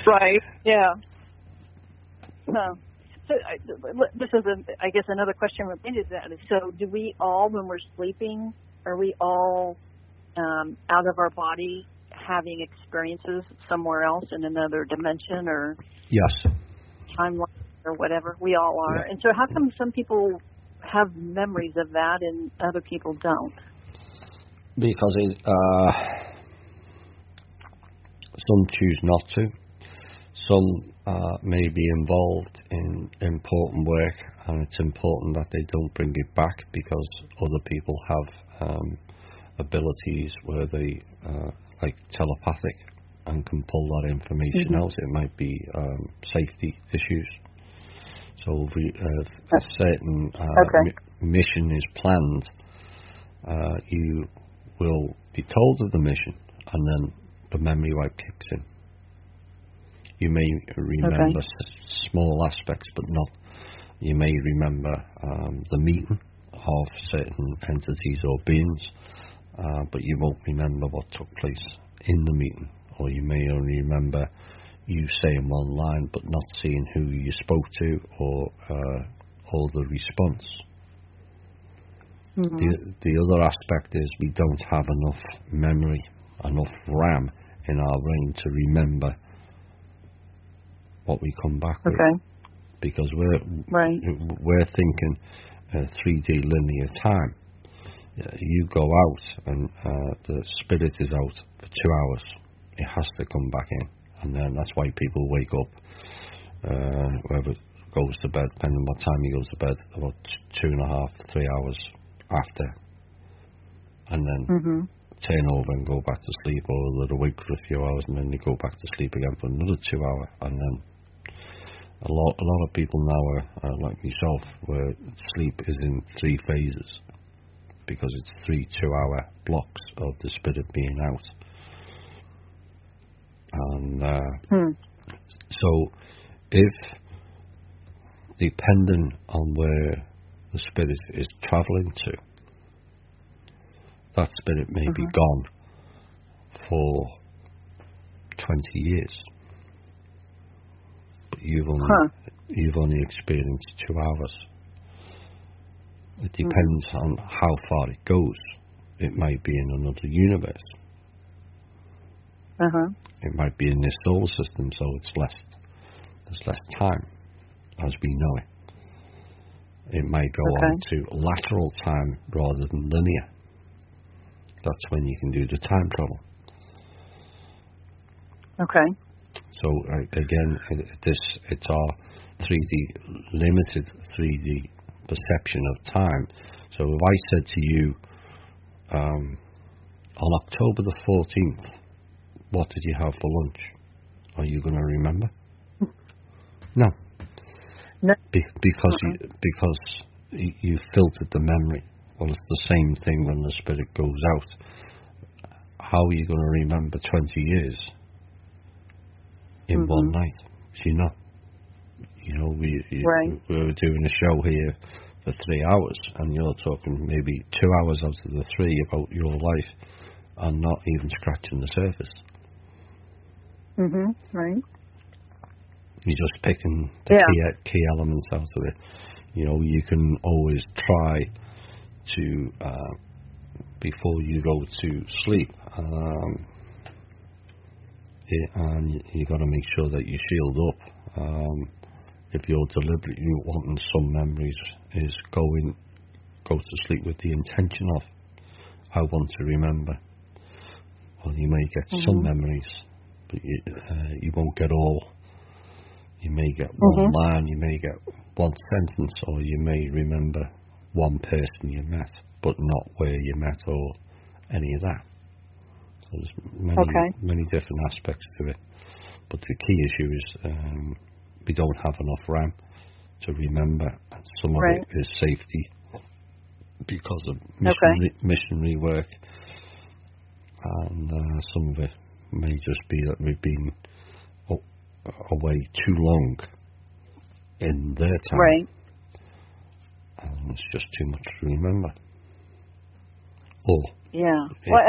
Right, yeah. So this is, I guess, another question related to that. So do we all, when we're sleeping, are we all out of our body having experiences somewhere else in another dimension or yes, timeline or whatever? We all are. Yeah. And so how come some people have memories of that and other people don't? Because some choose not to. Some may be involved in important work, and it's important that they don't bring it back because other people have abilities where they like telepathic and can pull that information out. It might be safety issues. So if a certain mission is planned, you will be told of the mission, and then the memory wipe kicks in. You may remember small aspects, but not. You may remember the meeting of certain entities or beings, but you won't remember what took place in the meeting. Or you may only remember you saying one line, but not seeing who you spoke to or the response. The other aspect is we don't have enough memory, enough RAM in our brain to remember what we come back with, because we're thinking 3D linear time. You go out and the spirit is out for 2 hours. It has to come back in, and then that's why people wake up. Whoever goes to bed, depending on what time he goes to bed, about 2.5, 3 hours after, and then turn over and go back to sleep, or they're awake for a few hours and then they go back to sleep again for another 2 hours, and then a lot of people now are like myself, where sleep is in 3 phases because it's 3 2-hour blocks of the spirit being out. And so if, depending on where the spirit is travelling to, that spirit may be gone for 20 years. But you've only experienced 2 hours. It depends on how far it goes. It might be in another universe. It might be in this solar system, so there's less time as we know it. It might go on to lateral time rather than linear. That's when you can do the time travel. So again, it's our 3D, limited 3D perception of time. So if I said to you, on October the 14th, what did you have for lunch? Are you going to remember? No. Because you filtered the memory. Well, it's the same thing when the spirit goes out. How are you going to remember 20 years in one night? You're not. We were doing a show here for 3 hours, and you're talking maybe 2 hours out of the 3 about your life, and not even scratching the surface. Right. You're just picking the key elements out of it. You can always try to before you go to sleep. And you got to make sure that you're sealed up. If you're deliberately wanting some memories, is go to sleep with the intention of, I want to remember. Well, you may get some memories, but you won't get all. You may get one line, you may get one sentence, or you may remember one person you met, but not where you met or any of that. So there's many different aspects to it. But the key issue is we don't have enough RAM to remember. Some of it is safety because of missionary work, and some of it may just be that we've been away too long in their time. Right. And it's just too much to remember. Or well,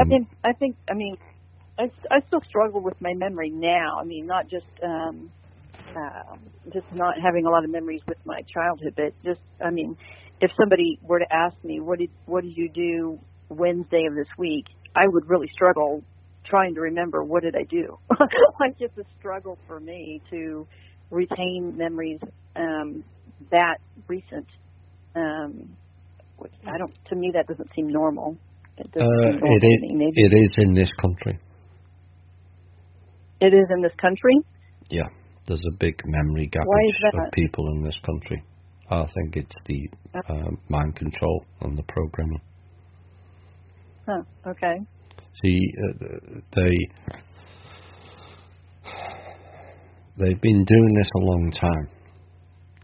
I still struggle with my memory now. I mean, not just not having a lot of memories with my childhood, but just, I mean, if somebody were to ask me, what did you do Wednesday of this week, I would really struggle trying to remember what did I do. Like, it's a struggle for me to retain memories that recent. To me, that doesn't seem normal. It is in this country. It is in this country? Yeah, there's a big memory gap of people in this country. I think it's the mind control and the programming. Huh, okay. See, they've been doing this a long time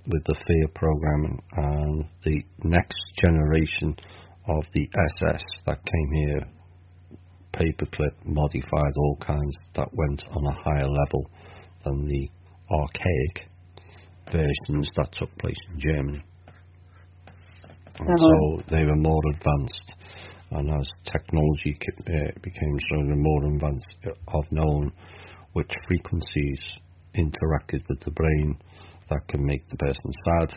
with the fear programming, and the next generation of the SS that came here, paperclip, modified, all kinds, that went on a higher level than the archaic versions that took place in Germany. And so they were more advanced, and as technology became so more advanced, of knowing which frequencies interacted with the brain that can make the person sad,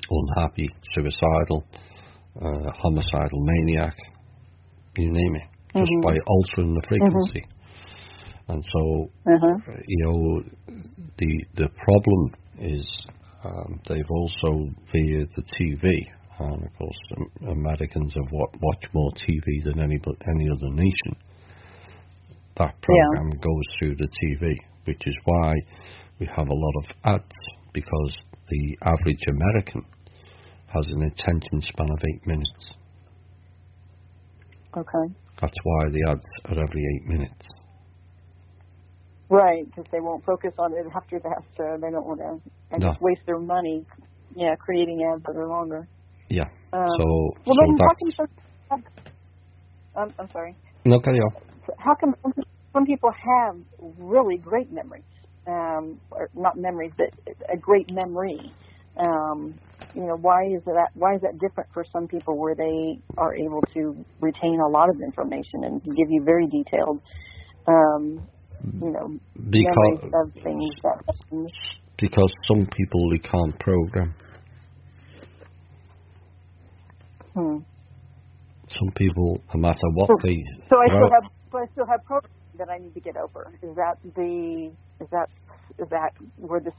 unhappy, suicidal, homicidal, maniac, you name it, just by altering the frequency. And so, the problem is they've also via the TV, and of course Americans have watched more TV than any other nation. That program goes through the TV, which is why we have a lot of ads, because the average American has an attention span of 8 minutes. Okay. That's why the ads are every 8 minutes. Right, because they won't focus on it after that, so they don't want to just waste their money, creating ads that are longer. Yeah. Well, so then that's... I'm sorry. No, carry on. How come some people have really great memories? Or not memories, but a great memory. Why is that different for some people, where they are able to retain a lot of information and give you very detailed, memories of things that... Because some people they can't program. Some people, no matter what they... So I still have programming that I need to get over. Is that where this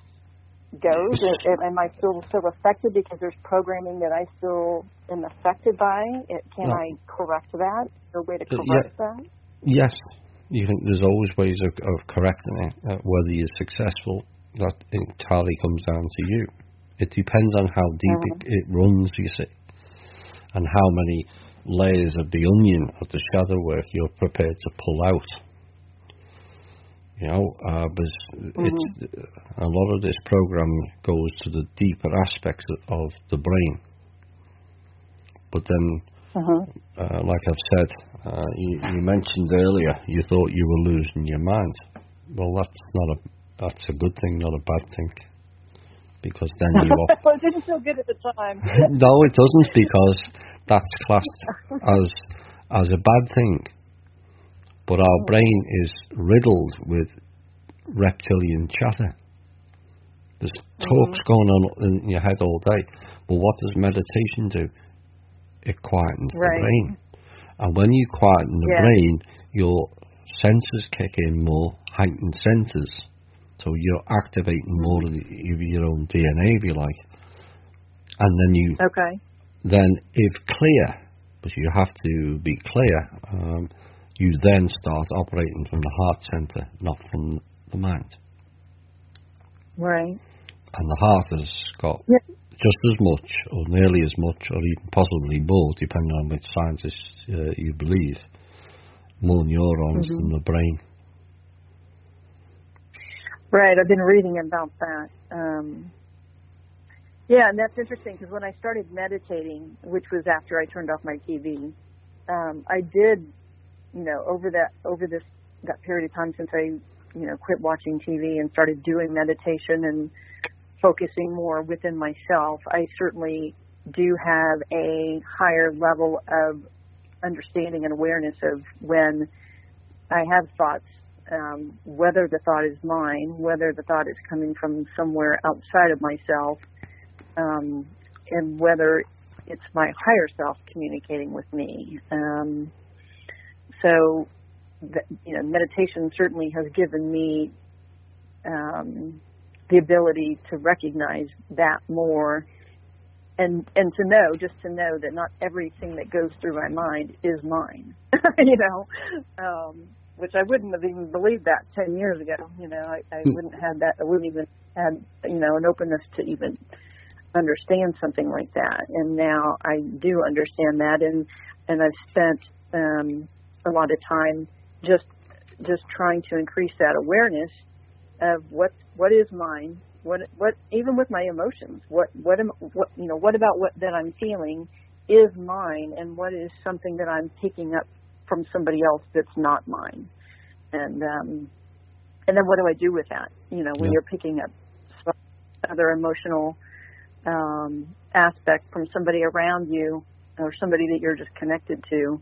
goes? Am I still affected because there's programming that I still am affected by? Can I correct that? Is there a way to correct that? Yes. There's always ways of correcting it. Whether you're successful, that entirely comes down to you. It depends on how deep it runs, you see, and how many layers of the onion of the shadow work you're prepared to pull out. But it's a lot of this program goes to the deeper aspects of the brain. But then, like I've said, you mentioned earlier, you thought you were losing your mind. Well, that's a good thing, not a bad thing, because then you are. Well, it didn't feel good at the time. No, it doesn't, because that's classed as a bad thing. But our brain is riddled with reptilian chatter. There's talks going on in your head all day. But what does meditation do? it quietens the Right. brain. And when you quieten the brain, your senses kick in more, heightened senses. So you're activating more of your own DNA, if you like. And then you, then if clear, but you have to be clear, you then start operating from the heart center, not from the mind. Right. And the heart has got just as much, or nearly as much, or even possibly more, depending on which scientists you believe, more neurons than the brain. Right, I've been reading about that. Yeah, and that's interesting because when I started meditating, which was after I turned off my TV, I did, over that period of time since I, quit watching TV and started doing meditation and focusing more within myself, I certainly do have a higher level of understanding and awareness of when I have thoughts, whether the thought is mine, whether the thought is coming from somewhere outside of myself, and whether it's my higher self communicating with me. So, meditation certainly has given me the ability to recognize that more, and to know that not everything that goes through my mind is mine. Which I wouldn't have even believed that 10 years ago. I wouldn't have that. I wouldn't even have an openness to even understand something like that. And now I do understand that, and I've spent a lot of time just trying to increase that awareness of what is mine, what even with my emotions, what about what that I'm feeling is mine, and what is something that I'm picking up from somebody else that's not mine, and then what do I do with that? When you're picking up some other emotional aspect from somebody around you or somebody that you're just connected to,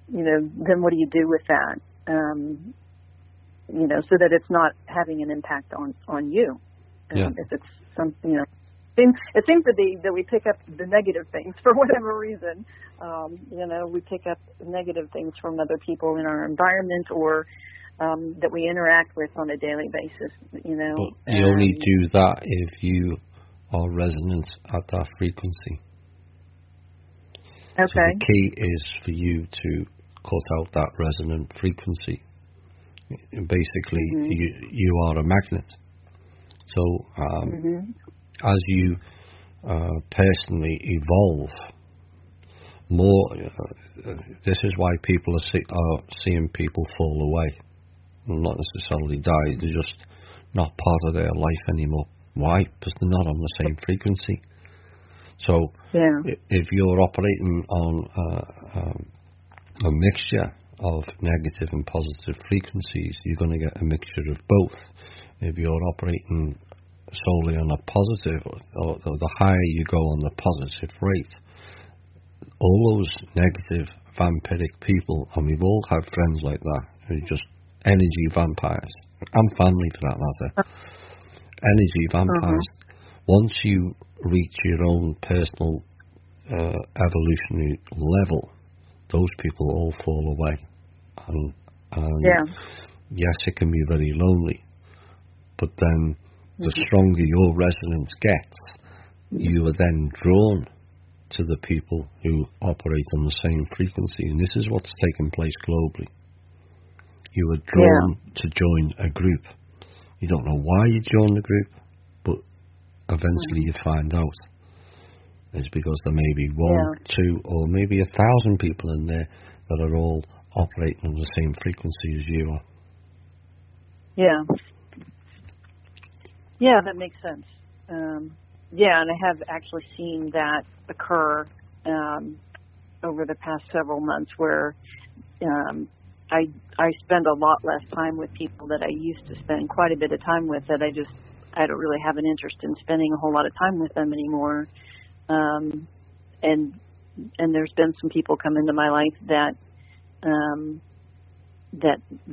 then what do you do with that? So that it's not having an impact on you. If it's something, it seems to be that we pick up the negative things for whatever reason. We pick up negative things from other people in our environment or that we interact with on a daily basis. But you only do that if you are resonant at that frequency. Okay. So the key is for you to cut out that resonant frequency. Basically, you are a magnet. So as you personally evolve more, this is why people are seeing people fall away. Not necessarily die, they're just not part of their life anymore. Why? Because they're not on the same frequency. So if you're operating on a mixture of negative and positive frequencies, you're going to get a mixture of both. If you're operating solely on a positive, or the higher you go on the positive rate, all those negative vampiric people, and we've all had friends like that, who are just energy vampires, and family for that matter, energy vampires. Once you reach your own personal evolutionary level, those people all fall away. And yes, it can be very lonely, but then the stronger your resonance gets, you are then drawn to the people who operate on the same frequency. And this is what's taking place globally. You are drawn to join a group. You don't know why you join the group, but eventually you find out. It's because there may be one, two, or maybe 1,000 people in there that are all operating on the same frequency as you are. Yeah, that makes sense. And I have actually seen that occur over the past several months, where I spend a lot less time with people that I used to spend quite a bit of time with, that I don't really have an interest in spending a whole lot of time with them anymore. And there's been some people come into my life that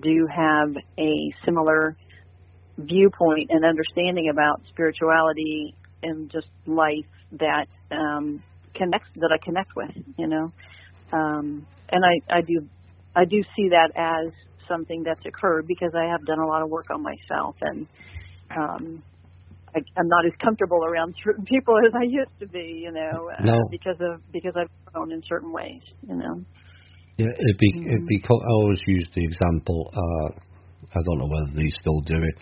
do have a similar viewpoint and understanding about spirituality and just life that connect with, and I do see that as something that's occurred because I have done a lot of work on myself, and I'm not as comfortable around certain people as I used to be, because I've grown in certain ways, Yeah, I always use the example. I don't know whether they still do it,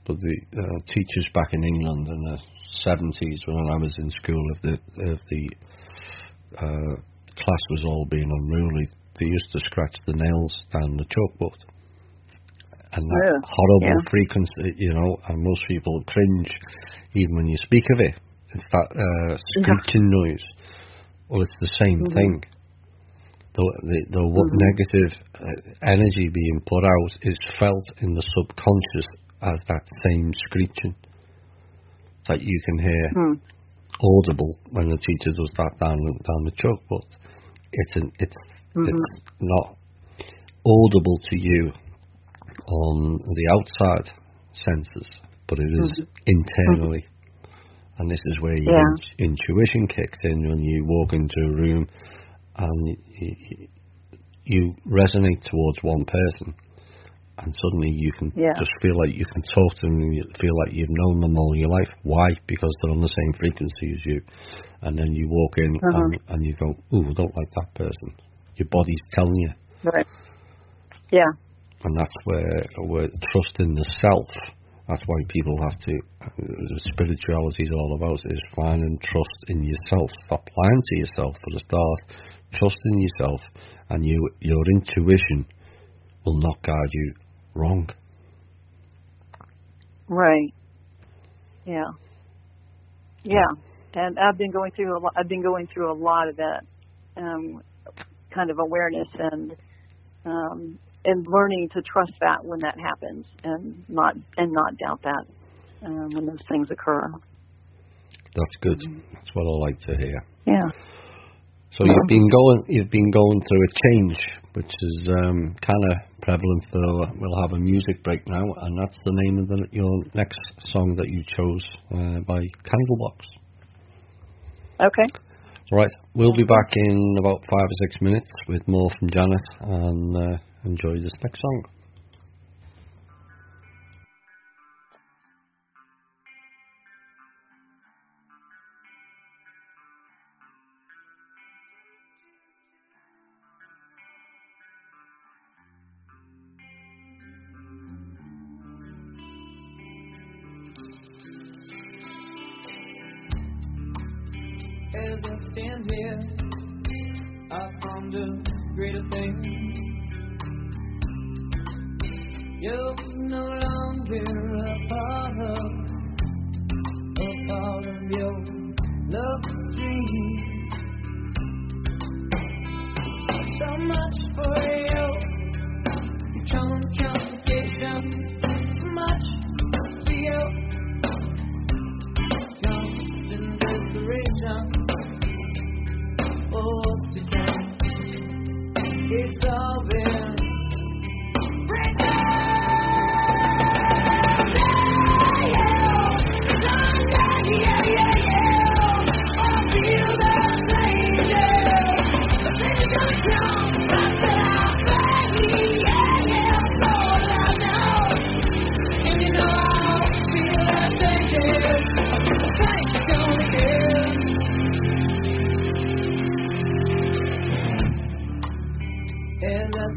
but the teachers back in England in the 70s, when I was in school, if the class was all being unruly, they used to scratch the nails down the chalkboard. And that horrible frequency, and most people cringe even when you speak of it. It's that screeching noise. Well, it's the same thing. The negative energy being put out is felt in the subconscious as that same screeching that you can hear audible when the teacher does that down the chalkboard. It's not audible to you on the outside senses, but it is internally. And this is where your intuition kicks in when you walk into a room and you resonate towards one person, and suddenly you can just feel like you can talk to them, and you feel like you've known them all your life. Why? Because they're on the same frequency as you. And then you walk in and you go, ooh, I don't like that person. Your body's telling you. Right. Yeah. And that's where trust in the self. That's why people have to. Spirituality is all about is finding trust in yourself. Stop lying to yourself for the start. Trust in yourself, and your intuition will not guide you wrong. Right. Yeah. Yeah. And I've been going through a lot of that kind of awareness and learning to trust that when that happens, and not doubt that when those things occur. That's good. That's what I like to hear. Yeah. So you've been going through a change, which is kind of prevalent for. We'll have a music break now, and that's the name of your next song that you chose by Candlebox. Okay. Right, we'll be back in about 5 or 6 minutes with more from Janet, and enjoy this next song. As I stand here, I ponder greater things. You're no longer a part of your love stream. So much for you, complication. So much for you, constant desperation. What's to come? It's all there.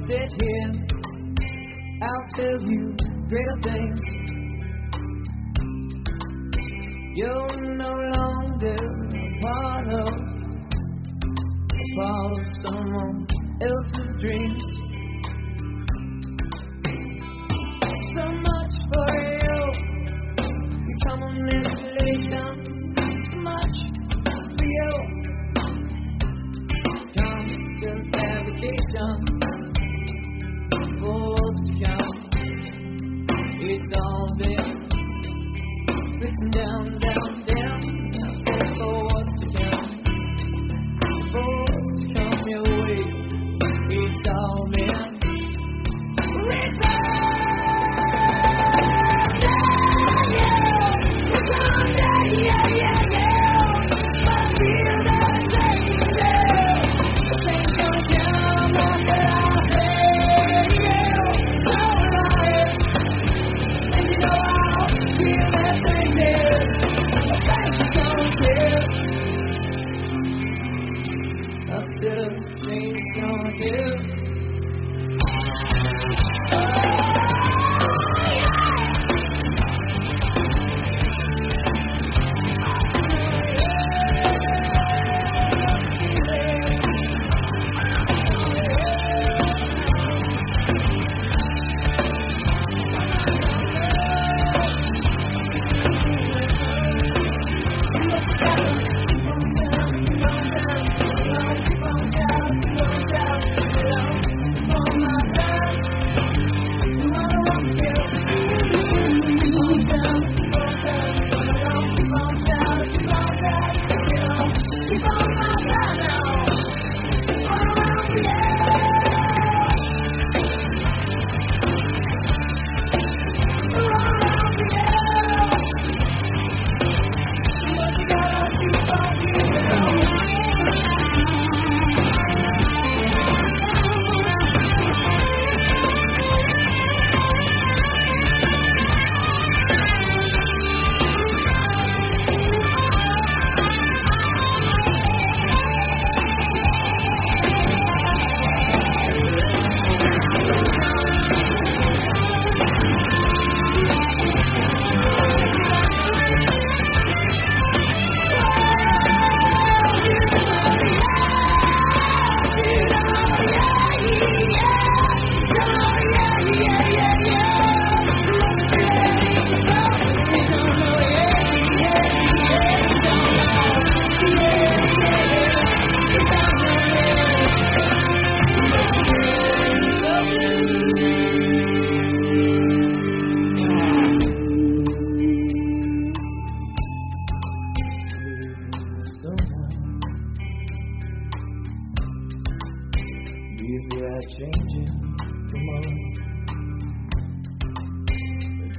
Sit here, I'll tell you greater things. You're no longer a part of someone else's dreams. So much for you, you come on manipulation. So much for you, constant fabrication. It's all there, written down. For what's to come your way. It's all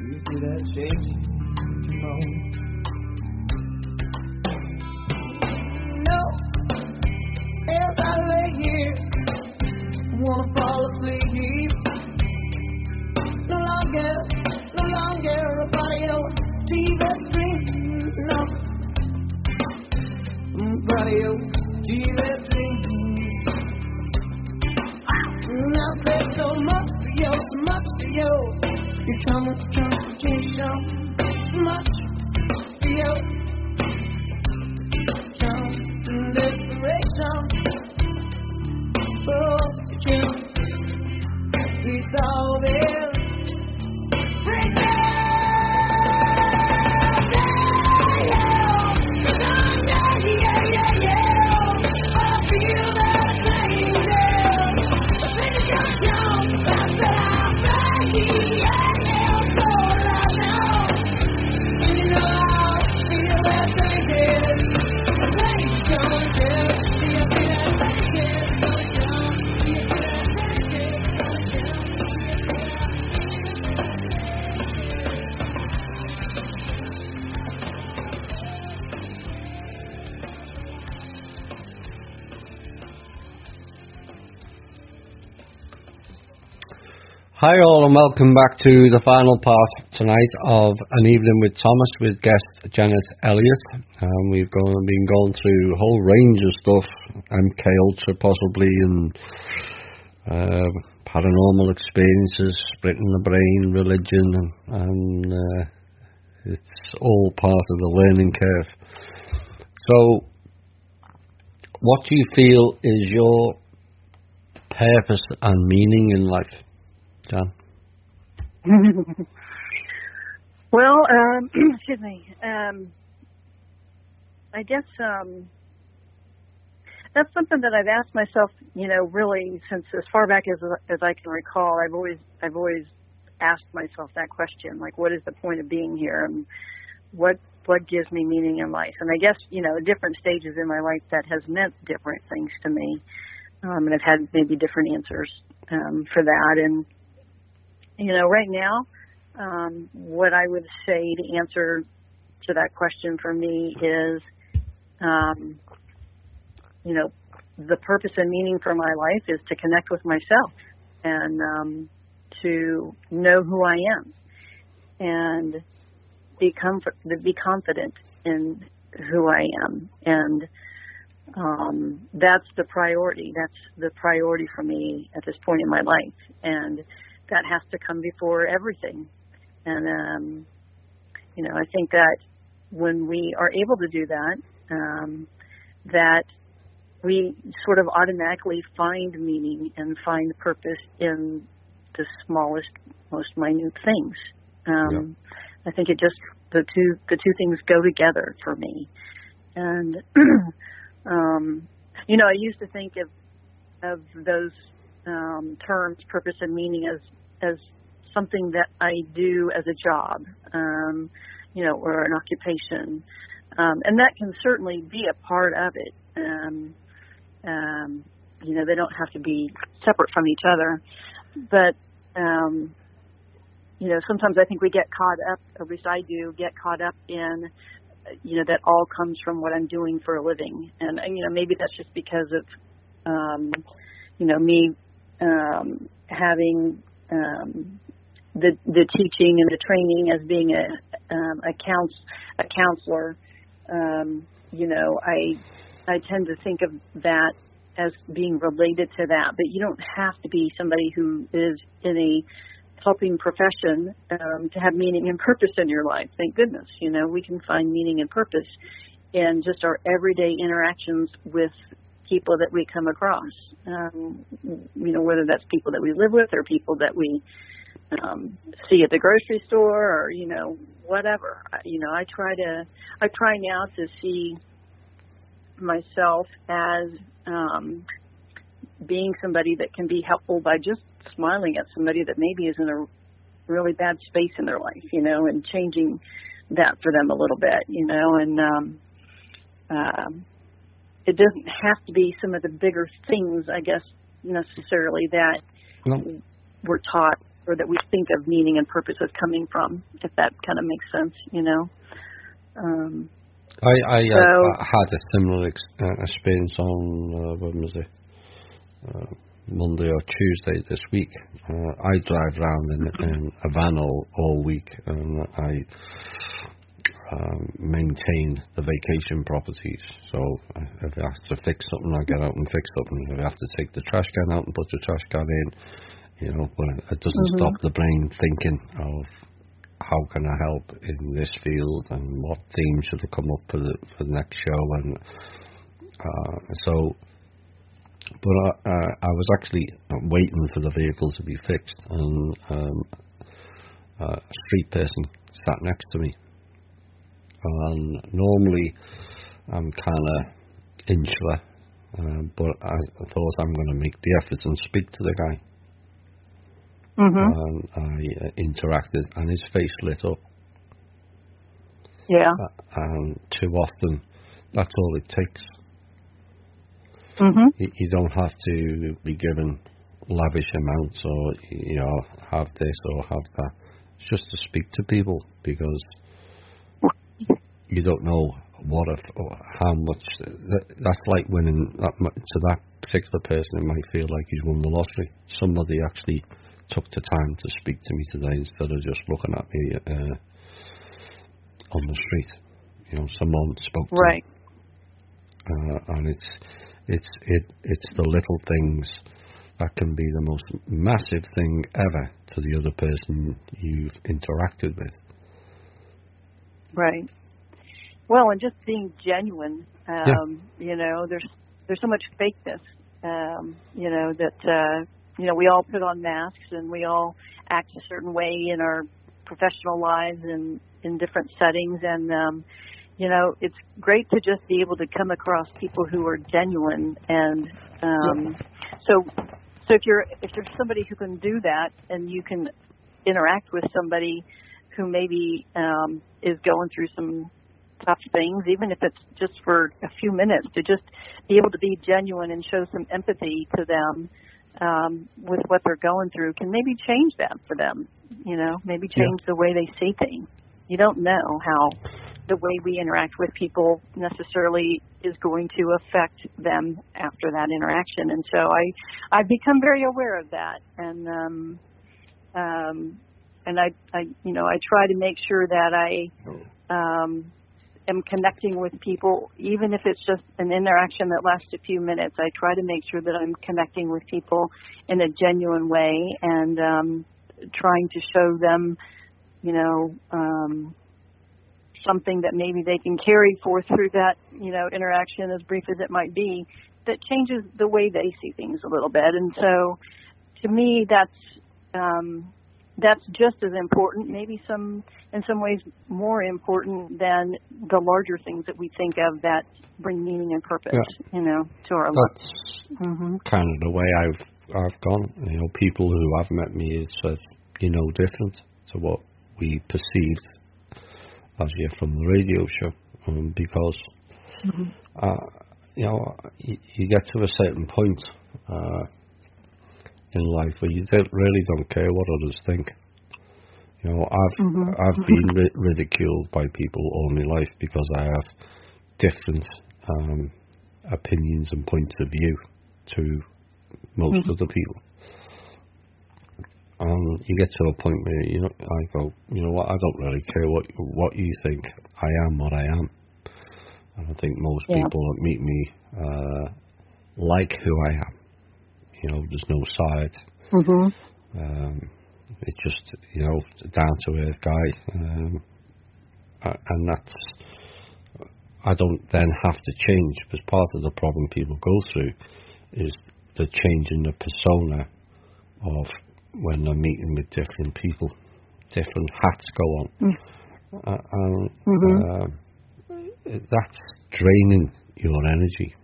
You see that shake? No, as I lay here, wanna fall asleep. No longer a body of TV dream. No, body of TV dream. I said so much for you, so much for you. You're coming to change so much for you. Constant desperation. Oh, you it's all there. Break Hi all and welcome back to the final part tonight of An Evening with Thomas with guest Janet Elliott. We've been going through a whole range of stuff, MK Ultra possibly, and paranormal experiences, splitting the brain, religion, and it's all part of the learning curve. So, what do you feel is your purpose and meaning in life, Jan? Well, excuse me. I guess that's something that I've asked myself, really since as far back as I can recall. I've always asked myself that question, like, what is the point of being here, and what gives me meaning in life? And I guess different stages in my life that has meant different things to me, and I've had maybe different answers for that. And right now, what I would say to answer to that question for me is, the purpose and meaning for my life is to connect with myself and to know who I am and be confident in who I am. And that's the priority. That's the priority for me at this point in my life. And that has to come before everything. And, I think that when we are able to do that, that we sort of automatically find meaning and find purpose in the smallest, most minute things. I think it just, the two things go together for me. And, I used to think of those terms, purpose and meaning, as something that I do as a job, or an occupation. And that can certainly be a part of it. They don't have to be separate from each other. But, sometimes I think we get caught up, or at least I do, get caught up in, that all comes from what I'm doing for a living. And maybe that's just because of, me having the teaching and the training as being a counselor. I tend to think of that as being related to that, but you don't have to be somebody who is in a helping profession to have meaning and purpose in your life. Thank goodness. We can find meaning and purpose in just our everyday interactions with people that we come across, whether that's people that we live with or people that we see at the grocery store, or whatever. I try now to see myself as being somebody that can be helpful by just smiling at somebody that maybe is in a really bad space in their life, and changing that for them a little bit, and it doesn't have to be some of the bigger things, I guess, necessarily that we're taught or that we think of meaning and purpose as coming from, if that kind of makes sense, you know. I had a similar experience on, when was it? Monday or Tuesday this week. I drive around in a van all week, and I maintain the vacation properties. So if I have to fix something, I get out and fix something. If I have to take the trash can out and put the trash can in, you know, but it doesn't stop the brain thinking of how can I help in this field and what theme should have come up for the next show. And but I was actually waiting for the vehicle to be fixed, and a street person sat next to me. And normally I'm kind of insular, but I thought I'm going to make the effort and speak to the guy. And I interacted, and his face lit up. Yeah. And too often, that's all it takes. You don't have to be given lavish amounts, or, you know, have this or have that. It's just to speak to people, because you don't know what or how much. That's like winning. To that particular person, it might feel like he's won the lottery. Somebody actually took the time to speak to me today instead of just looking at me on the street. You know, someone spoke to me. And it's the little things that can be the most massive thing ever to the other person you've interacted with. Right. Well, and just being genuine. You know, there's so much fakeness. You know, that you know, we all put on masks and we all act a certain way in our professional lives and in different settings, and you know, it's great to just be able to come across people who are genuine, and so if you're somebody who can do that, and you can interact with somebody who maybe is going through some tough things, even if it's just for a few minutes, to just be able to be genuine and show some empathy to them with what they're going through, can maybe change that for them, you know, maybe change the way they see things. You don't know how the way we interact with people necessarily is going to affect them after that interaction. And so I've become very aware of that. And I you know, I try to make sure that I am connecting with people, even if it's just an interaction that lasts a few minutes. I try to make sure that I'm connecting with people in a genuine way, and trying to show them, you know, something that maybe they can carry forth through that, you know, interaction, as brief as it might be, that changes the way they see things a little bit. And so, to me, that's just as important, maybe in some ways more important than the larger things that we think of that bring meaning and purpose, you know, to our lives. That's kind of the way I've gone. You know, people who have met me said, you know, different to what we perceived as you from the radio show, because you know, you get to a certain point in life where you really don't care what others think. You know, I've been ridiculed by people all my life because I have different opinions and points of view to most other people. And you get to a point where, you know, I go, you know what, I don't really care what you think. I am what I am. And I think most people that meet me like who I am. You know, there's no side. It's just, you know, down to earth guy. And that's, I don't then have to change, because part of the problem people go through is the change in the persona of when they're meeting with different people, different hats go on. That's draining your energy.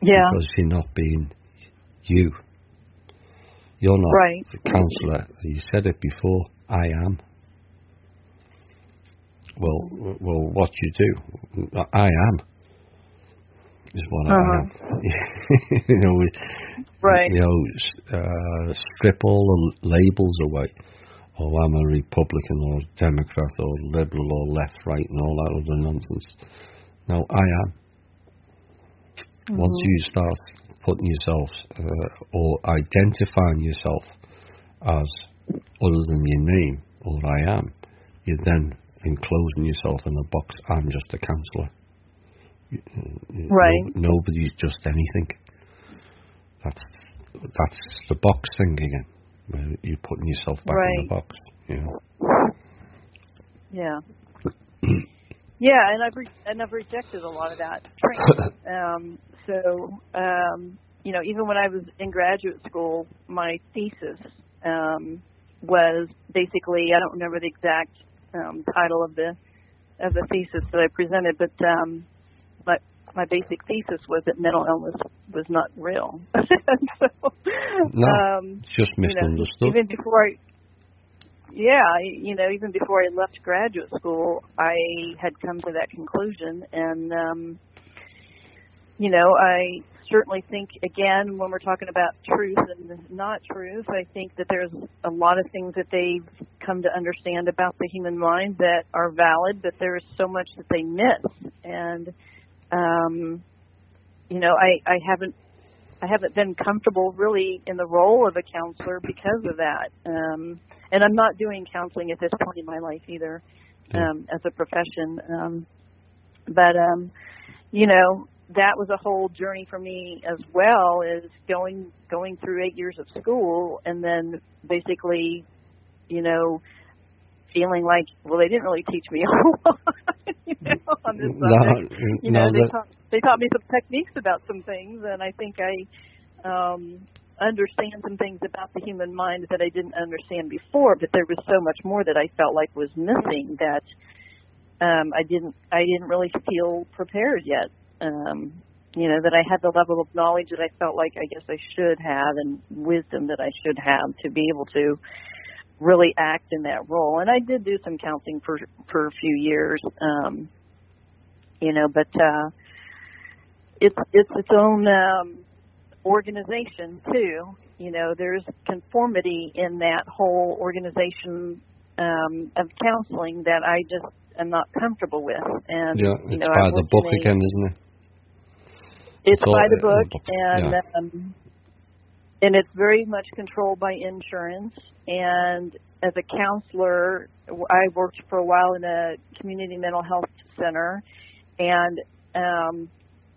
Because you're not being you. You're not the counsellor. You said it before, I am. Well, what you do, I am. is what I am. You know, Right. You know, strip all the labels away. Oh, I'm a Republican or Democrat or Liberal or left, right, and all that other nonsense. No, I am. Once you start putting yourself or identifying yourself as other than your name or I am, you're then enclosing yourself in a box. I'm just a counsellor. Right. Nobody's just anything. That's the box thing again. Where you're putting yourself back in the box. You know. Yeah. Yeah, and I've rejected a lot of that training. You know, even when I was in graduate school, my thesis was basically, I don't remember the exact title of the thesis that I presented, but my basic thesis was that mental illness was not real. So, it's just misunderstood. You know, even before even before I left graduate school, I had come to that conclusion, and you know, I certainly think, again, when we're talking about truth and not truth, I think that there's a lot of things that they've come to understand about the human mind that are valid, but there is so much that they miss. And, you know, I haven't been comfortable really in the role of a counselor because of that. And I'm not doing counseling at this point in my life either, as a profession. You know, that was a whole journey for me as well, is going through 8 years of school and then basically, you know, feeling like, well, they didn't really teach me a whole lot, you know, on this subject. They taught me some techniques about some things, and I think I understand some things about the human mind that I didn't understand before, but there was so much more that I felt like was missing that I didn't really feel prepared yet. You know, that I had the level of knowledge that I felt like I guess I should have, and wisdom that I should have to be able to really act in that role. And I did do some counseling for a few years, you know, but it's its own organization too. You know, there's conformity in that whole organization of counseling that I just am not comfortable with. And it's by the book again, isn't it? It's by the book, and it's very much controlled by insurance. And as a counselor, I worked for a while in a community mental health center, and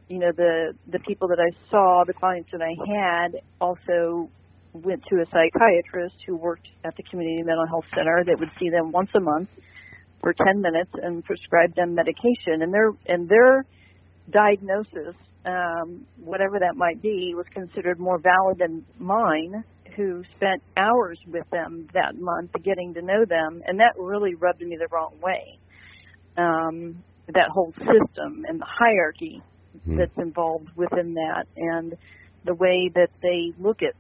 you know, the people that I saw, the clients that I had, also went to a psychiatrist who worked at the community mental health center that would see them once a month for 10 minutes and prescribe them medication. And their diagnosis, whatever that might be, was considered more valid than mine, who spent hours with them that month getting to know them, and that really rubbed me the wrong way. That whole system and the hierarchy that's involved within that, and the way that they look at,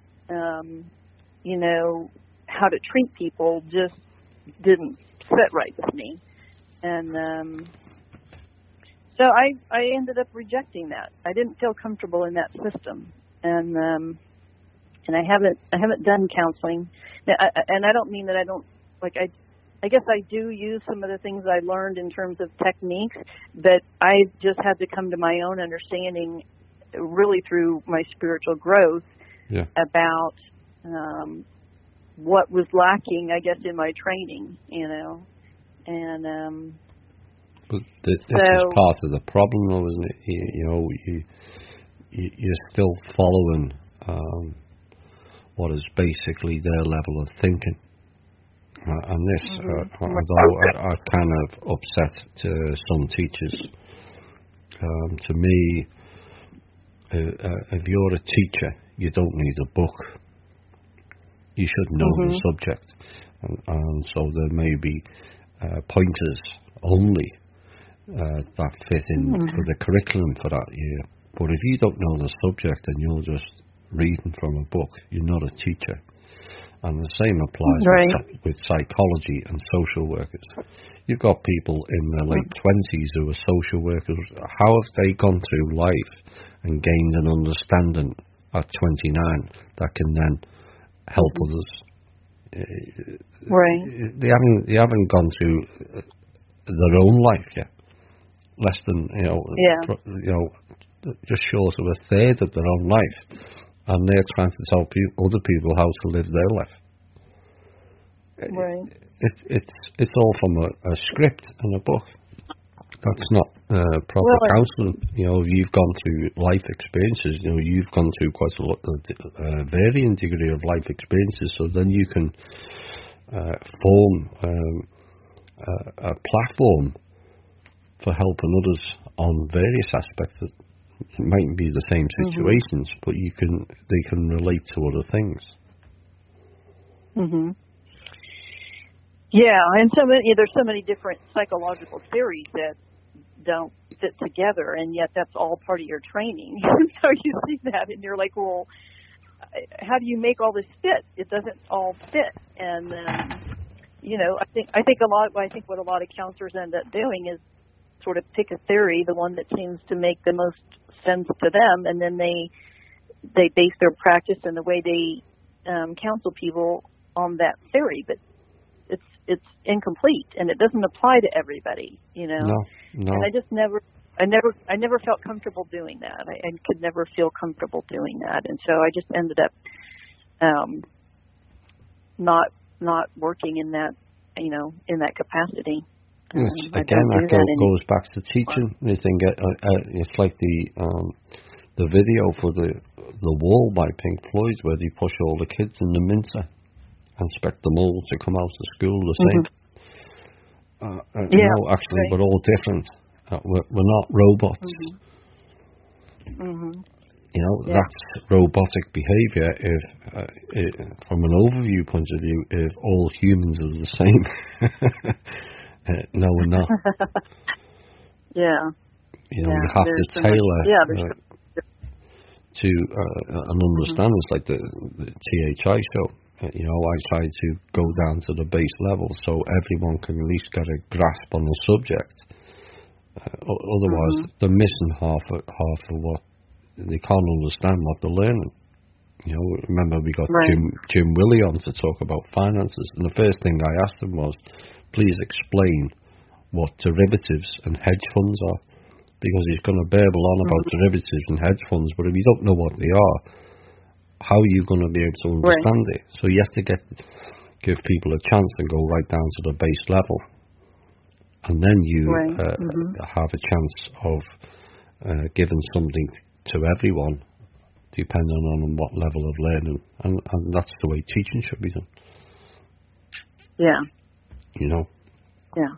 you know, how to treat people just didn't sit right with me. And so I ended up rejecting that. I didn't feel comfortable in that system, and I haven't done counseling. And I don't mean that I don't, like, I guess I do use some of the things I learned in terms of techniques, but I just had to come to my own understanding really through my spiritual growth about what was lacking, I guess, in my training, you know. And but this is part of the problem, though, isn't it? You know, you're still following what is basically their level of thinking. And this, although I kind of upset to some teachers, to me, if you're a teacher, you don't need a book. You should know the subject. And so there may be pointers only that fit in for the curriculum for that year. But if you don't know the subject and you're just reading from a book, you're not a teacher. And the same applies with psychology and social workers. You've got people in their late 20s who are social workers. How have they gone through life and gained an understanding at 29 that can then help others? They haven't gone through their own life yet. Less than just short of a third of their own life, and they're trying to tell other people how to live their life. Right. It's all from a script and a book. That's not proper counselling. You've gone through life experiences. You've gone through quite a lot of varying degree of life experiences. So then you can form a platform for helping others on various aspects. That it mightn't be the same situations, but they can relate to other things. Mhm. Yeah, and there's so many different psychological theories that don't fit together, and yet that's all part of your training. So you see that, and you're like, well, how do you make all this fit? It doesn't all fit, and I think what a lot of counselors end up doing is sort of pick a theory, the one that seems to make the most sense to them, and then they base their practice and the way they counsel people on that theory, but it's incomplete and it doesn't apply to everybody, No. And I never felt comfortable doing that. I could never feel comfortable doing that, and so I just ended up not working in that in that capacity. That goes back to teaching. I think it's like the video for the Wall by Pink Floyd, where they push all the kids in the mincer and expect them all to come out of school the same. Actually, we're all different. We're not robots. That's robotic behaviour. If from an overview point of view, if all humans are the same. No, we're not. You have to tailor to an understanding. It's like the THI show. I try to go down to the base level so everyone can at least get a grasp on the subject. Otherwise, they're missing half of what they can't understand what they're learning. Remember we got Jim Willie on to talk about finances, and the first thing I asked him was, please explain what derivatives and hedge funds are, because he's going to babble on about derivatives and hedge funds, but if you don't know what they are, how are you going to be able to understand it? So you have to give people a chance to go right down to the base level, and then you have a chance of giving something to everyone, depending on what level of learning, and that's the way teaching should be done. Yeah. Yeah.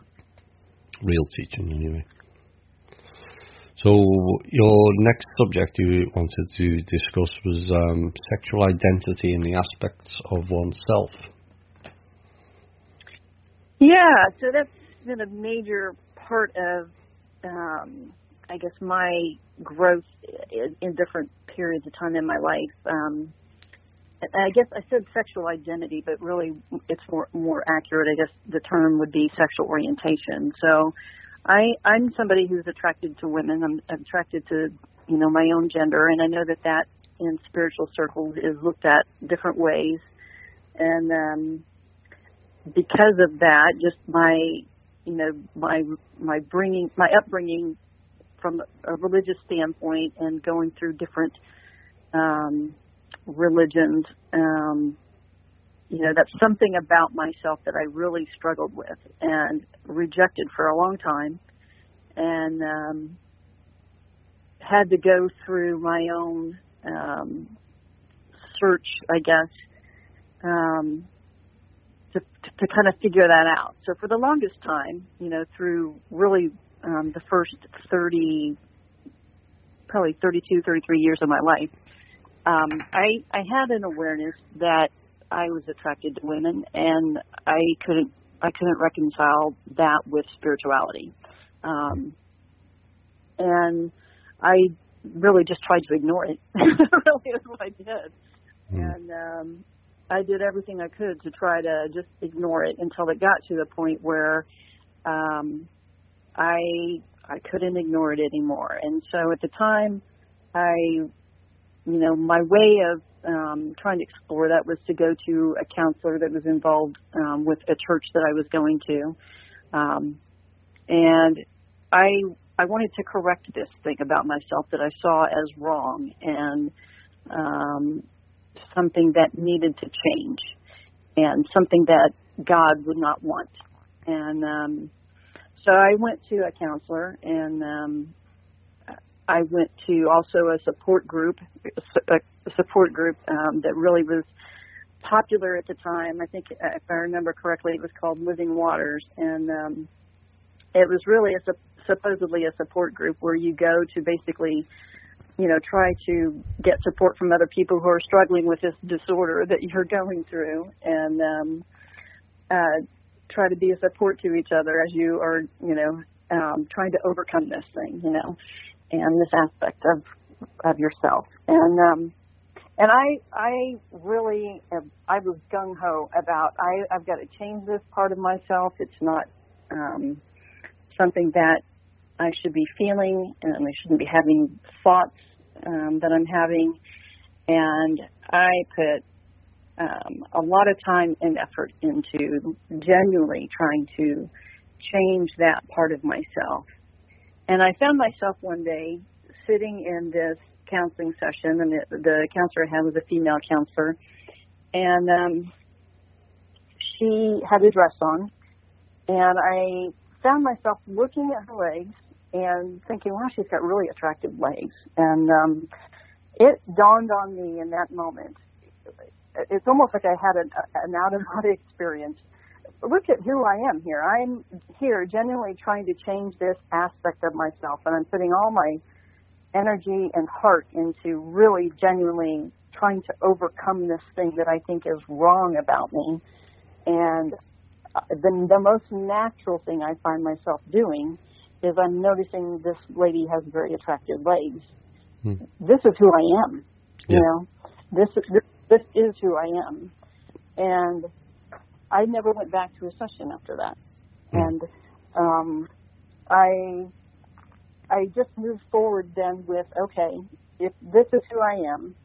Real teaching, anyway. So your next subject you wanted to discuss was sexual identity and the aspects of oneself. Yeah, so that's been a major part of, I guess, my growth in different periods of time in my life. I guess I said sexual identity, but really it's more accurate. I guess the term would be sexual orientation. So I'm somebody who's attracted to women. I'm attracted to, my own gender, and I know that in spiritual circles is looked at different ways. And because of that, just my upbringing from a religious standpoint and going through different religions, that's something about myself that I really struggled with and rejected for a long time, and had to go through my own search, I guess, to kind of figure that out. So for the longest time, through really the first 32, 33 years of my life, I had an awareness that I was attracted to women, and I couldn't reconcile that with spirituality. And I really just tried to ignore it. Really is what I did. And I did everything I could to try to just ignore it until it got to the point where I couldn't ignore it anymore. And so at the time, my way of trying to explore that was to go to a counselor that was involved with a church that I was going to. And I wanted to correct this thing about myself that I saw as wrong and something that needed to change and something that God would not want. And so I went to a counselor, and I went to also a support group that really was popular at the time. I think, if I remember correctly, it was called Living Waters, and it was really supposedly a support group where you go to basically, try to get support from other people who are struggling with this disorder that you're going through, and try to be a support to each other as you are, trying to overcome this thing, and this aspect of yourself. And I really, I was gung-ho about, I've got to change this part of myself. It's not something that I should be feeling, and I shouldn't be having thoughts that I'm having. And I put a lot of time and effort into genuinely trying to change that part of myself. And I found myself one day sitting in this counseling session, and the counselor I had was a female counselor, and she had a dress on, and I found myself looking at her legs and thinking, wow, she's got really attractive legs. And it dawned on me in that moment. It's almost like I had an out-of-body experience. Look at who I am here. I'm here genuinely trying to change this aspect of myself, and I'm putting all my energy and heart into really genuinely trying to overcome this thing that I think is wrong about me. And the most natural thing I find myself doing is I'm noticing this lady has very attractive legs. This is who I am. Yeah. This is who I am. And I never went back to a session after that. And I just moved forward then with, okay, if this is who I am,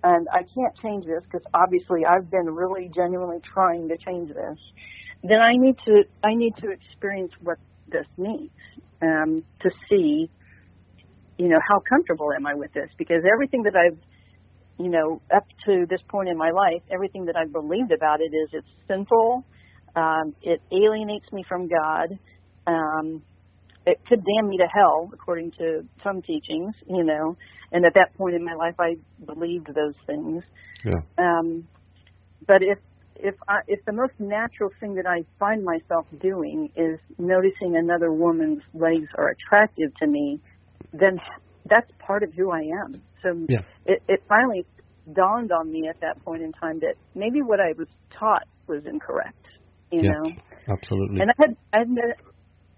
and I can't change this because obviously I've been really genuinely trying to change this, then I need to experience what this means to see, how comfortable am I with this? Because everything that I've, up to this point in my life, everything that I've believed about it is it's sinful, it alienates me from God, it could damn me to hell, according to some teachings, and at that point in my life I believed those things. Yeah. But if the most natural thing that I find myself doing is noticing another woman's legs are attractive to me, then that's part of who I am. So yeah. It finally dawned on me at that point in time that maybe what I was taught was incorrect, you know. Absolutely. And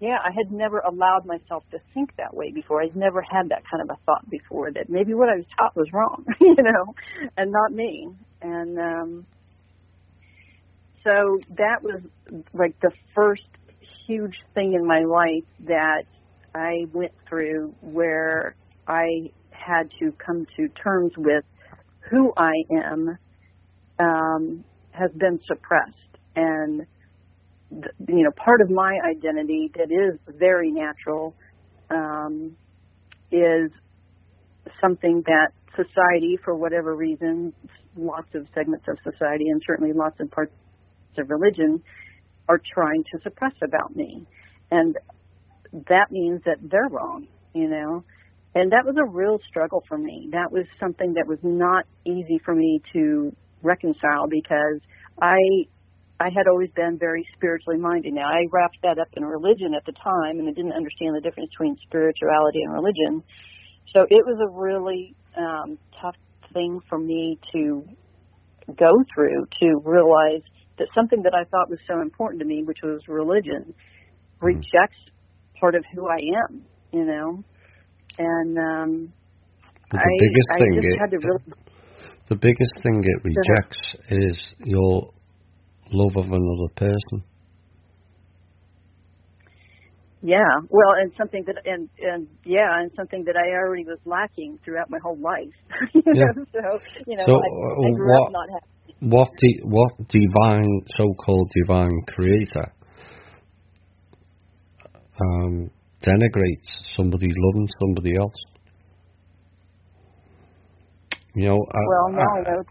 I had never allowed myself to think that way before. I'd never had that kind of a thought before, that maybe what I was taught was wrong, and not me. And so that was like the first huge thing in my life that I went through, where I had to come to terms with who I am has been suppressed. And, part of my identity that is very natural is something that society, for whatever reason, lots of segments of society and certainly lots of parts of religion are trying to suppress about me. And that means that they're wrong, And that was a real struggle for me. That was something that was not easy for me to reconcile, because I had always been very spiritually minded. Now, I wrapped that up in religion at the time, and I didn't understand the difference between spirituality and religion. So it was a really tough thing for me to go through, to realize that something that I thought was so important to me, which was religion, rejects part of who I am, And the biggest thing just had to really... The biggest thing it rejects is your love of another person. Yeah, well, and something that and something that I already was lacking throughout my whole life. So I grew up not having. What divine, so-called divine creator, denigrates somebody loving somebody else? You know. Well, now I know.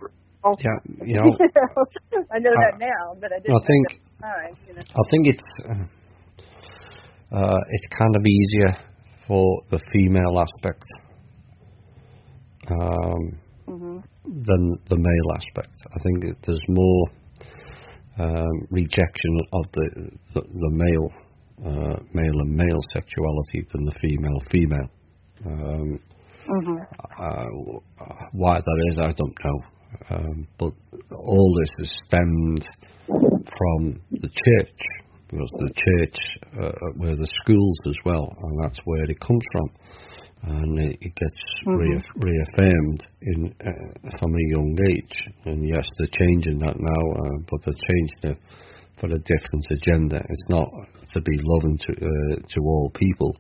Yeah, you know. I know that now, but I didn't know that at the time. You know. I think it's kind of easier for the female aspect than the male aspect. I think there's more rejection of the male and male sexuality than the female. Why that is, I don't know. But all this is stemmed from the church, because the church were the schools as well, and that's where it comes from. And it gets reaffirmed from a young age. And yes, they're changing that now, but they're changing it for a different agenda. It's not to be loving to all people.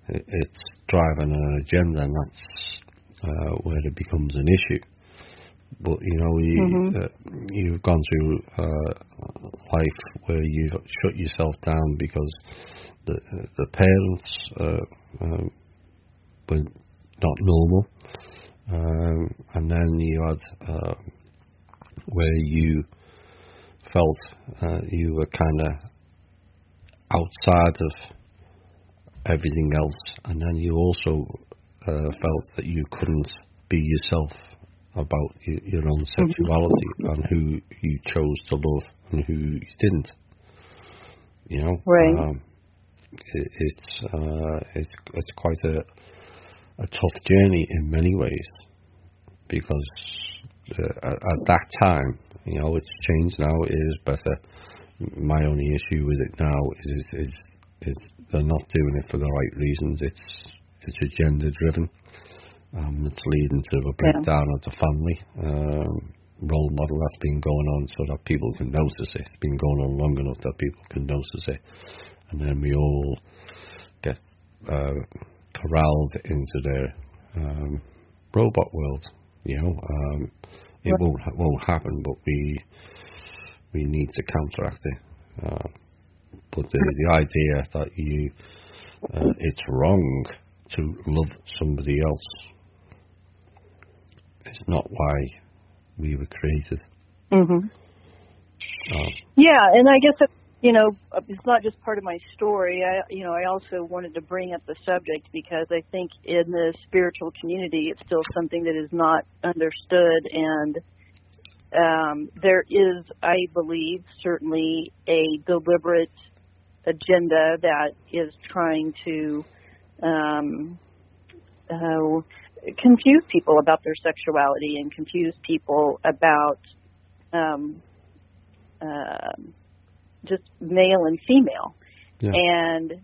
It's driving an agenda, and that's where it becomes an issue. But you know, you've gone through life where you've shut yourself down because the parents were not normal, and then you had where you felt you were kind of outside of everything else, and then you also felt that you couldn't be yourself about your own sexuality and who you chose to love and who you didn't. You know, right? It's quite a tough journey in many ways, because at that time, you know, it's changed now. It is better. My only issue with it now is they're not doing it for the right reasons. It's agenda driven. It's leading to a breakdown of the family role model that's been going on, so that people can notice it. It's been going on long enough that people can notice it, and then we all get corralled into their robot world. You know, it won't happen, but we need to counteract it. But the idea that it's wrong to love somebody else, it's not why we were created. Yeah, and I guess it's not just part of my story. I also wanted to bring up the subject because I think in the spiritual community, it's still something that is not understood, and there is, I believe, certainly a deliberate agenda that is trying to confuse people about their sexuality and confuse people about just male and female. Yeah. And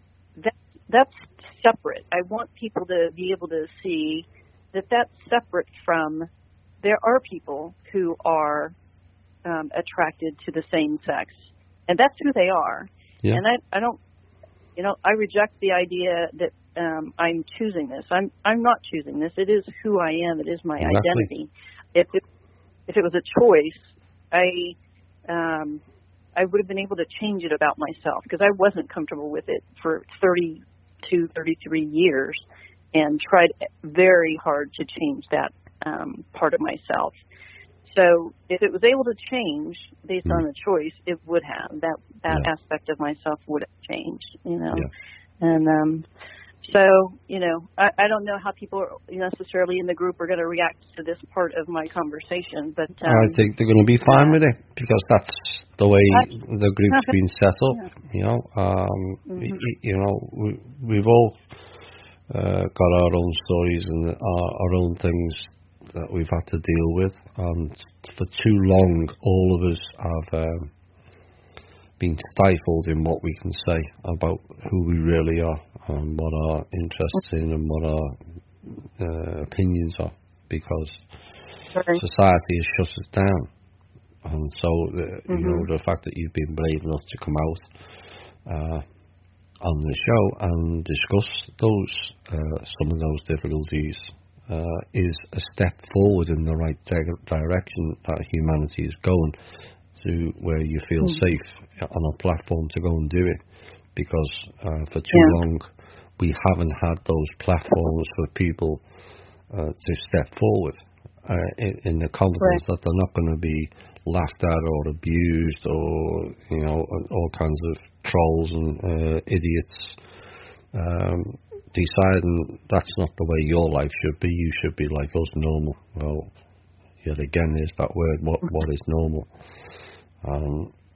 that's separate. I want people to be able to see that that's separate from, there are people who are attracted to the same sex, and that's who they are. Yeah. And I don't, I reject the idea that I'm choosing this. I'm not choosing this. It is who I am. It is my identity. If it was a choice, I would have been able to change it about myself, because I wasn't comfortable with it for 32, 33 years and tried very hard to change that part of myself. So if it was able to change based on the choice, it would have. That aspect of myself would have changed, Yeah. And so, I don't know how people necessarily in the group are going to react to this part of my conversation, but I think they're going to be fine with it, because that's the way the group's been set up. We've all got our own stories and our own things that we've had to deal with, and for too long all of us have been stifled in what we can say about who we really are and what our interests in and what our opinions are, because society has shut us down. And so, you know, the fact that you've been brave enough to come out on the show and discuss some of those difficulties is a step forward in the right direction that humanity is going to, where you feel safe on a platform to go and do it. Because for too long, we haven't had those platforms for people to step forward in the confidence that they're not going to be laughed at or abused or, you know, all kinds of trolls and idiots deciding that's not the way your life should be. You should be like us, normal. Well, yet again, is that word, what is normal?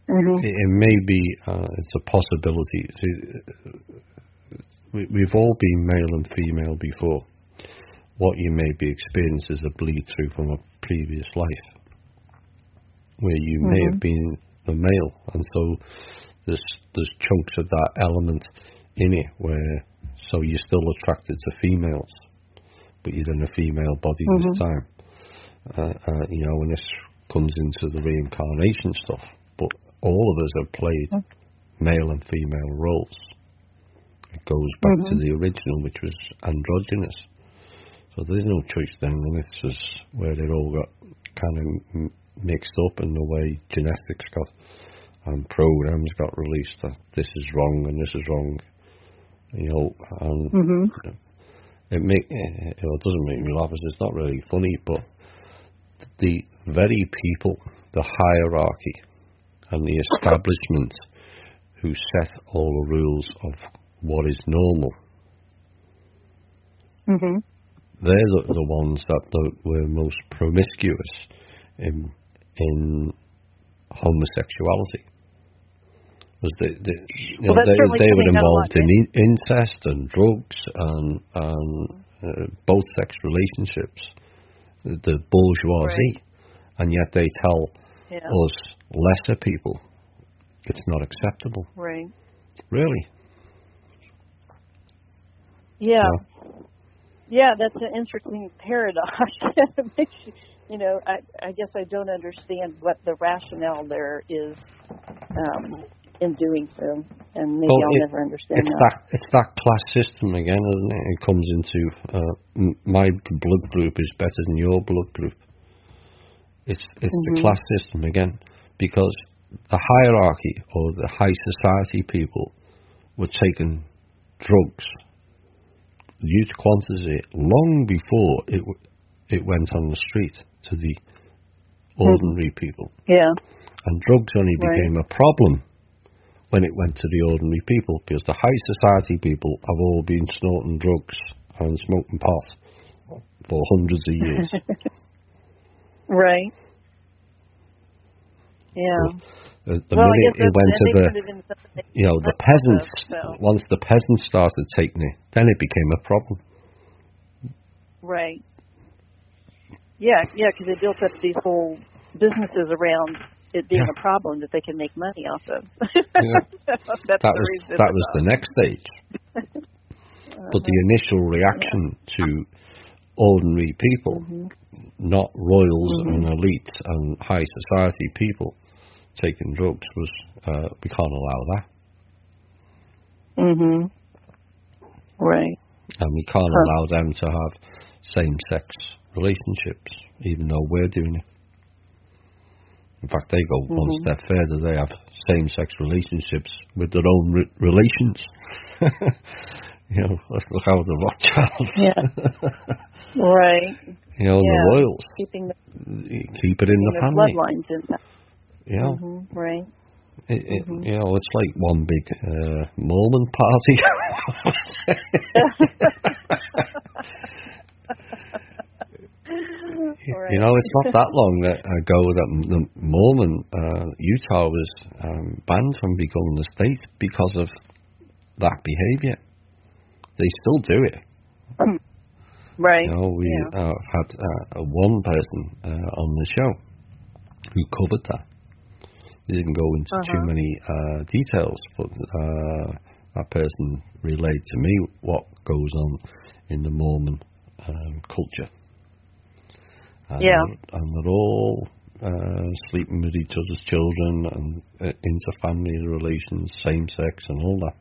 It may be, it's a possibility. We've all been male and female before. What you may be experiencing is a bleed through from a previous life, where you may have been a male, and so there's chunks of that element in it where, so you're still attracted to females, but you're in a female body this time. You know, and this comes into the reincarnation stuff, but all of us have played male and female roles. It goes back to the original, which was androgynous. So there's no choice then, and it's just where it all got kind of mixed up in the way genetics got and programs got released that this is wrong and this is wrong, you know, and it doesn't make me laugh. It's not really funny, but the very people, the hierarchy and the establishment who set all the rules of what is normal, they're the ones that were most promiscuous in homosexuality. They were involved in incest and drugs and both sex relationships, the bourgeoisie, and yet they tell us lesser people it's not acceptable. Right. Really? Yeah. Yeah, that's an interesting paradox. It makes you know, I guess I don't understand what the rationale there is in doing so, and maybe I'll never understand that. It's that class system again, isn't it? It comes into my blood group is better than your blood group. It's the class system again, because the hierarchy or the high society people were taking drugs, huge quantity, long before it went on the street to the ordinary people. Yeah. And drugs only became a problem when it went to the ordinary people, because the high society people have all been snorting drugs and smoking pot for hundreds of years. Right. Yeah. The minute it went to the peasants, once the peasants started taking it, then it became a problem. Right. Yeah, because they built up these whole businesses around it being a problem that they can make money off of. That was the next stage. But the initial reaction to ordinary people, not royals and elite and high society people taking drugs, was we can't allow that. Right. And we can't allow them to have same-sex relationships, even though we're doing it. In fact, they go one step further. They have same-sex relationships with their own relations. You know, let's look out the Rothschilds. Yeah. Right. You know, the royals. Keep it in the family. Bloodlines in that. Yeah. Right. You know, it's like one big Mormon party. You know, it's not that long ago that the Mormon Utah was banned from becoming a state because of that behaviour. They still do it. Right. You know, we had one person on the show who covered that. He didn't go into too many details, but that person relayed to me what goes on in the Mormon culture. and they're all sleeping with each other's children and inter-family relations, same sex, and all that.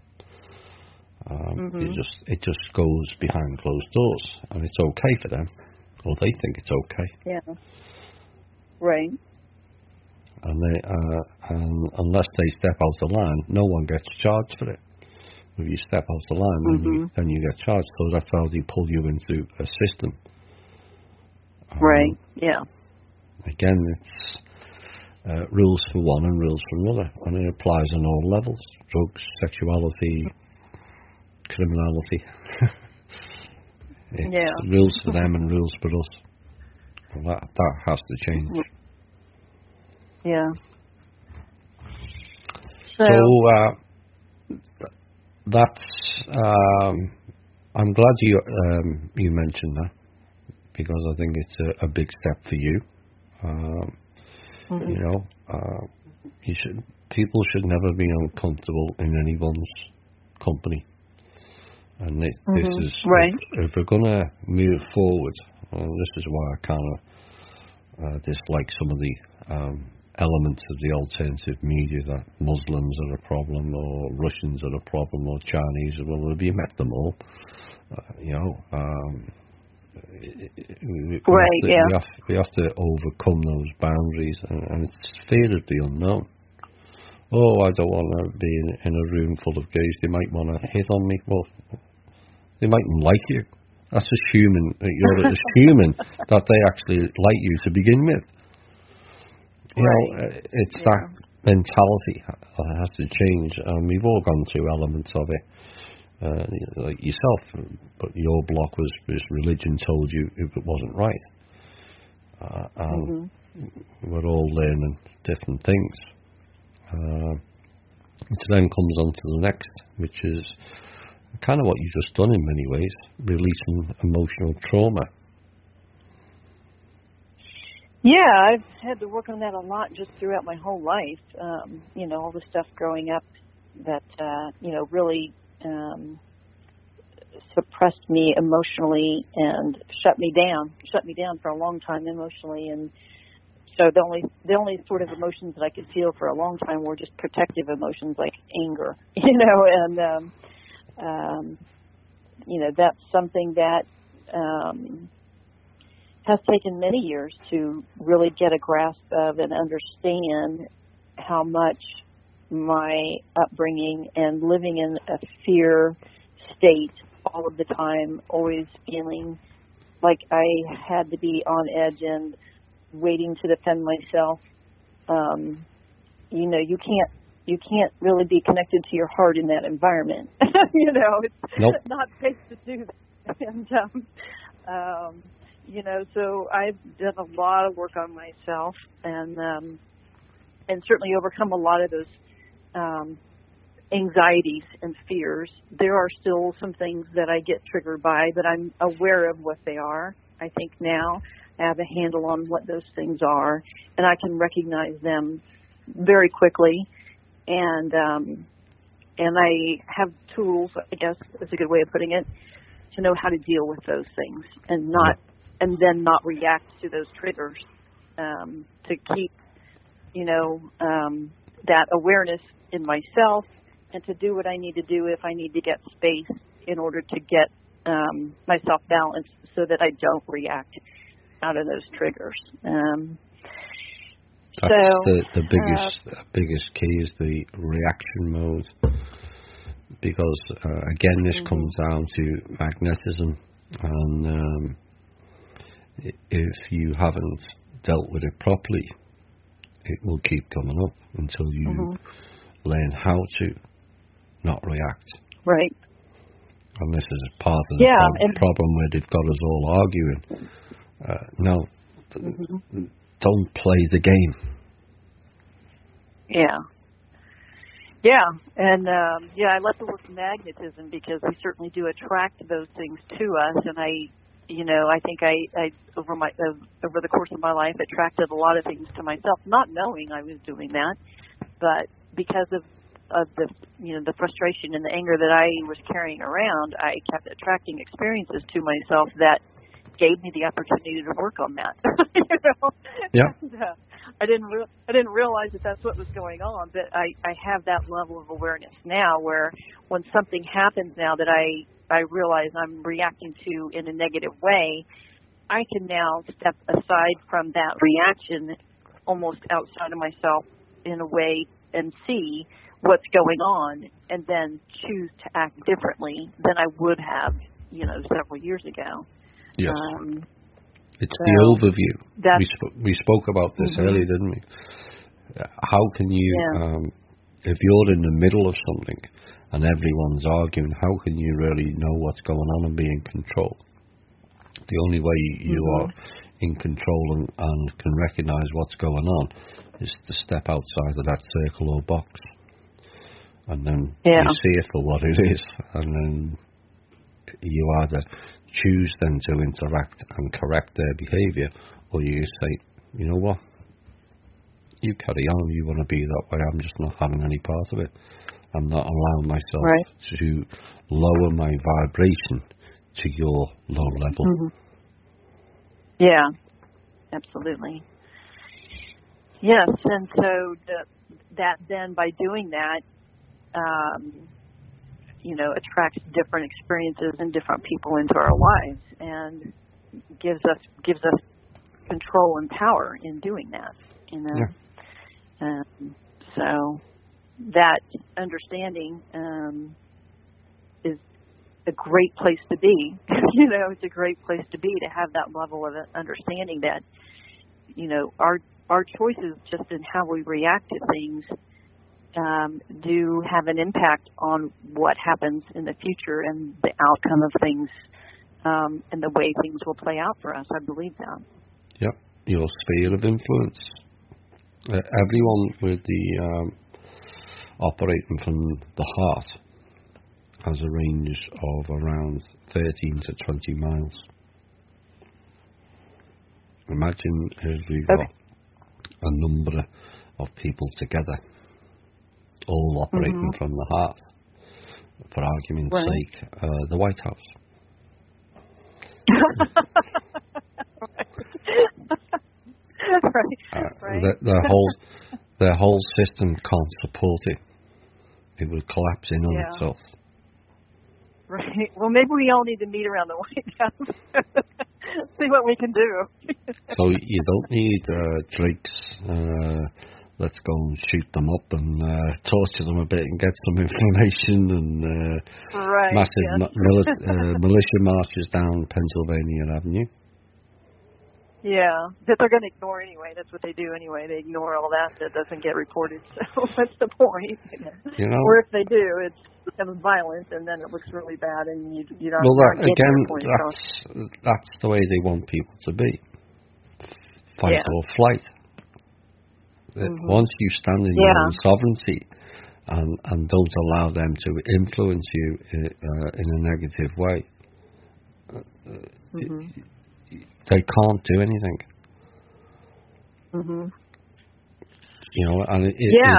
It just goes behind closed doors, and it's okay for them, or they think it's okay. Yeah. Right. And and unless they step out the line, no one gets charged for it. If you step out the line, then you get charged. So that's how they pull you into a system. Right. Yeah. Again, it's rules for one and rules for another, and it applies on all levels: drugs, sexuality, criminality. It's rules for them and rules for us. And that has to change. Yeah. So that's. I'm glad you mentioned that, because I think it's a big step for you. You know, people should never be uncomfortable in anyone's company. And this is right. If we're going to move forward, this is why I kind of dislike some of the elements of the alternative media, that Muslims are a problem, or Russians are a problem, or Chinese. Well, have you met them all? You know, we have to overcome those boundaries, and it's fear of the unknown. Oh, I don't want to be in a room full of gays. They might want to hit on me. Well, they mightn't like you. That's assuming that you're assuming that they actually like you to begin with. You know, it's that mentality that has to change. We've all gone through elements of it, like yourself. But your block was religion told you if it wasn't right. And we're all learning different things. It then comes on to the next, which is kind of what you've just done in many ways, releasing emotional trauma. Yeah, I've had to work on that a lot just throughout my whole life. You know, all the stuff growing up that, you know, really suppressed me emotionally and shut me down for a long time emotionally. And so the only sort of emotions that I could feel for a long time were just protective emotions like anger, you know, and, you know, that's something that has taken many years to really get a grasp of and understand how much my upbringing and living in a fear state all of the time, always feeling like I had to be on edge and waiting to defend myself. You know, you can't really be connected to your heart in that environment. You know, it's not safe to do that. And, you know, so I've done a lot of work on myself and certainly overcome a lot of those anxieties and fears. There are still some things that I get triggered by, but I'm aware of what they are. I think now I have a handle on what those things are, and I can recognize them very quickly. And I have tools, I guess is a good way of putting it, to know how to deal with those things and then not react to those triggers, to keep, you know, that awareness in myself and to do what I need to do if I need to get space in order to get myself balanced so that I don't react out of those triggers. That's the biggest key is the reaction mode, because again this comes down to magnetism, and if you haven't dealt with it properly, it will keep coming up until you learn how to not react. Right. And this is part of the problem where they've got us all arguing. No, don't play the game. Yeah. Yeah, and I love the word magnetism because we certainly do attract those things to us, and I think I over the course of my life attracted a lot of things to myself, not knowing I was doing that, but because of the the frustration and the anger that I was carrying around, I kept attracting experiences to myself that gave me the opportunity to work on that. You know? Yeah. And, I didn't realize that that's what was going on, but I have that level of awareness now where when something happens now that I realize I'm reacting to in a negative way, I can now step aside from that reaction almost outside of myself in a way and see what's going on and then choose to act differently than I would have, several years ago. Yes. It's the overview. We spoke about this earlier, didn't we? How can you, if you're in the middle of something and everyone's arguing, how can you really know what's going on and be in control? The only way you are in control and can recognize what's going on is to step outside of that circle or box. And then you see it for what it is. And then you either choose then to interact and correct their behaviour, or you say, you know what, you carry on, you want to be that way, I'm just not having any part of it. I'm not allowing myself to lower my vibration to your low level. Yeah, absolutely. Yes, and so that then by doing that, attracts different experiences and different people into our lives, and gives us control and power in doing that. So that understanding is a great place to be. It's a great place to be, to have that level of understanding that our choices just in how we react to things do have an impact on what happens in the future and the outcome of things, and the way things will play out for us. I believe that. Yep, your sphere of influence. Everyone with the operating from the heart has a range of around 13 to 20 miles. Imagine if we got a number of people together, all operating from the heart, for argument's sake, the White House. Their whole system can't support it. It would collapse in on itself. Right. Well, maybe we all need to meet around the White House. See what we can do. So you don't need Drake's let's go and shoot them up and torture them a bit and get some information and massive militia marches down Pennsylvania Avenue. Yeah, that they're going to ignore anyway. That's what they do anyway. They ignore all that doesn't get reported. So what's the point? Or if they do, it's becomes violent, and then it looks really bad, and you don't. Well, that's the way they want people to be. Fight or flight. Once you stand in your own sovereignty and don't allow them to influence you in a negative way, they can't do anything. And it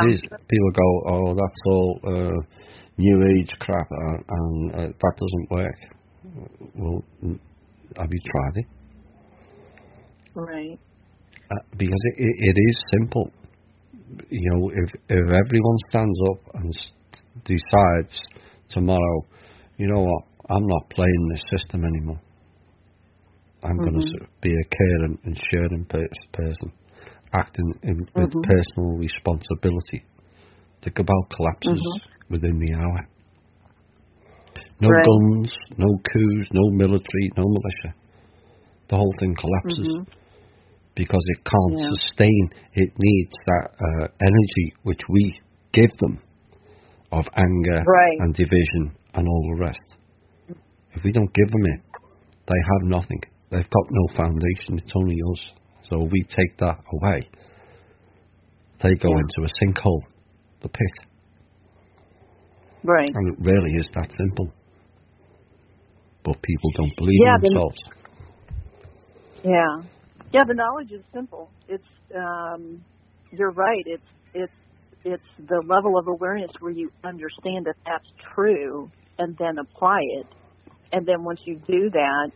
is. People go, oh, that's all New Age crap, and that doesn't work. Well, have you tried it? Right. Because it is simple. If everyone stands up and decides tomorrow, you know what, I'm not playing this system anymore. I'm going to be a caring and sharing person, acting with personal responsibility. Think about collapses within the hour. No guns, no coups, no military, no militia. The whole thing collapses because it can't sustain. It needs that energy which we give them of anger and division and all the rest. If we don't give them it, they have nothing. They've got no foundation. It's only us. So we take that away. They go into a sinkhole, the pit. Right. And it really is that simple. But people don't believe in themselves. Yeah, the knowledge is simple. It's you're right. It's the level of awareness where you understand that that's true and then apply it. And then once you do that,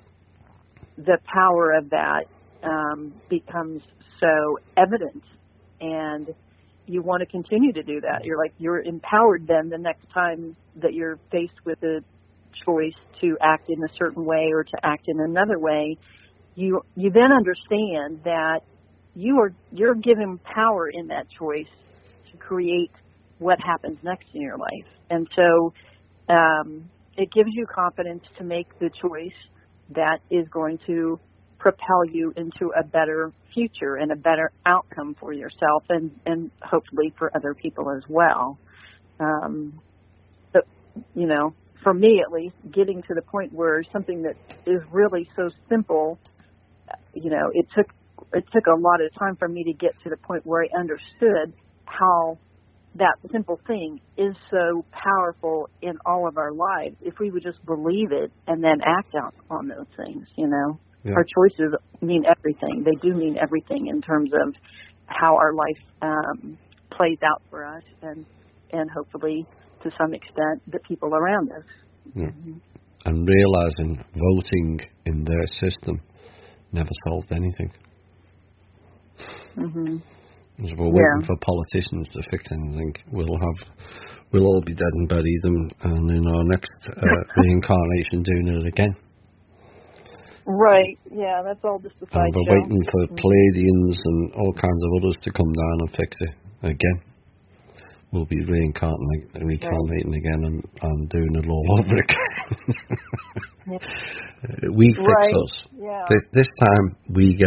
the power of that becomes so evident, and you want to continue to do that. You're empowered then the next time that you're faced with a choice to act in a certain way or to act in another way. You then understand that you're given power in that choice to create what happens next in your life. And so it gives you confidence to make the choice that is going to propel you into a better future and a better outcome for yourself and hopefully for other people as well. But, for me at least, getting to the point where something that is really so simple, it took a lot of time for me to get to the point where I understood how that simple thing is so powerful in all of our lives if we would just believe it and then act out on those things, Yeah. Our choices mean everything. They do mean everything in terms of how our life plays out for us and hopefully to some extent the people around us. Yeah. Mm-hmm. And realizing voting in their system never solved anything. Mm-hmm. As we're waiting for politicians to fix anything, we'll all be dead and buried, and in our next reincarnation doing it again. Right. Yeah, that's all just a sideshow. And we're waiting for Pleiadians and all kinds of others to come down and fix it again. We'll be reincarnating again and doing it all over again. We fix us. Yeah. This time we've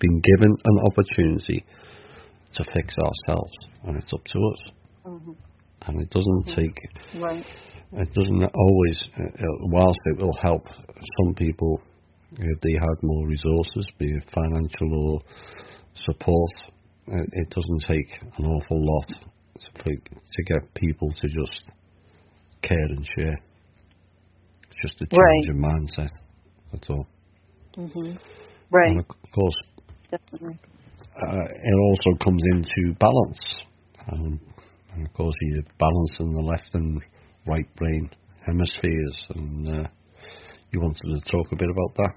been given an opportunity to fix ourselves, and it's up to us. Mm-hmm. And it doesn't take. Right. It doesn't always. Whilst it will help some people if they had more resources, be it financial or support, it doesn't take an awful lot to get people to just care and share. It's just a change of mindset. That's all. Mm-hmm. Right. And of course, definitely. It also comes into balance. And of course, you're balancing the left and right brain hemispheres. And you wanted to talk a bit about that?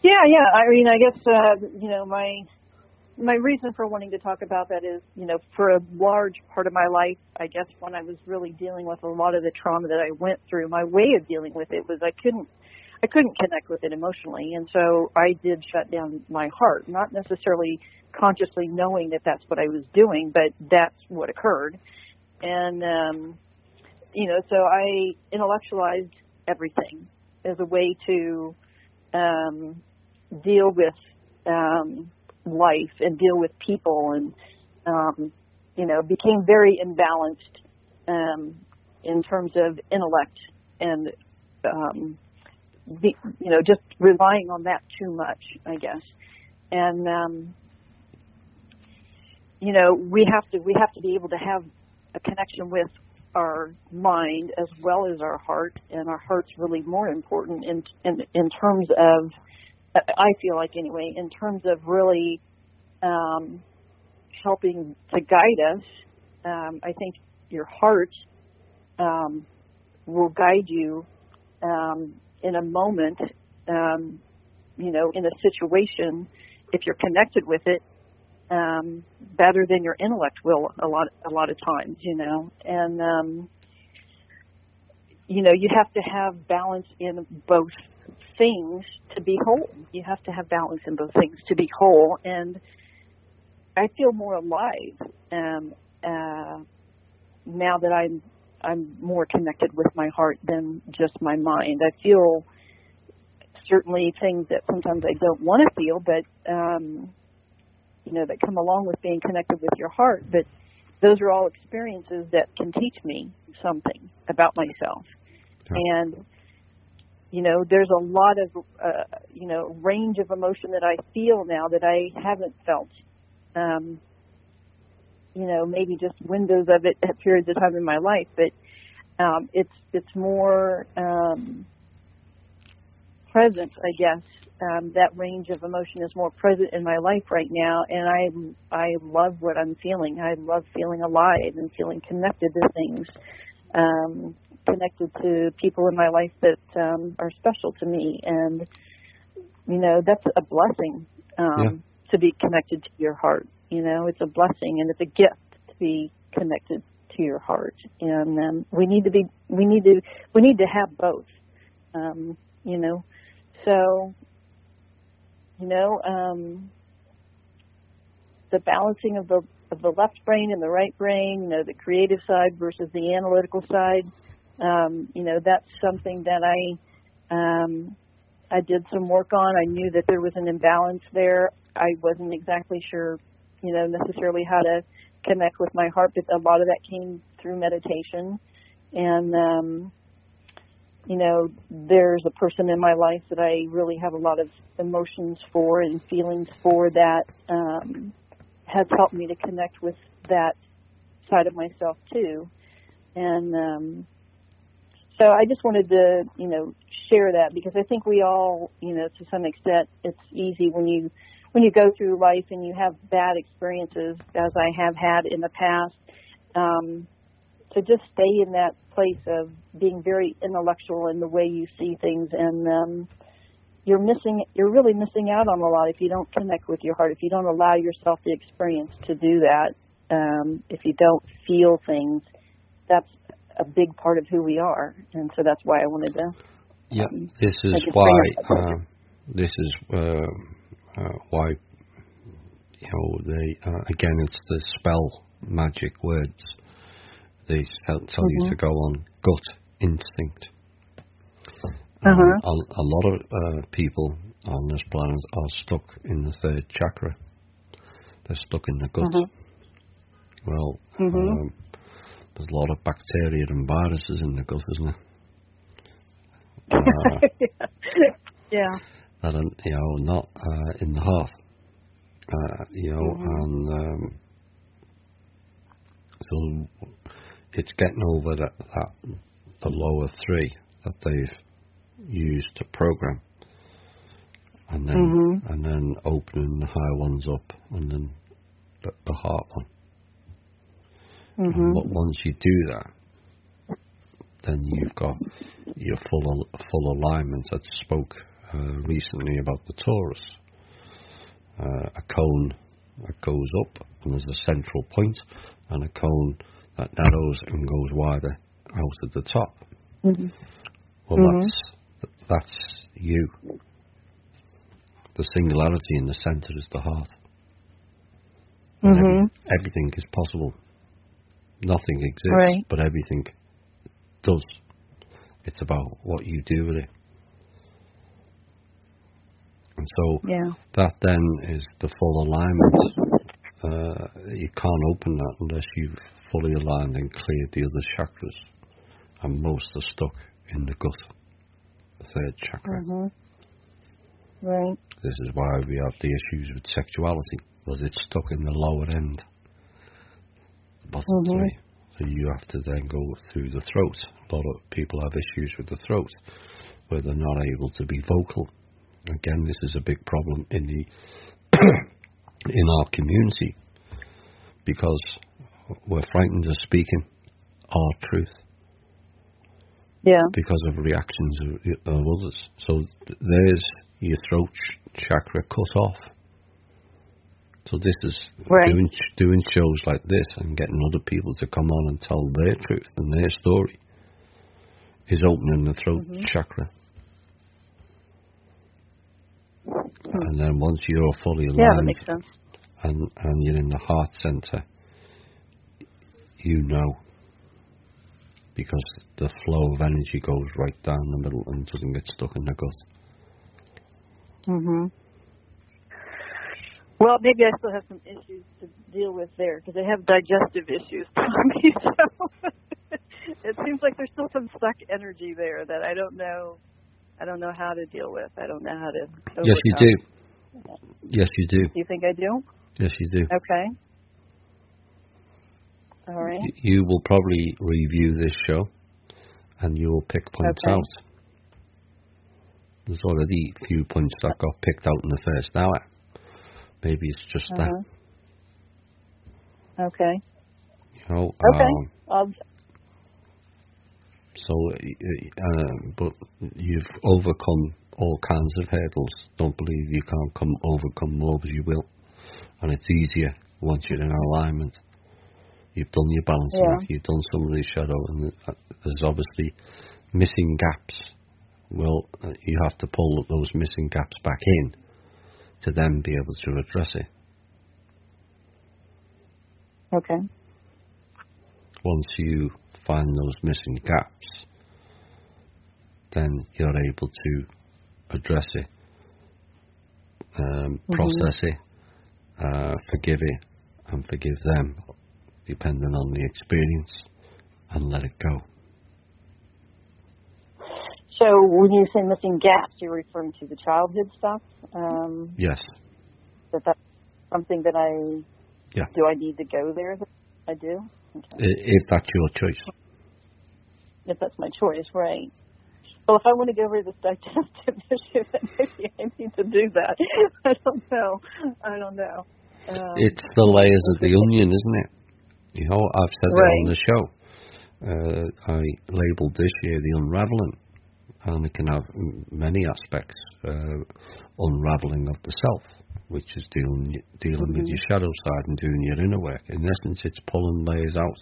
Yeah. I mean, I guess, my reason for wanting to talk about that is, for a large part of my life, I guess when I was really dealing with a lot of the trauma that I went through, my way of dealing with it was I couldn't connect with it emotionally. And so I did shut down my heart, not necessarily consciously knowing that that's what I was doing, but that's what occurred. And, so I intellectualized everything as a way to deal with life and deal with people, and became very imbalanced in terms of intellect and just relying on that too much, I guess. And we have to be able to have a connection with our mind as well as our heart, and our heart's really more important in terms of, I feel like anyway, in terms of really helping to guide us. I think your heart will guide you in a moment, in a situation, if you're connected with it, better than your intellect will a lot of times, and you have to have balance in both things to be whole. You have to have balance in both things to be whole, and I feel more alive now that I'm more connected with my heart than just my mind. I feel certainly things that sometimes I don't want to feel, but that come along with being connected with your heart. But those are all experiences that can teach me something about myself. Yeah. And there's a lot of range of emotion that I feel now that I haven't felt. Maybe just windows of it at periods of time in my life, but it's more present, I guess. That range of emotion is more present in my life right now, and I love what I'm feeling. I love feeling alive and feeling connected to things. connected to people in my life that are special to me. And, that's a blessing to be connected to your heart. It's a blessing, and it's a gift to be connected to your heart. And we need to have both. So, the balancing of the left brain and the right brain, the creative side versus the analytical side, that's something that I did some work on. I knew that there was an imbalance there. I wasn't exactly sure, necessarily how to connect with my heart, but a lot of that came through meditation. And, there's a person in my life that I really have a lot of emotions for and feelings for that has helped me to connect with that side of myself too. And so I just wanted to, share that, because I think we all, to some extent, it's easy when you go through life and you have bad experiences, as I have had in the past, to just stay in that place of being very intellectual in the way you see things, and you're really missing out on a lot if you don't connect with your heart, if you don't allow yourself the experience to do that, if you don't feel things. That's a big part of who we are, and so that's why I wanted to. Yeah, this is why. This is why. They again, it's the spell magic words. They tell you to go on gut instinct. A lot of people on this planet are stuck in the third chakra. They're stuck in the gut. Well, there's a lot of bacteria and viruses in the gut, isn't there? Yeah. That are, not in the heart. And so it's getting over that the lower three that they've used to program, and then opening the higher ones up, and then the heart one. But once you do that, then you've got your full alignment. I spoke recently about the Taurus, a cone that goes up, and there's a central point, and a cone that narrows and goes wider out at the top. Well, that's you. The singularity in the center is the heart. And everything is possible. Nothing exists, but everything does. It's about what you do with it. And so that then is the full alignment. You can't open that unless you've fully aligned and cleared the other chakras. And most are stuck in the gut, the third chakra. This is why we have the issues with sexuality, because it's stuck in the lower end, the bottom three. So you have to then go through the throat. A lot of people have issues with the throat, where they're not able to be vocal. Again, this is a big problem in the in our community, because we're frightened of speaking our truth. Because of reactions of others. So there's your throat chakra cut off. So this is doing shows like this and getting other people to come on and tell their truth and their story is opening the throat chakra. And then once you're fully aligned, that makes sense. and you're in the heart center, because the flow of energy goes right down the middle and doesn't get stuck in the gut. Well, maybe I still have some issues to deal with there, because I have digestive issues. So it seems like there's still some stuck energy there that I don't know how to deal with. I don't know how to overcome. Yes, you do. Yes, you do. You think I do? Yes, you do. Okay. All right. You will probably review this show, and you will pick points out. There's already a few points that got picked out in the first hour. Maybe it's just that. Okay. Okay. So, but you've overcome all kinds of hurdles. Don't believe you can't overcome more, but you will. And it's easier once you're in alignment. You've done your balancing act, you've done some of the shadow, and there's obviously missing gaps. Well, you have to pull those missing gaps back in to then be able to address it. Okay. Once you find those missing gaps, then you're able to address it, process it, forgive it, and forgive them, depending on the experience, and let it go. So when you say missing gaps, you're referring to the childhood stuff? Yes. That's something that do I need to go there? I do? Okay. If that's your choice. If that's my choice, right. Well, if I want to go over this digestive issue, then maybe I need to do that. I don't know. It's the layers of the onion, isn't it? You know, I've said it on the show. I labelled this year the unravelling, and it can have many aspects. Unravelling of the self, which is dealing with your shadow side and doing your inner work. In essence, it's pulling layers out.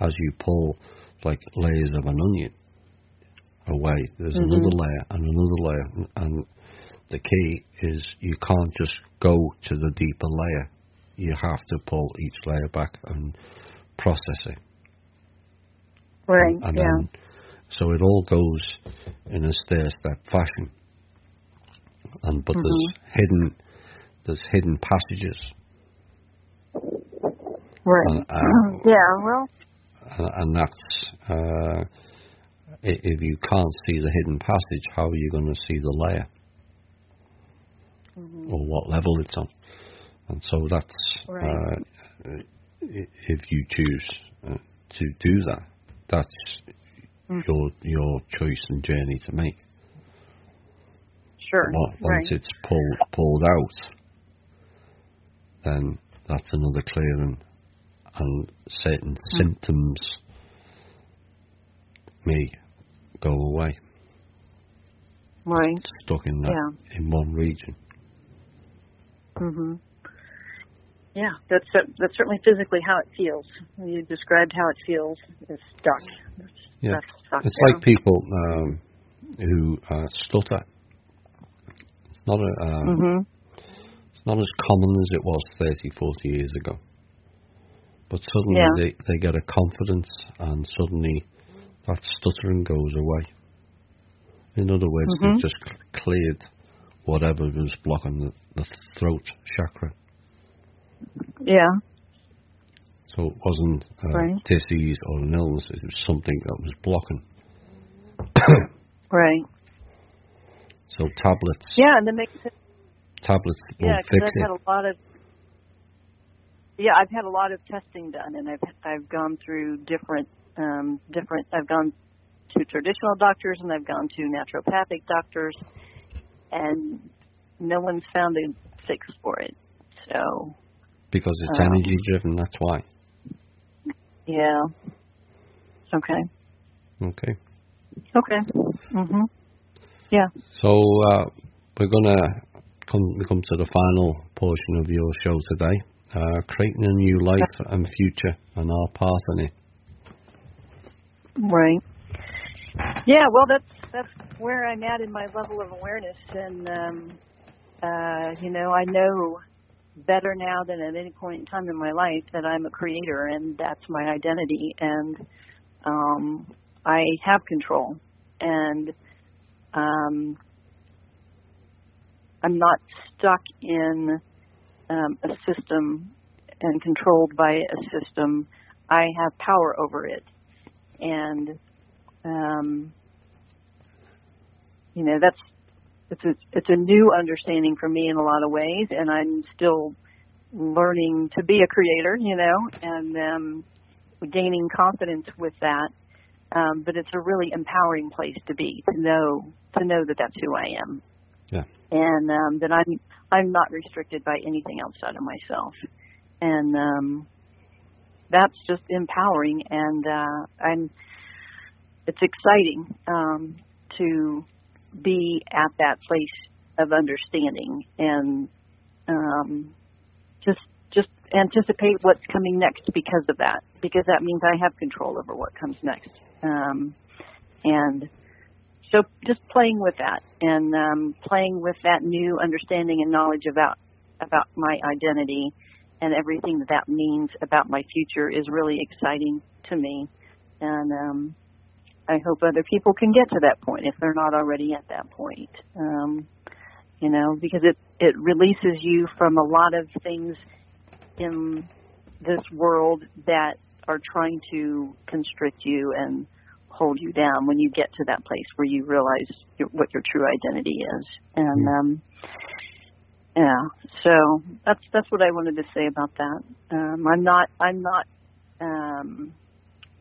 As you pull, like layers of an onion away, there's another layer and another layer. And the key is you can't just go to the deeper layer. You have to pull each layer back and process it. Right, and then, so it all goes in a stair-step fashion. But there's hidden passages. Right. And that's if you can't see the hidden passage, how are you going to see the layer, or what level it's on? And so that's if you choose to do that, that's your choice and journey to make. Sure. Once it's pulled out, then that's another clearing, and certain symptoms may go away. Right. Stuck in that in one region. Yeah, that's certainly physically how it feels. You described how it feels. It's stuck. Stuck it's down. like people who stutter. It's not as common as it was 30, 40 years ago. But suddenly they get a confidence, and suddenly that stuttering goes away. In other words, they've just cleared whatever was blocking the throat chakra. Yeah. So it wasn't disease or an illness, it was something that was blocking. Right. So tablets. Yeah, and then tablets won't fix it. I've had a lot of testing done, and I've gone through different. I've gone to traditional doctors, and I've gone to naturopathic doctors, and no one's found a fix for it. So. Because it's energy driven, that's why. Yeah. Okay. Okay. Yeah. So we're gonna come to the final portion of your show today, creating a new life and future, and our part in it. Right. Yeah. Well, that's where I'm at in my level of awareness, and I know better now than at any point in time in my life that I'm a creator, and that's my identity, and I have control, and I'm not stuck in a system and controlled by a system. I have power over it, and it's a new understanding for me in a lot of ways, and I'm still learning to be a creator, and gaining confidence with that. But it's a really empowering place to be, to know that that's who I am. Yeah. And that I'm not restricted by anything outside of myself. And that's just empowering, and it's exciting to be at that place of understanding and just anticipate what's coming next because of that, because that means I have control over what comes next. And so just playing with that and playing with that new understanding and knowledge about my identity and everything that means about my future is really exciting to me. And I hope other people can get to that point if they're not already at that point. Because it releases you from a lot of things in this world that are trying to constrict you and hold you down when you get to that place where you realize what your true identity is. And so that's what I wanted to say about that.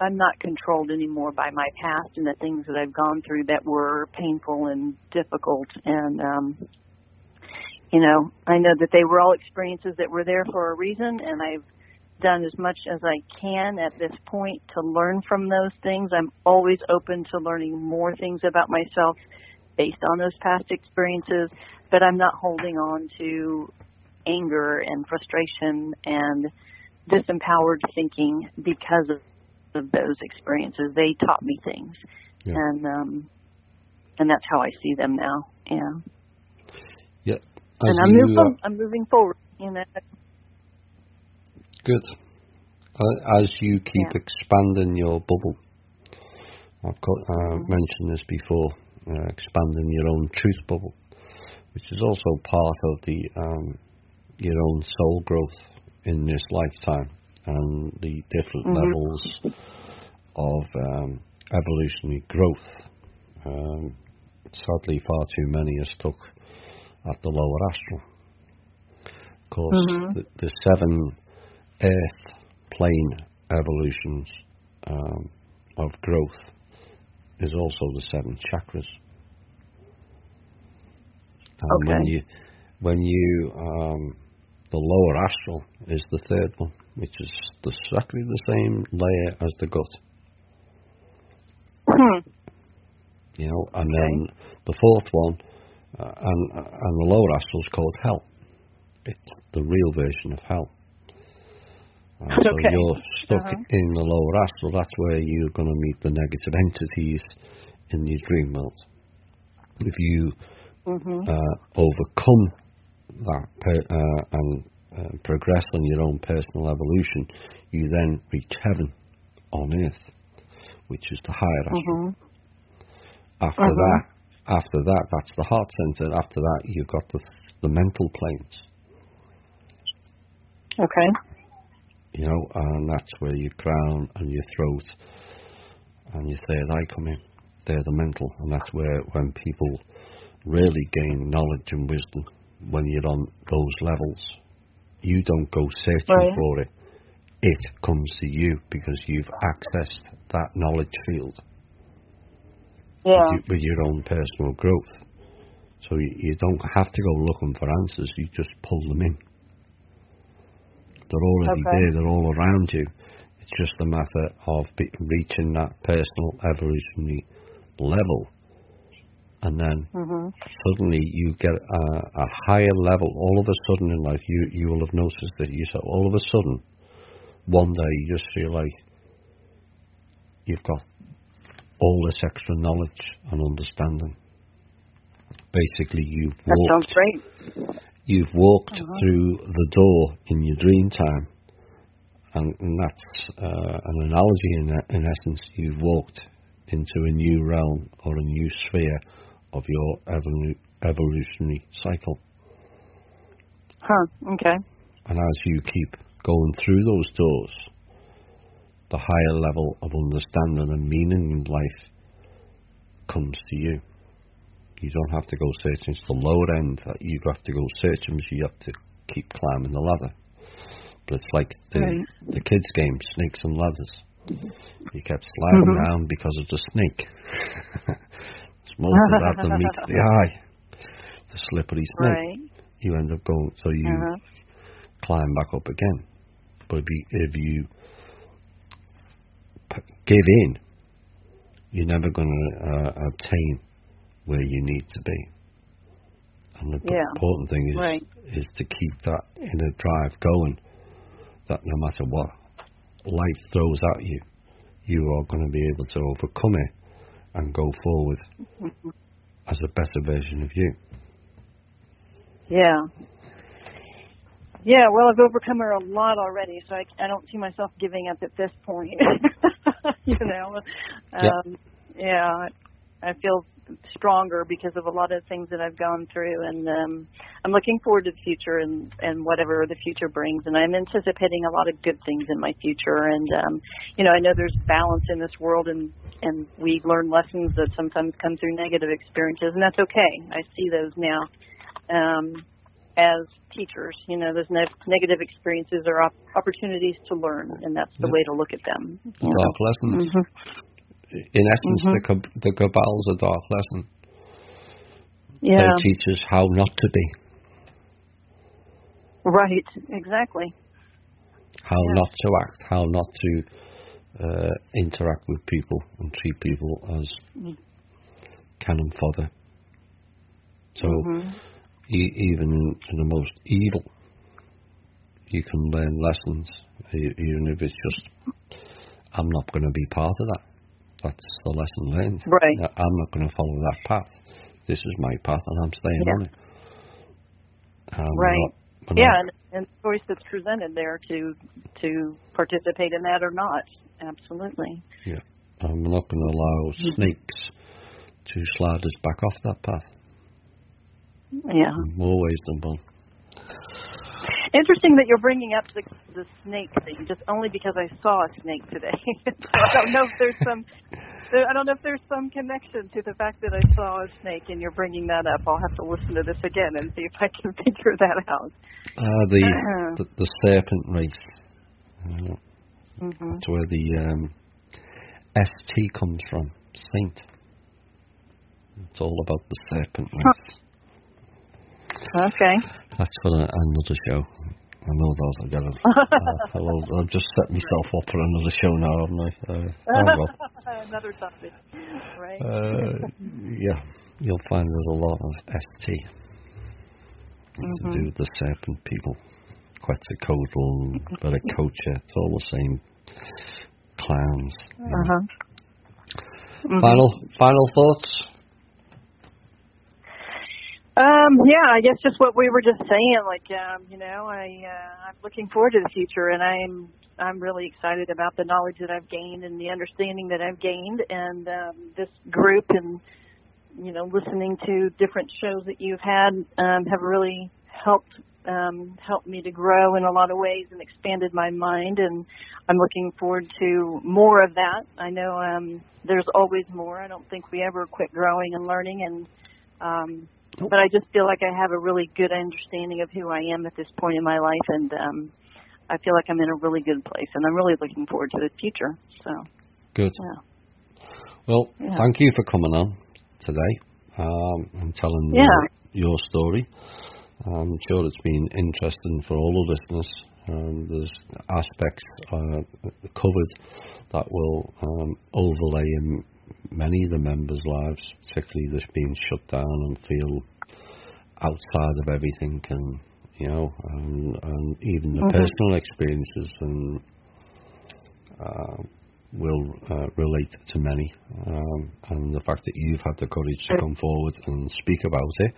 I'm not controlled anymore by my past and the things that I've gone through that were painful and difficult. And I know that they were all experiences that were there for a reason, and I've done as much as I can at this point to learn from those things. I'm always open to learning more things about myself based on those past experiences, but I'm not holding on to anger and frustration and disempowered thinking because of those experiences. They taught me things, and that's how I see them now. Yeah. And I'm moving forward. Good. As you keep expanding your bubble, I've mentioned this before, expanding your own truth bubble, which is also part of the your own soul growth in this lifetime and the different levels of evolutionary growth. Sadly, far too many are stuck at the lower astral. Of course, the 7 earth plane evolutions of growth is also the 7 chakras. And when you the lower astral is the 3rd one, which is exactly the same layer as the gut. And then the 4th one, and the lower astral is called hell. It's the real version of hell. So you're stuck in the lower astral. That's where you're going to meet the negative entities in your dream world. If you overcome that and progress on your own personal evolution, you then reach heaven on earth, which is the higher astral. After that, that's the heart center. After that, you've got the mental planes. And that's where your crown and your throat and your 3rd eye come in. They're the mental, and that's where when people really gain knowledge and wisdom, when you're on those levels, you don't go searching for it. It comes to you because you've accessed that knowledge field. With your own personal growth. So you don't have to go looking for answers, you just pull them in. They're already there, they're all around you. It's just a matter of reaching that personal evolutionary level. And then suddenly you get a higher level. All of a sudden in life, you will have noticed that yourself. All of a sudden, one day you just feel like you've got all this extra knowledge and understanding. Basically, you've walked through the door in your dream time, and that's an analogy in essence. You've walked into a new realm or a new sphere of your evolutionary cycle. And as you keep going through those doors, the higher level of understanding and meaning in life comes to you. You don't have to go searching. It's the lower end that you have to go searching, so you have to keep climbing the ladder. But it's like the kids' game, snakes and ladders. You kept sliding down because of the snake. It's most of that that meets the eye. The slippery snake. You end up going, so you climb back up again. But if you give in, you're never going to obtain where you need to be. And the important thing is to keep that inner drive going, that no matter what life throws at you, you are going to be able to overcome it and go forward as a better version of you. Yeah. Yeah, well, I've overcome her a lot already, so I don't see myself giving up at this point. You know? Yeah, I feel stronger because of a lot of things that I've gone through, and I'm looking forward to the future and whatever the future brings, and I'm anticipating a lot of good things in my future, and you know, I know there's balance in this world, and we learn lessons that sometimes come through negative experiences, and that's okay. I see those now as teachers. You know, those negative experiences are opportunities to learn, and that's the way to look at them. Dark lessons. In essence, the Cabal's a dark lesson. Yeah. They teach us how not to be. Right, exactly. How not to act, how not to interact with people and treat people as cannon fodder. So even in the most evil, you can learn lessons, even if it's just, I'm not going to be part of that. That's the lesson learned. Right. I'm not going to follow that path. This is my path, and I'm staying on it. Right. And the choice that's presented there to participate in that or not. Absolutely. Yeah. I'm not going to allow snakes to slide us back off that path. Yeah. More ways than one. Interesting that you're bringing up the snake thing, just only because I saw a snake today. So I don't know if there's some connection to the fact that I saw a snake, and you're bringing that up. I'll have to listen to this again and see if I can figure that out. The serpent race. That's where the ST comes from, Saint. It's all about the serpent race. Okay. That's for another show. I know that. I've just set myself up for another show now, haven't I? Another topic, right? Yeah, you'll find there's a lot of ST to do with the serpent people. Quetzalcoatl, Viracocha, it's all the same clowns. Final thoughts? Yeah, I guess just what we were just saying, like, you know, I'm looking forward to the future, and I'm really excited about the knowledge that I've gained and the understanding that I've gained, and this group and, you know, listening to different shows that you've had have really helped me to grow in a lot of ways and expanded my mind, and I'm looking forward to more of that. I know there's always more. I don't think we ever quit growing and learning, and but I just feel like I have a really good understanding of who I am at this point in my life, and I feel like I'm in a really good place, and I'm really looking forward to the future. So good. Yeah. Well, thank you for coming on today and telling your story. I'm sure it's been interesting for all the listeners. There's aspects covered that will overlay in many of the members' lives, particularly this being shut down and feel outside of everything, and you know, and even the personal experiences, and will relate to many. And the fact that you've had the courage to come forward and speak about it,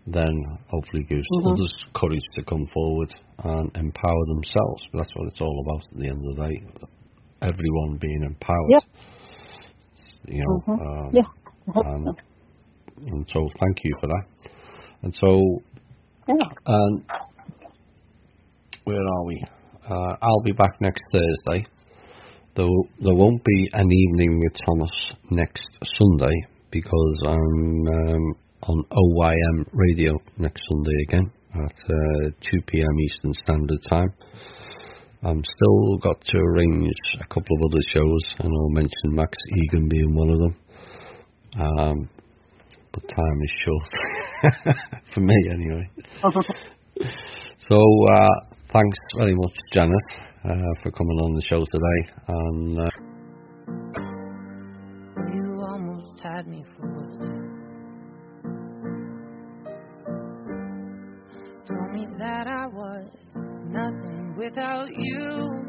then hopefully gives others courage to come forward and empower themselves. But that's what it's all about at the end of the day. Everyone being empowered. Yep. You know, and so thank you for that. And so, where are we? I'll be back next Thursday. There won't be an evening with Thomas next Sunday because I'm on OYM radio next Sunday again at 2 p.m. Eastern Standard Time. I'm still got to arrange a couple of other shows, and I'll mention Max Egan being one of them. But time is short for me, anyway. So thanks very much, Janet, for coming on the show today. And Will you just had me fooled. Told me that I was nothing without you.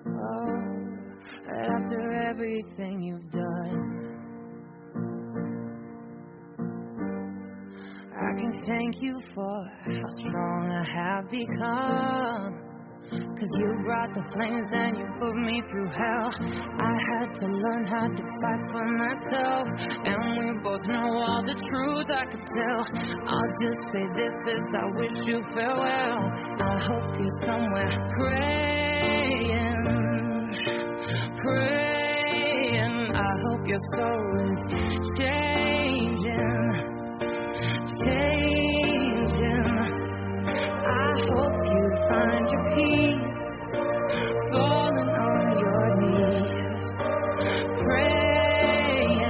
Oh, after everything you've done, I can thank you for how strong I have become. 'Cause you brought the flames and you put me through hell. I had to learn how to fight for myself, and we both know all the truth I could tell. I'll just say this as I wish you farewell. I hope you're somewhere praying, praying. I hope your soul is changing, changing. I hope you find your peace, falling on your knees, praying.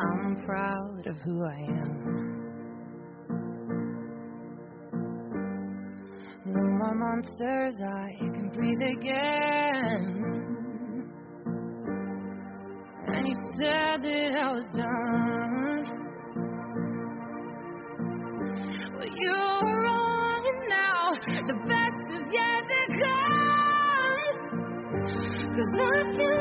I'm proud of who I am. No more monsters, I can breathe again. And you said that I was done, but you were wrong, and now the best is yet to come. 'Cause I can